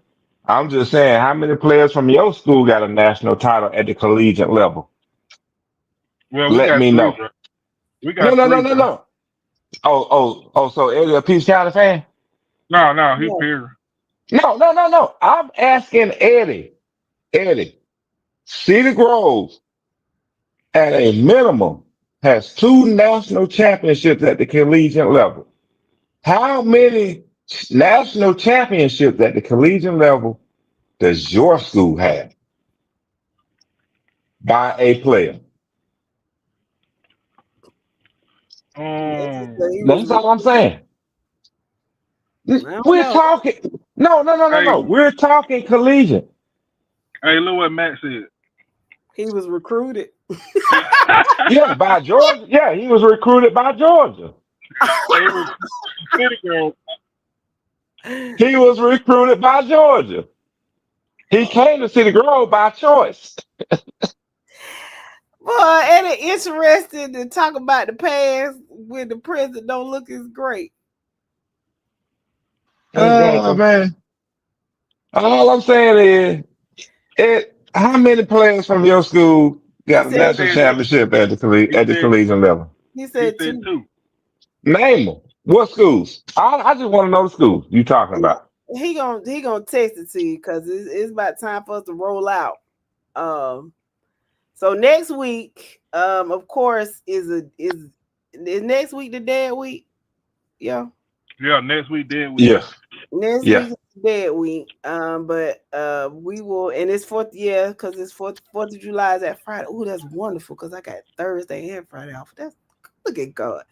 Speaker 5: I'm just saying, how many players from your school got a national title at the collegiate level?
Speaker 8: well, we
Speaker 5: Let
Speaker 8: got
Speaker 5: me
Speaker 8: three,
Speaker 5: know.
Speaker 8: bro. We
Speaker 5: No,
Speaker 8: got
Speaker 5: no, no,
Speaker 8: three,
Speaker 5: no,
Speaker 8: bro.
Speaker 5: no. Oh, so Eddie, a Peace County fan?
Speaker 8: No, he
Speaker 2: Yeah.
Speaker 8: period.
Speaker 5: No, no, no, no. I'm asking Eddie. Eddie, Cedar Grove at a minimum has 2 national championships at the collegiate level. How many national championships at the collegiate level does your school have by a player?
Speaker 2: They just said he was
Speaker 5: That's all I'm saying.
Speaker 2: I don't
Speaker 5: We're
Speaker 2: know.
Speaker 5: talking. No, no, no, no,
Speaker 8: Hey,
Speaker 5: no. We're talking collegiate.
Speaker 8: look what Matt said.
Speaker 2: He was recruited.
Speaker 5: Yeah, by Georgia. Yeah, he was recruited by Georgia.
Speaker 8: Hey, City Girl.
Speaker 5: He was recruited by Georgia. He came to City Grove by choice.
Speaker 2: Boy, ain't it interesting to talk about the past when the present don't look as great?
Speaker 5: Oh
Speaker 7: Exactly.
Speaker 5: man. All I'm saying is, how many players from your school
Speaker 2: He
Speaker 5: got a
Speaker 2: said
Speaker 8: He
Speaker 5: national
Speaker 8: said,
Speaker 5: championship at
Speaker 8: he
Speaker 5: at the
Speaker 8: said,
Speaker 5: collegiate level?
Speaker 2: he
Speaker 8: he
Speaker 2: said
Speaker 8: said
Speaker 2: 2.
Speaker 8: two.
Speaker 5: Name them. What schools? I just want to know the schools you talking about.
Speaker 2: He gonna text it to you because it's about time for us to roll out. Um, so next week, of course, is next week the dead week? Yeah,
Speaker 8: Yeah, next week, dead week.
Speaker 5: Yeah,
Speaker 2: next
Speaker 5: yeah.
Speaker 2: week is dead week. But we will, and it's because it's Fourth of July is that Friday. Oh, that's wonderful because I got Thursday and Friday off. That's look at God.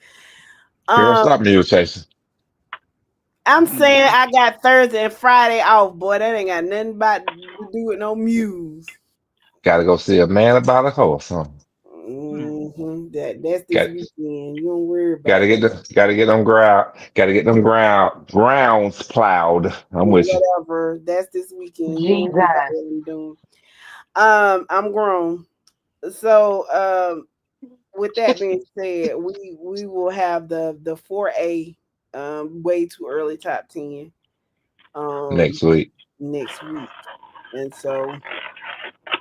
Speaker 5: Girl,
Speaker 2: Um,
Speaker 5: stop mule chasing.
Speaker 2: I'm saying I got Thursday and Friday off, boy. That ain't got nothing about to do with no muse.
Speaker 5: Gotta go see a man about a horse, huh?
Speaker 2: That's this
Speaker 5: Got
Speaker 2: weekend. You don't worry
Speaker 5: gotta
Speaker 2: about
Speaker 5: get
Speaker 2: that.
Speaker 5: them grounds plowed. I'm with you.
Speaker 2: Whatever. That's this weekend. You don't worry about
Speaker 7: Jesus.
Speaker 2: what I'm doing. I'm grown. So with that being said, we will have the 4A way too early top 10 um
Speaker 5: Next week.
Speaker 2: next week. And so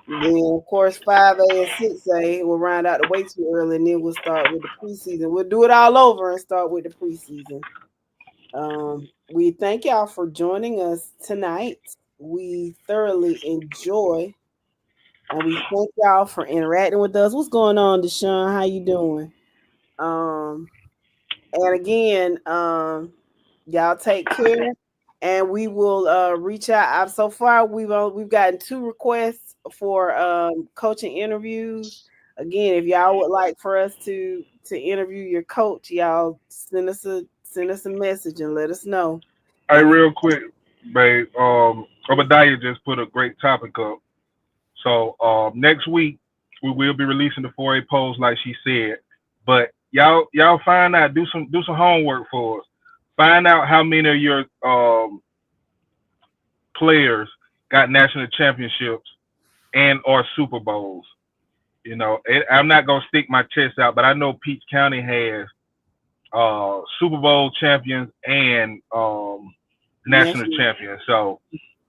Speaker 2: then of course 5A and 6A will round out the way too early and then we'll start with the preseason. We'll do it all over and start with the preseason. We thank y'all for joining us tonight. We thoroughly enjoy and we thank y'all for interacting with us. What's going on, Deshaun? How you doing? Um, and again, y'all take care, and we will reach out. So far, we've gotten 2 requests for coaching interviews. Again, if y'all would like for us to interview your coach, y'all send us a message and let us know.
Speaker 8: Hey,
Speaker 2: And we
Speaker 8: real quick, babe. Obadiah just put a great topic up. So next week we will be releasing the 4A polls like she said. But y'all find out, do some homework for us. Find out how many of your players got national championships and or Super Bowls. You know, I'm not gonna stick my chest out, but I know Peach County has Super Bowl champions and national champions. So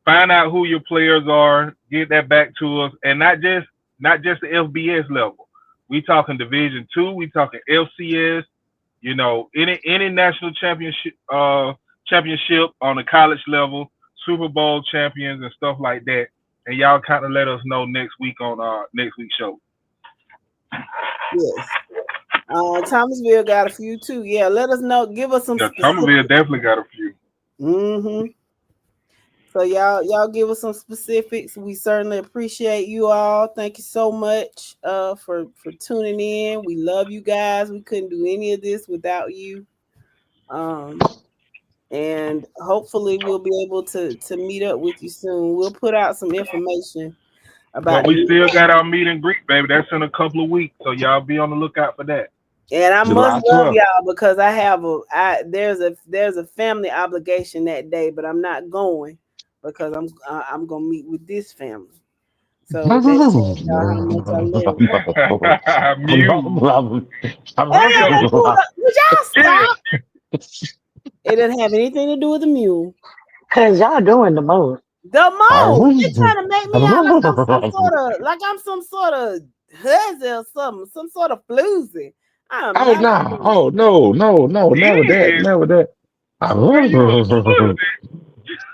Speaker 8: find out who your players are, get that back to us, and not just the FBS level. We talking Division II, we talking LCS. You know, any national championship on the college level, Super Bowl champions and stuff like that. And y'all kind of let us know next week on next week's show.
Speaker 2: Yes. Thomasville got a few too. Yeah, let us know. Give us some.
Speaker 8: Yeah, Thomasville definitely got a few.
Speaker 2: Mm-hmm. So y'all give us some specifics. We certainly appreciate you all. Thank you so much for tuning in. We love you guys. We couldn't do any of this without you. And hopefully we'll be able to meet up with you soon. We'll put out some information about.
Speaker 8: But we still got our meet and greet, baby. That's in a couple of weeks, so y'all be on the lookout for that.
Speaker 2: And I must love y'all because I have there's a family obligation that day, but I'm not going because I'm gonna meet with this family. So that tells y'all how much I love you. Would y'all stop? It doesn't have anything to do with the mule.
Speaker 7: Cause y'all doing the most.
Speaker 2: The most. They're trying to make me out like I'm some sort of hussy or something, some sort of floozy.
Speaker 10: Oh no! Never that.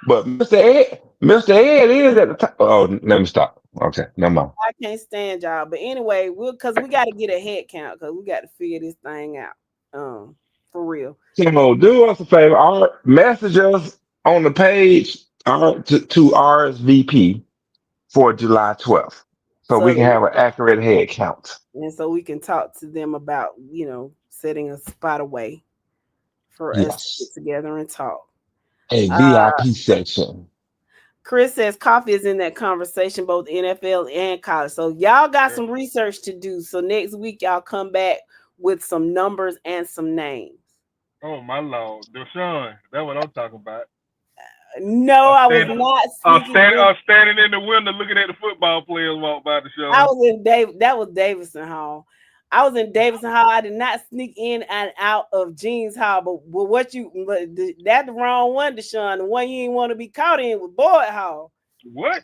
Speaker 10: But Mr. Ed is at the top. Oh, let me stop. Okay, never mind.
Speaker 2: I can't stand y'all. But anyway, because we got to get a head count because we got to figure this thing out. For real.
Speaker 10: So do us a favor. Message us on the page to RSVP for July 12th, so we can have an accurate head count.
Speaker 2: And so we can talk to them about, setting a spot away for us to get together and talk.
Speaker 10: A VIP section.
Speaker 2: Chris says coffee is in that conversation, both NFL and college. So y'all got some research to do. So next week, y'all come back with some numbers and some names.
Speaker 8: Oh, my Lord. Deshaun, that's what I'm talking about.
Speaker 2: No, I was not
Speaker 8: standing in the window looking at the football players walk by the show.
Speaker 2: I was in that was Davidson Hall. I was in Davidson Hall. I did not sneak in and out of Jeans Hall, but that's the wrong one, Deshaun. The one you didn't want to be caught in was Boyd Hall.
Speaker 8: What?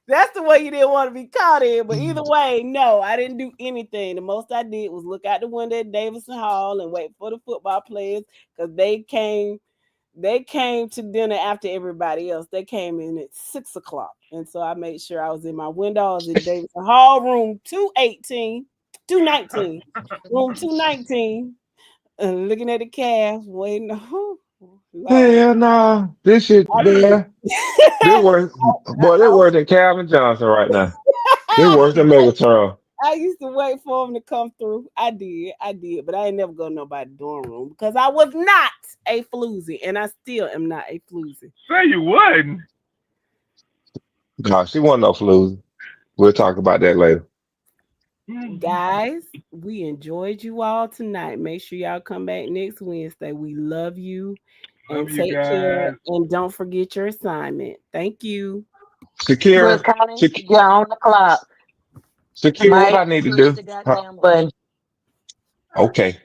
Speaker 2: That's the way you didn't want to be caught in. But either way, no, I didn't do anything. The most I did was look out the window at Davidson Hall and wait for the football players because they came to dinner after everybody else. They came in at 6:00. And so I made sure I was in my window. I was in Davidson Hall, room 219, room 219, looking at the Cavs, waiting.
Speaker 10: Hell no. This shit, man. They're worse than Calvin Johnson right now. They're worse than Megatron.
Speaker 2: I used to wait for him to come through. I did, but I ain't never go to nobody's dorm room because I was not a floozy, and I still am not a floozy.
Speaker 8: Say you wasn't.
Speaker 10: No, she wasn't no floozy. We'll talk about that later.
Speaker 2: Guys, we enjoyed you all tonight. Make sure y'all come back next Wednesday. We love you. And take care. And don't forget your assignment. Thank you.
Speaker 10: Secure.
Speaker 7: You're on the clock.
Speaker 10: Secure what I need to do. Okay.